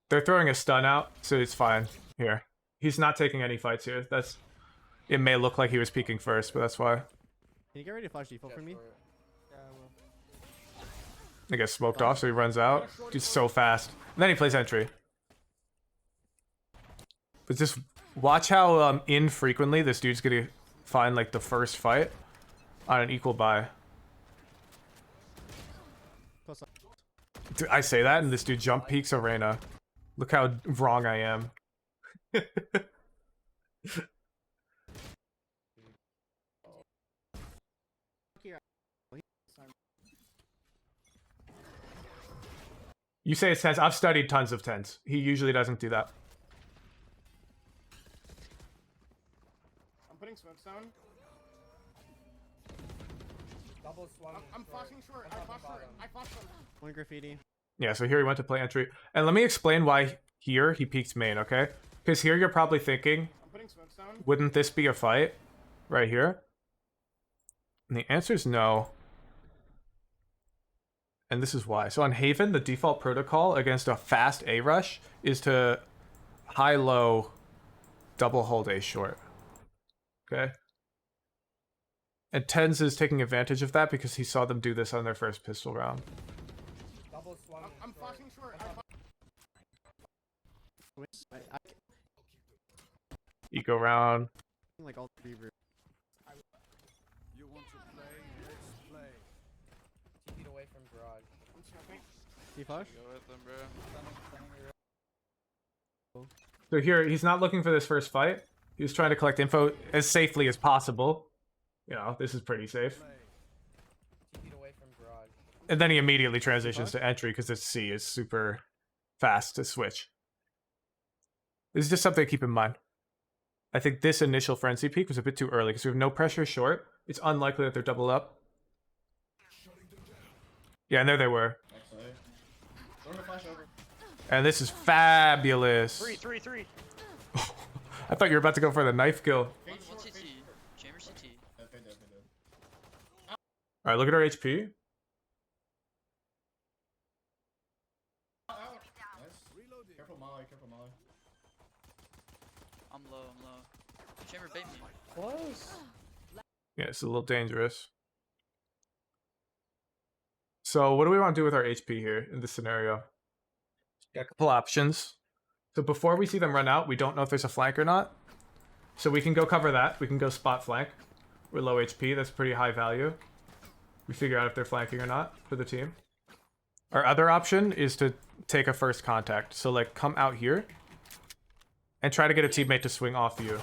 They're throwing a stun out, so it's fine. Here. He's not taking any fights here. That's... It may look like he was peeking first, but that's why. Can you get ready to flash default for me? Yeah, I will. He gets smoked off, so he runs out. Dude's so fast. And then he plays entry. But just watch how infrequently this dude's gonna find like the first fight on an equal buy. Dude, I say that, and this dude jump peeks Arena. Look how wrong I am. You say it's 10s. I've studied tons of 10s. He usually doesn't do that. I'm putting smokes down. Double swung. I'm flashing short. I flash short. I flash short. One graffiti. Yeah, so here he went to play entry. And let me explain why here he peeks main, okay? Because here you're probably thinking, I'm putting smokes down. wouldn't this be a fight? Right here? And the answer is no. And this is why. So on Haven, the default protocol against a fast A rush is to high-low double hold A short. Okay? And Tens is taking advantage of that because he saw them do this on their first pistol round. Double swung. I'm flashing short. Eco round. Like all three rooms. You want to play? Let's play. 2 feet away from garage. I'm smoking. See flash? Go with them, bro. So here, he's not looking for this first fight. He's trying to collect info as safely as possible. You know, this is pretty safe. 2 feet away from garage. And then he immediately transitions to entry because this C is super fast to switch. This is just something to keep in mind. I think this initial frenzy peak was a bit too early because we have no pressure short. It's unlikely that they're double up. Yeah, and there they were. And this is fabulous. 3. I thought you were about to go for the knife kill. One CT. Chamber CT. Alright, look at our HP. Careful Molly, careful Molly. I'm low. Chamber bait me. Close. Yeah, it's a little dangerous. So what do we want to do with our HP here in this scenario? Got a couple options. So before we see them run out, we don't know if there's a flank or not. So we can go cover that. We can go spot flank. We're low HP. That's pretty high value. We figure out if they're flanking or not for the team. Our other option is to take a first contact. So like come out here and try to get a teammate to swing off you.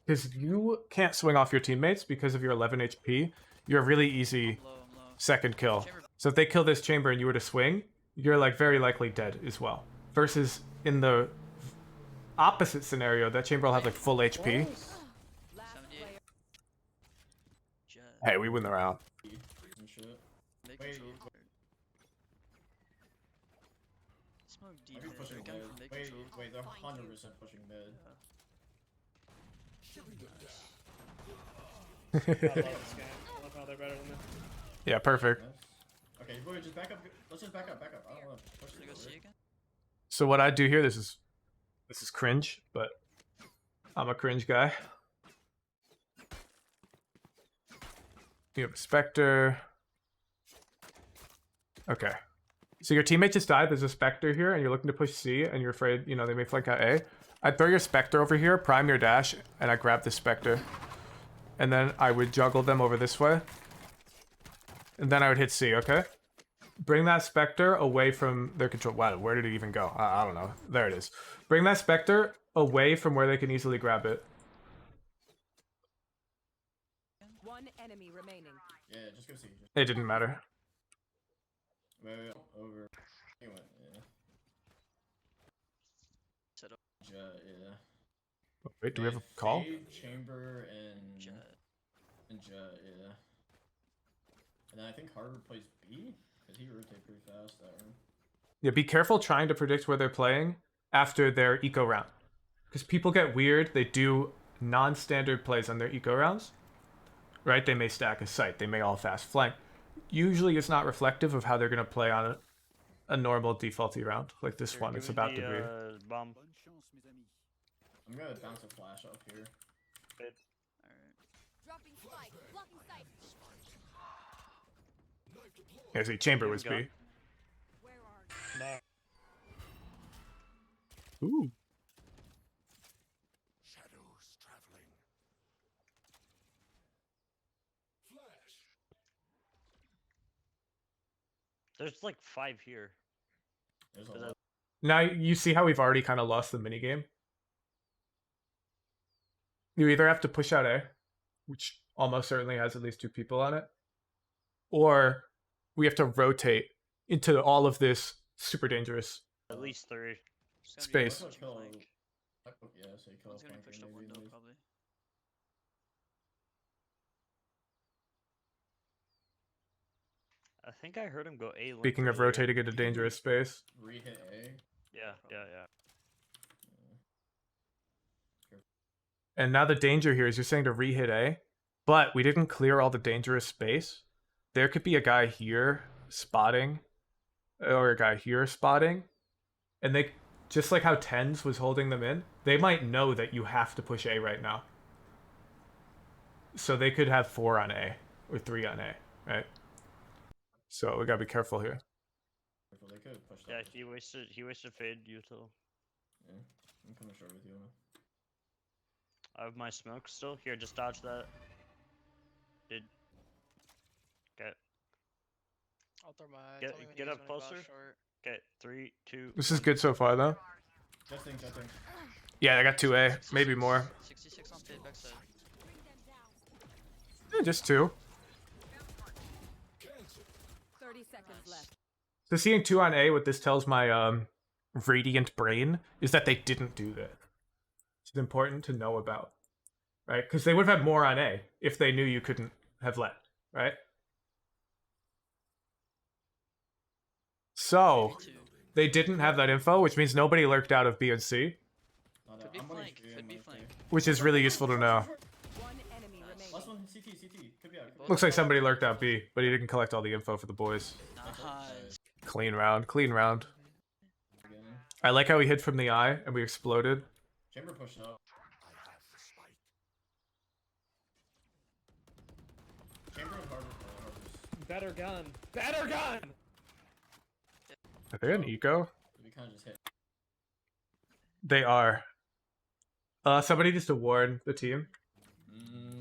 Because you can't swing off your teammates because of your 11 HP. You're a really easy I'm low. second kill. Chamber. So if they kill this chamber and you were to swing, you're like very likely dead as well. Versus in the opposite scenario, that chamber will have like full HP. 78. Jett. Hey, we win the round. Wait, control. Smoke deep Maybe mid. pushing They're coming mid. from mid Wait, control. wait, they're 100% pushing mid. I love this game. I love how they're better than me. Yeah, perfect. Nice. Okay, wait, just back up. Let's just back up. I don't want to push Should I go this see over. again? So what I do here, this is cringe, but I'm a cringe guy. You have a Spectre. Okay. So your teammate just died. There's a Spectre here, and you're looking to push C, and you're afraid, you know, they may flank out A. I'd throw your Spectre over here, prime your dash, and I grab the Spectre. And then I would juggle them over this way. And then I would hit C, okay? Bring that Spectre away from their control. Wow, where did it even go? I don't know. There it is. Bring that Spectre away from where they can easily grab it. One enemy remaining. Yeah, just go see. It didn't matter. Wait, over. Anyway, yeah. Set up Jett, yeah. Wait, do we have a call? Fade, Chamber, and Jett. Jett, yeah. And then I think Harvard plays B, because he rotates pretty fast that round. Yeah, be careful trying to predict where they're playing after their eco round. Because people get weird. They do non-standard plays on their eco rounds. Right? They may stack a site. They may all fast flank. Usually it's not reflective of how they're going to play on a normal defaulty round. Like this one, it's about to be. Bomb. I'm going to bounce a flash off here. Alright. Dropping spike. Blocking sight. Yeah, see, Chamber was B. Where are you? Ooh. Shadows traveling. Flash. There's like 5 here. There's a Is lot. Now you see how we've already kind of lost the minigame? You either have to push out A, which almost certainly has at least 2 people on it, or we have to rotate into all of this super dangerous At least 3. It's gonna be a space. pushing flank. Yeah, so you kill One's gonna be flanking pushed up maybe window these. probably. I think I heard him go A. Speaking of rotating into dangerous space. Re-hit A. Yeah. And now the danger here is you're saying to re-hit A, but we didn't clear all the dangerous space. There could be a guy here spotting, or a guy here spotting, and they, just like how Tens was holding them in, they might know that you have to push A right now. So they could have 4 on A, or 3 on A, right? So we gotta be careful here. They could push Yeah, that. he wasted fade util. Yeah, I'm coming short with you. I have my smoke still. Here, just dodge that. Did. Okay. I'll throw my. Get up closer. Okay, 3, 2. This is good so far, though. Jetting. Yeah, I got 2A, maybe more. 66 on pit backside. Yeah, just 2. 30 seconds left. So seeing 2 on A, what this tells my radiant brain is that they didn't do that. It's important to know about, right? Because they would have had more on A if they knew you couldn't have let, right? So they didn't have that info, which means nobody lurked out of B and C, Could be flank. Could be flank. which is really useful to know. One enemy remaining. Last one, CT. Could be out. Looks like somebody lurked out B, but he didn't collect all the info for the boys. Nice. Clean round. Again. I like how he hid from the eye and we exploded. Chamber pushed up. I have the spike. Chamber and Harvard. Better gun. Better gun! Are they an eco? We kind of just hit. They are. Somebody needs to warn the team.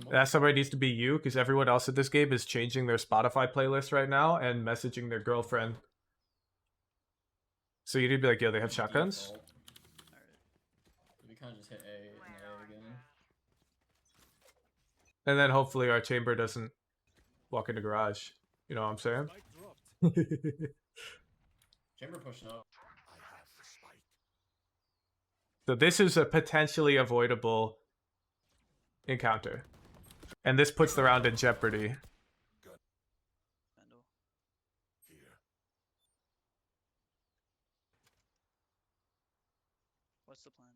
That somebody needs to be you, because everyone else in this game is changing their Spotify playlist right now and messaging their girlfriend. So you need to be like, yo, they have shotguns? We kind of just hit A and A again. And then hopefully our chamber doesn't walk into garage. You know what I'm saying? Chamber pushed up. I have the spike. So this is a potentially avoidable encounter. And this puts the round in jeopardy. Vandal. What's the plan?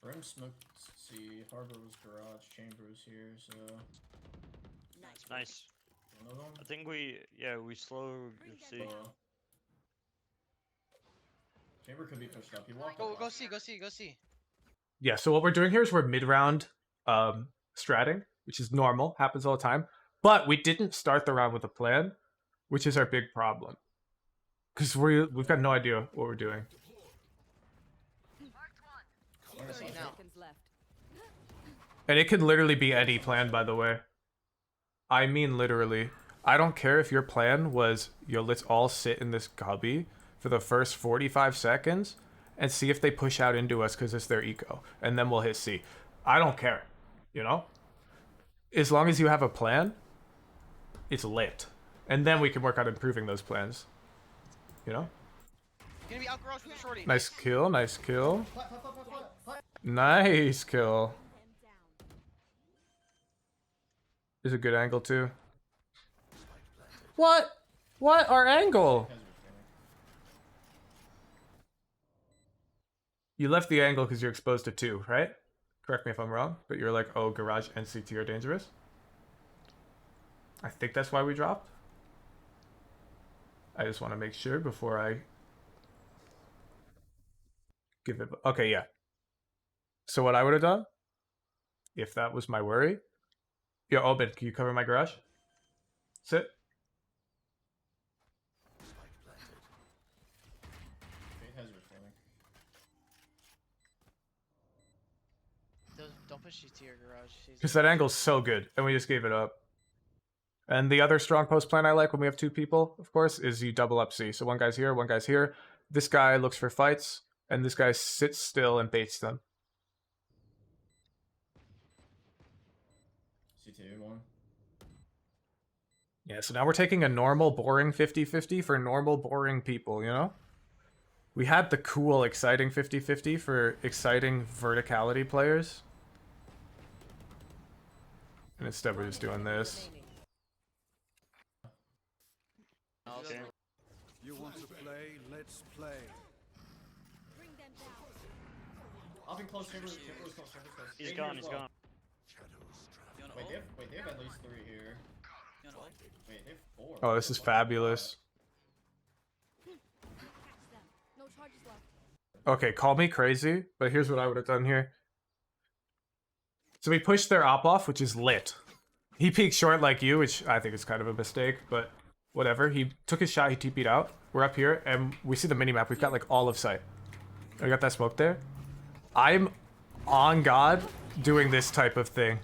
Brim smoked C, Harbor was garage, Chamber was here, so... Nice. One of them? I think we slow C. Chamber could be pushed up. He walked Go up. go see, go see, go see. Yeah, so what we're doing here is we're mid-round stratting, which is normal, happens all the time. But we didn't start the round with a plan, which is our big problem. Because we've got no idea what we're doing. 30 now. Seconds left. And it could literally be any plan, by the way. I mean literally. I don't care if your plan was, yo, let's all sit in this cubby for the first 45 seconds and see if they push out into us because it's their eco. And then we'll hit C. I don't care, you know? As long as you have a plan, it's lit. And then we can work on improving those plans. You know? Gonna be out garage with the shorty. Nice kill, nice kill. Nice kill. Is a good angle too. What? What? Our angle? You left the angle because you're exposed to 2, right? Correct me if I'm wrong, but you're like, oh, garage and CT are dangerous. I think that's why we dropped. I just want to make sure before I give it. Okay, yeah. So what I would have done, if that was my worry. Yo, Oben, can you cover my garage? Sit. Don't push you to your garage. Because that angle's so good, and we just gave it up. And the other strong post plan I like when we have 2 people, of course, is you double up C. So one guy's here, one guy's here. This guy looks for fights, and this guy sits still and baits them. CT one. Yeah, so now we're taking a normal, boring 50-50 for normal, boring people, you know? We had the cool, exciting 50-50 for exciting verticality players. And instead we're just doing this. Okay. You want to play? Let's play. Bring them down. I'll be close. Chamber was close. Chamber was close. He's Eight gone, here he's as well. gone. You wanna Wait, ult? they have at least 3 here. You wanna ult? Wait, they have 4. Oh, this is fabulous. No charges left. Okay, call me crazy, but here's what I would have done here. So we pushed their op off, which is lit. He peeked short like you, which I think is kind of a mistake, but whatever. He took his shot, he TP'd out. We're up here, and we see the minimap. We've got like all of sight. We got that smoke there. I'm on God doing this type of thing.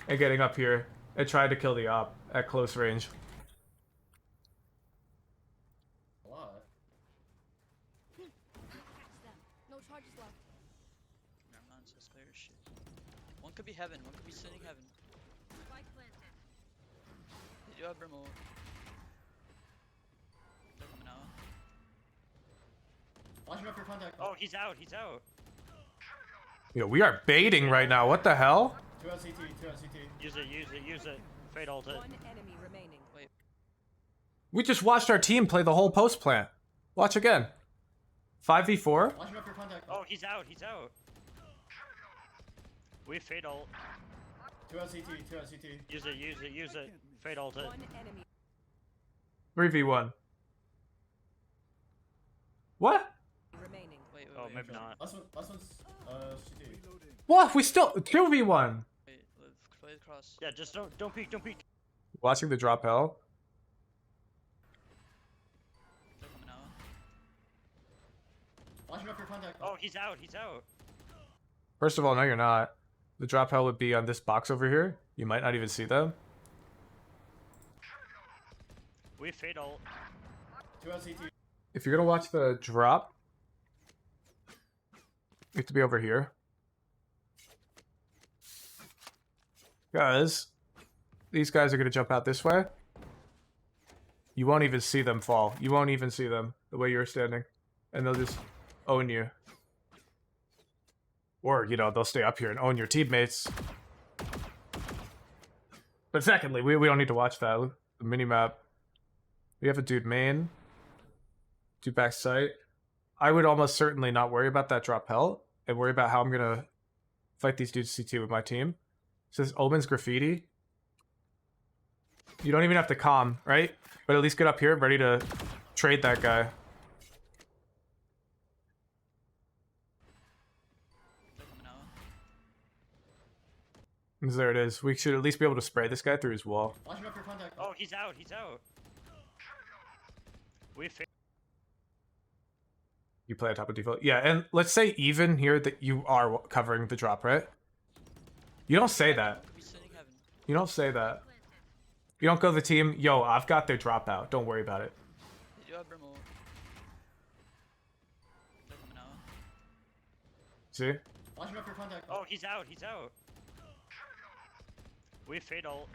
And getting up here and trying to kill the op at close range. What? No charges left. Never mind, so spare your shit. One could be heaven, one could be sitting heaven. Spike planted. They do have Brim ult. They're coming out. Watching up your contact. Oh, he's out, he's out. Yo, we are baiting right now. What the hell? 2 on CT, 2 on CT. Use it. Fade ult it. One enemy remaining. Wait, We just watched our team play the whole post plant. Watch again. 5v4. Watching up your contact. Oh, he's out. We fade ult. 2 on CT, 2 on CT. Use it. Fade ult it. One enemy 3v1. What? remaining. wait, Oh, wait. maybe not. Last one's CT. What? We still 2v1. Wait, play across. Yeah, just don't peek. Watching the drop hell. They're coming out. Watching up your contact. Oh, he's out. First of all, no, you're not. The drop hell would be on this box over here. You might not even see them. We fade ult. 2 on CT. If you're gonna watch the drop, you have to be over here. Guys, these guys are gonna jump out this way. You won't even see them fall. You won't even see them the way you're standing. And they'll just own you. Or, you know, they'll stay up here and own your teammates. But secondly, we don't need to watch that. The minimap. We have a dude main. Do back sight. I would almost certainly not worry about that drop hell and worry about how I'm gonna fight these dudes CT with my team. It says Omen's graffiti. You don't even have to calm, right? But at least get up here ready to trade that guy. They're coming out. There it is. We should at least be able to spray this guy through his wall. Flashing up your contact. Oh, he's out. He's out. We You play on top of default. Yeah, and let's say even here that you are covering the drop, right? You don't say that. Could be sitting heaven. You don't say that. You don't go to the team, yo, I've got their dropout. Don't worry about it. They do have Brimstone. They're coming out. See? Flashing up your contact. Oh, he's out. He's out. We fade ult.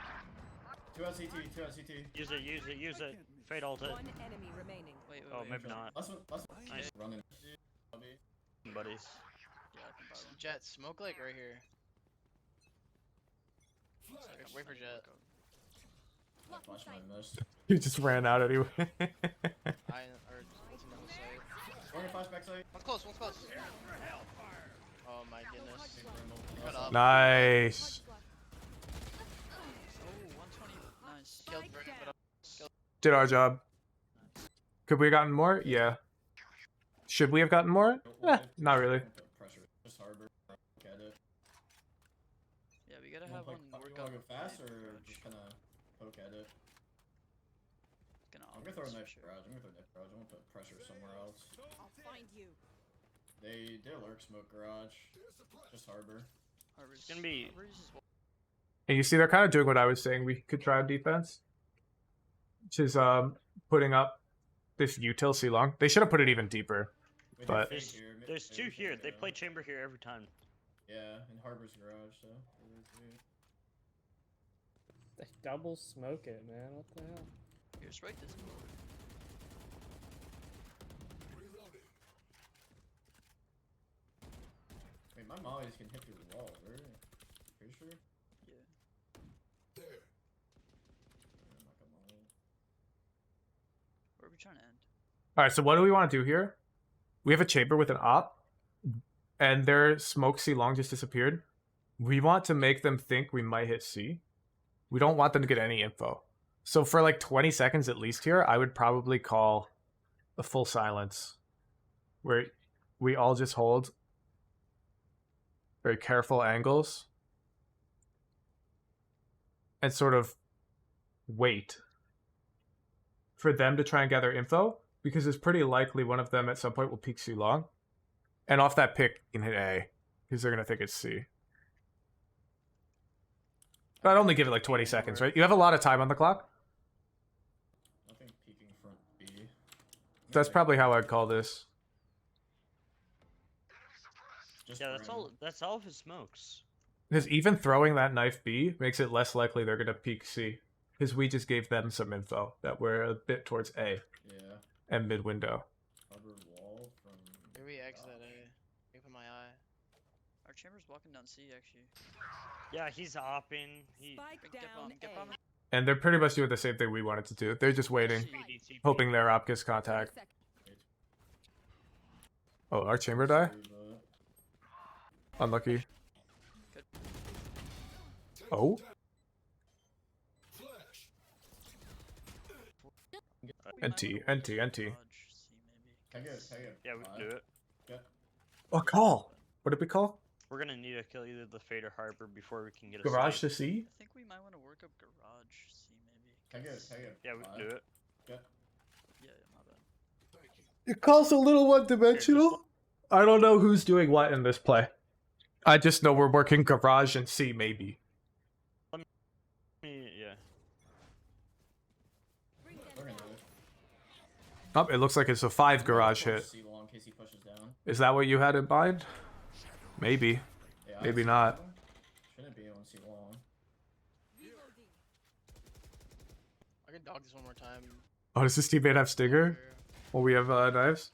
2 out CT, 2 out CT. Use it. Use it. Use it. Fade ult it. One enemy remaining. Wait, Oh, wait. maybe not. Last one, last one. Nice. Running. Buddies. Yeah, I can probably. Jett, smoke like right here. Wait for Jett. Flash my missed. He just ran out anyway. Or it's another site. Going flash back side. One's close, one's close. Oh my goodness. Cut up. Nice. Oh, 120. Nice. Killed Spike Brim, down. but Did our job. Could we have gotten more? Yeah. Should we have gotten more? Not really. Pressure. Just harbor. Look at it. Yeah, we gotta You have wanna one work go up. fast or just kind of poke at it? Gonna I'm gonna throw a offense knife for sure. garage. I'm gonna throw a knife garage. I'm gonna put pressure somewhere else. I'll find you. They're lurk smoke garage. Just harbor. Harbor's gonna be- Harbor's is And you see, they're kind of doing what I was saying we could try on defense. Which is putting up this util C long. They should have put it even deeper. Wait, But- fade There's, here, mid- there's fade two here. They yeah. play chamber here every time. Yeah, in harbor's garage. So. They double smoke it, man. What the hell? Here, strike this. Wait, my mollies can hit through the wall, right? Pretty sure. Yeah. Where are we trying to end? Alright, so what do we want to do here? We have a chamber with an op, and their smoke C long just disappeared. We want to make them think we might hit C. We don't want them to get any info. So for like 20 seconds at least here, I would probably call a full silence. Where we all just hold very careful angles. And sort of wait for them to try and gather info. Because it's pretty likely one of them at some point will peek C long. And off that pick, you can hit A. Because they're going to think it's C. But I'd only give it like 20 seconds, right? You have a lot of time on the clock. I think peeking front B. That's probably how I'd call this. Just Yeah, that's Brim. all. That's all of his smokes. Because even throwing that knife B makes it less likely they're going to peek C. Because we just gave them some info that we're a bit towards A Yeah. and mid window. Harbor wall from. maybe we exit A. Open my eye. Our chamber's walking down C, actually. Yeah, he's opping. He. Spike Get down bomb, get bomb. A. And they're pretty much doing the same thing we wanted to do. They're just waiting, BDCP. hoping their op gets contact. Oh, our chamber die? Unlucky. Oh? NT, NT, NT. Dodge, C, maybe. Can I get? Yeah, we can do it. Oh, call! What did we call? We're gonna need to kill either the Fade or Harbor before we can get a Garage save. to C? I think we might want to work up garage C, maybe. Can I get? 'cause- Yeah, we can do it. Yeah, my bad. Your call's a little one-dimensional. I don't know who's doing what in this play. I just know we're working garage and C, maybe. Yeah. They're gonna do it. Oh, it looks like it's a 5 garage Push hit. C long in case he pushes down. Is that what you had in mind? Maybe. Yeah, Maybe I see not. long. Shouldn't be on C long. I can dog this one more time. Oh, does this teammate have Stinger? Well, we have knives?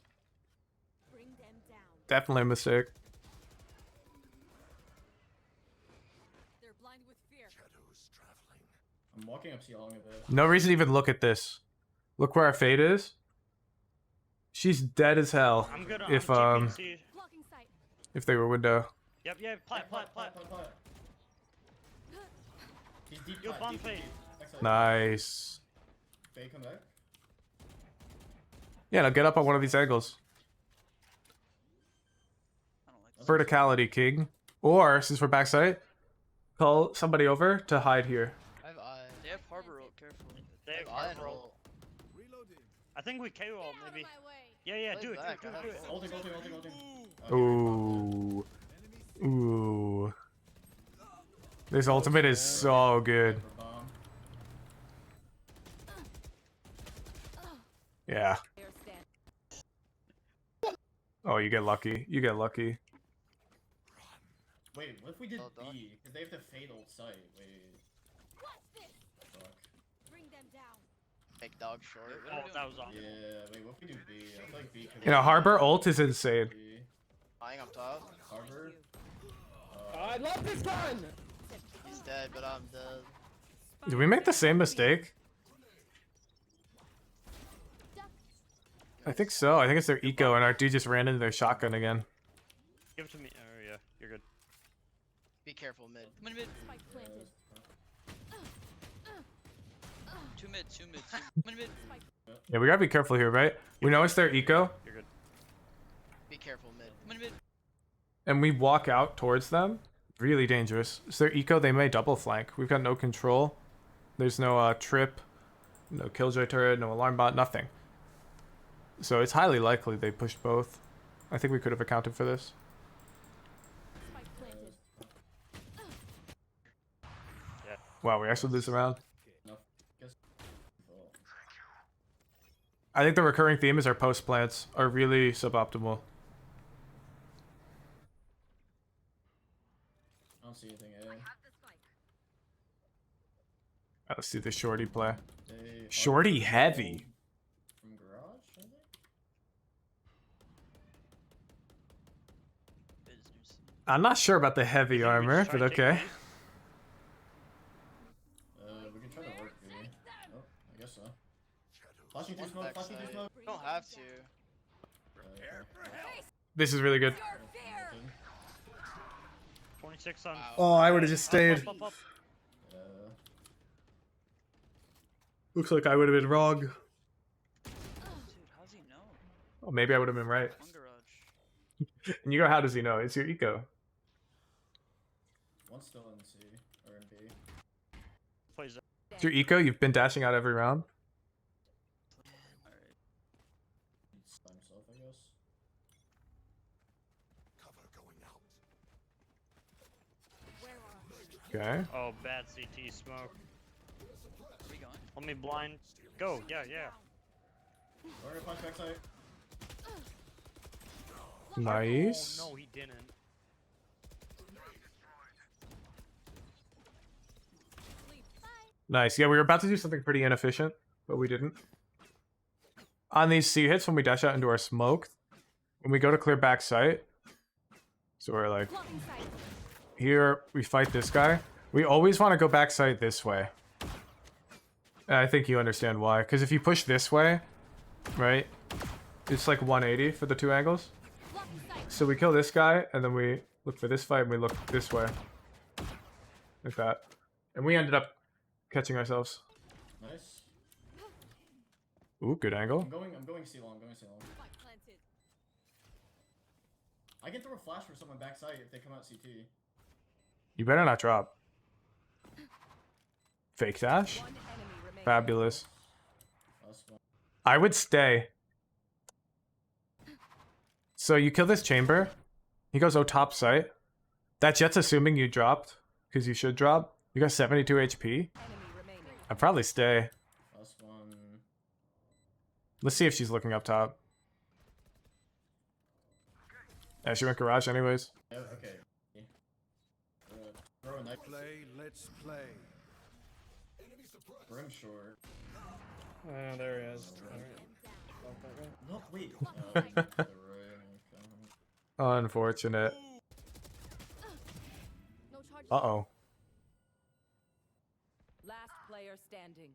Bring them down. Definitely a mistake. They're blind with fear. Shadows traveling. I'm walking up C long a bit. No reason to even look at this. Look where our fade is. She's dead as hell. I'm good. If I'm TPing C. if they were window. Yep. Plat. He's deep. Yo, plat, bomb deep, fade. deep. Backside. Nice. Fade, come back. Yeah, now get up on one of these angles. I don't like this. Verticality, king. Or since we're backside, call somebody over to hide here. I have eye. They have harbor ult, careful. They have I have harbor eye. ult. I think we KO ult maybe. Yeah. Play Do it. back, I have Do it. ult. Ulting. Ooh. Ooh. This ultimate is so good. Bomb. Yeah. Oh, you get lucky. You get lucky. Wait, what if we did Well done. B? Because they have the fatal site. Wait. Fuck. Make dog short. Oh, that was awesome. Yeah, wait, what if we do B? I feel like B could You know, Harbor ult is insane. B. Eyeing up top. Harbor? I love this gun! He's dead, but I'm dead. Did we make the same mistake? I think so. I think it's their eco, and our dude just ran into their shotgun again. Give it to me. Oh yeah, you're good. Be careful mid. Come in mid. Two mid. Come in mid. Yeah, we gotta be careful here, right? We know it's their eco, You're good. Be careful mid. Come in mid. and we walk out towards them. Really dangerous. It's their eco. They may double flank. We've got no control. There's no trip, no killjoy turret, no alarm bot, nothing. So it's highly likely they pushed both. I think we could have accounted for this. Yeah. Wow, we actually lose the round. No. Guess. I think the recurring theme is our post plants are really suboptimal. I don't see anything A. Let's see the shorty play. They Shorty heavy. From garage, I think? Business. I'm not sure about the heavy You think we armor, just try but to take okay. B? We can try to work B. Oh, I guess so. Flashing through One smoke, flashing through backside. smoke. You don't have to. This is really good. 26 on. Oh, I would have just stayed. Up. Looks like I would have been wrong. Dude, how's he know? Oh, maybe I would have been right. One garage. And you go, how does he know? It's your eco. One's still in C, or in B. Plays up. It's your eco. You've been dashing out every round. Alright. He's by himself, I guess. Cover going out. Okay. Oh, bad CT smoke. Where we going? Let me blind. Go. Yeah. We're gonna punch backside. Nice. Oh no, he didn't. Nice. Yeah, we were about to do something pretty inefficient, but we didn't. On these C hits, when we dash out into our smoke, when we go to clear back sight, so we're like, here, we fight this guy. We always want to go back sight this way. And I think you understand why. Because if you push this way, right, it's like 180 for the two angles. So we kill this guy, and then we look for this fight, and we look this way. Like that. And we ended up catching ourselves. Nice. Ooh, good angle. I'm going C long, going C long. I can throw a flash for someone backside if they come out CT. You better not drop. Fake dash? Fabulous. Last one. I would stay. So you kill this chamber. He goes, oh, top site. That Jett's assuming you dropped, because you should drop. You got 72 HP. I'd probably stay. Last one. Let's see if she's looking up top. Yeah, she went garage anyways. Yeah, okay. Throw a knife. Play, let's play. Brim short. Oh, there he is. No, wait. The right, okay. Unfortunate. Uh-oh. Last player standing.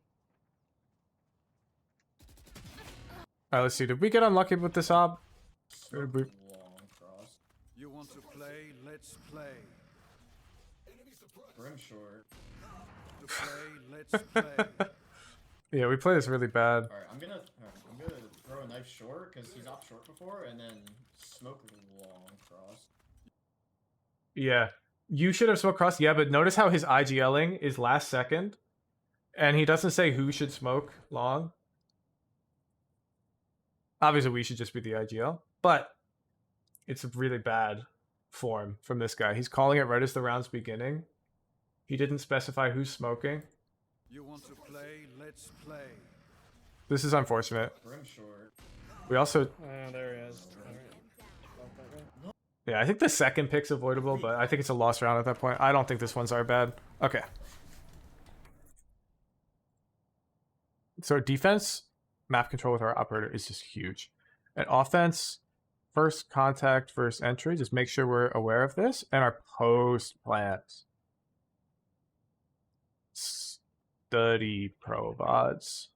Alright, let's see. Did we get unlucky with this ob? Or did we... Long cross. You want to play? Let's play. Brim short. To play? Let's play. Yeah, we play this really bad. Alright, I'm gonna throw a knife short because he's op short before, and then smoke long cross. Yeah. You should have smoked cross. Yeah, but notice how his IGLing is last second. And he doesn't say who should smoke long. Obviously, we should just be the IGL. But it's a really bad form from this guy. He's calling it right as the round's beginning. He didn't specify who's smoking. You want to play? Let's play. This is unfortunate. Brim short. We also... Oh, there he is. Yeah, I think the second pick's avoidable, but I think it's a lost round at that point. I don't think this one's our bad. Okay. So defense, map control with our operator is just huge. And offense, first contact, first entry, just make sure we're aware of this. And our post plans. Study pro VODs.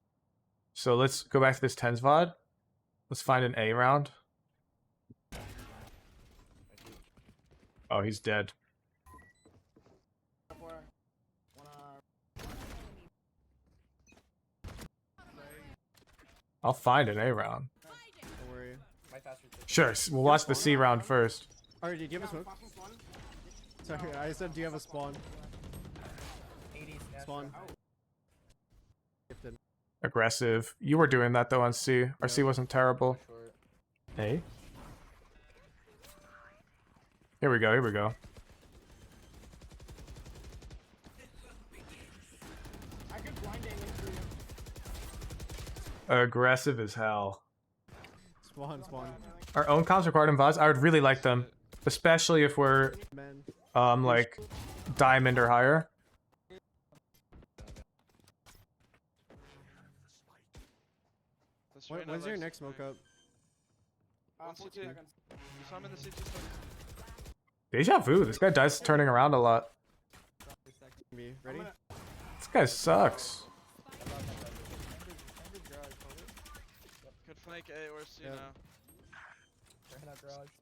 So let's go back to this 10s VOD. Let's find an A round. Oh, he's dead. I'll find an A round. Don't worry. Sure, we'll watch the C round first. Alright, do you have a smoke? Sorry, I said, do you have a spawn? Spawn. Gifted. Aggressive. You were doing that though on C. Our C wasn't terrible. A? Here we go, here we go. I could blind aim into you. Aggressive as hell. Spawn, spawn. Our own comms required in VODs, I would really like them. Especially if we're, like, diamond or higher. When's your next smoke up? 14 seconds. I'm in the CT. Deja vu, this guy dies turning around a lot. Ready? This guy sucks. Could flank A or C now.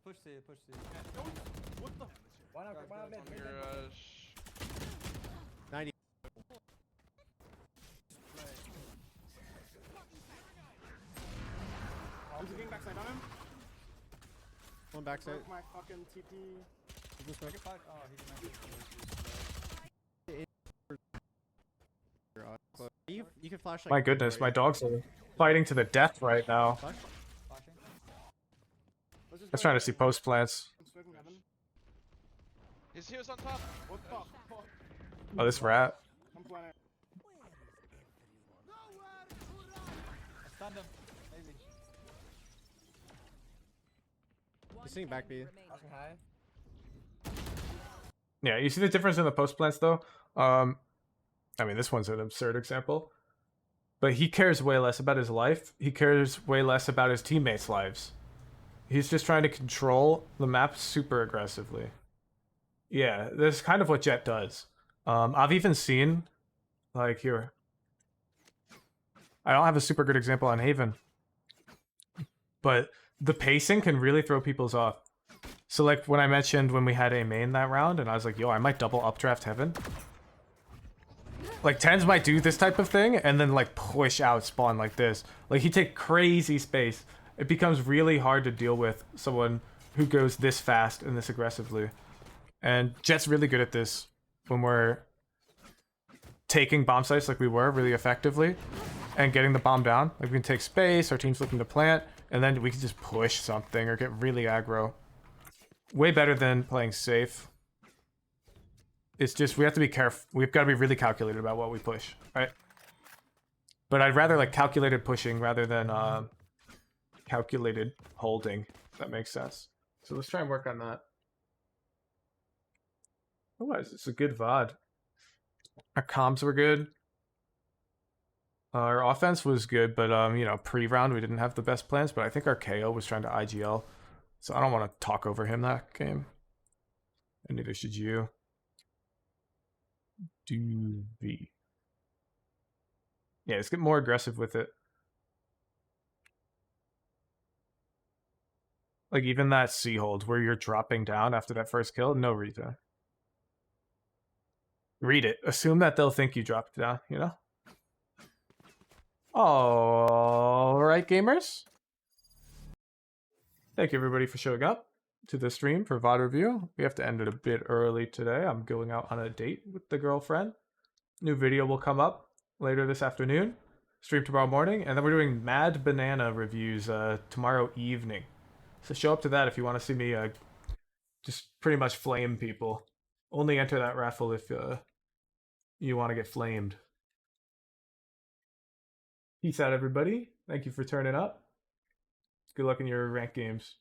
Push C, push C. What the? Why not mid? Garage. 90. I'm getting backside on him. One backside. My fucking TP. You can flash like. My goodness, my dogs are fighting to the death right now. I was trying to see post plants. He was on top. What the fuck? Oh, this rat. I'm planning. Stunned him. Easy. He's sitting back B. Yeah, you see the difference in the post plants though? I mean, this one's an absurd example. But he cares way less about his life. He cares way less about his teammates' lives. He's just trying to control the map super aggressively. Yeah, that's kind of what Jett does. I've even seen, like, here. I don't have a super good example on Haven. But the pacing can really throw people's off. So, like, when I mentioned when we had a main that round, and I was like, yo, I might double updraft Heaven. Like, 10s might do this type of thing, and then, like, push out spawn like this. Like, he take crazy space. It becomes really hard to deal with someone who goes this fast and this aggressively. And Jett's really good at this when we're taking bomb sites like we were really effectively and getting the bomb down. Like, we can take space, our team's looking to plant, and then we can just push something or get really aggro. Way better than playing safe. It's just, we have to be careful. We've got to be really calculated about what we push, right? But I'd rather, like, calculated pushing rather than calculated holding, if that makes sense. So let's try and work on that. Otherwise, it's a good VOD. Our comms were good. Our offense was good, but, you know, pre-round we didn't have the best plans, but I think our KO was trying to IGL. So I don't want to talk over him that game. And neither should you. Doobie. Yeah, let's get more aggressive with it. Like, even that C hold where you're dropping down after that first kill, no reason. Read it. Assume that they'll think you dropped down, you know? Alright, gamers. Thank you, everybody, for showing up to the stream for VOD review. We have to end it a bit early today. I'm going out on a date with the girlfriend. New video will come up later this afternoon. Stream tomorrow morning. And then we're doing Mad Banana reviews tomorrow evening. So show up to that if you want to see me just pretty much flame people. Only enter that raffle if you want to get flamed. Peace out, everybody. Thank you for turning up. Good luck in your ranked games.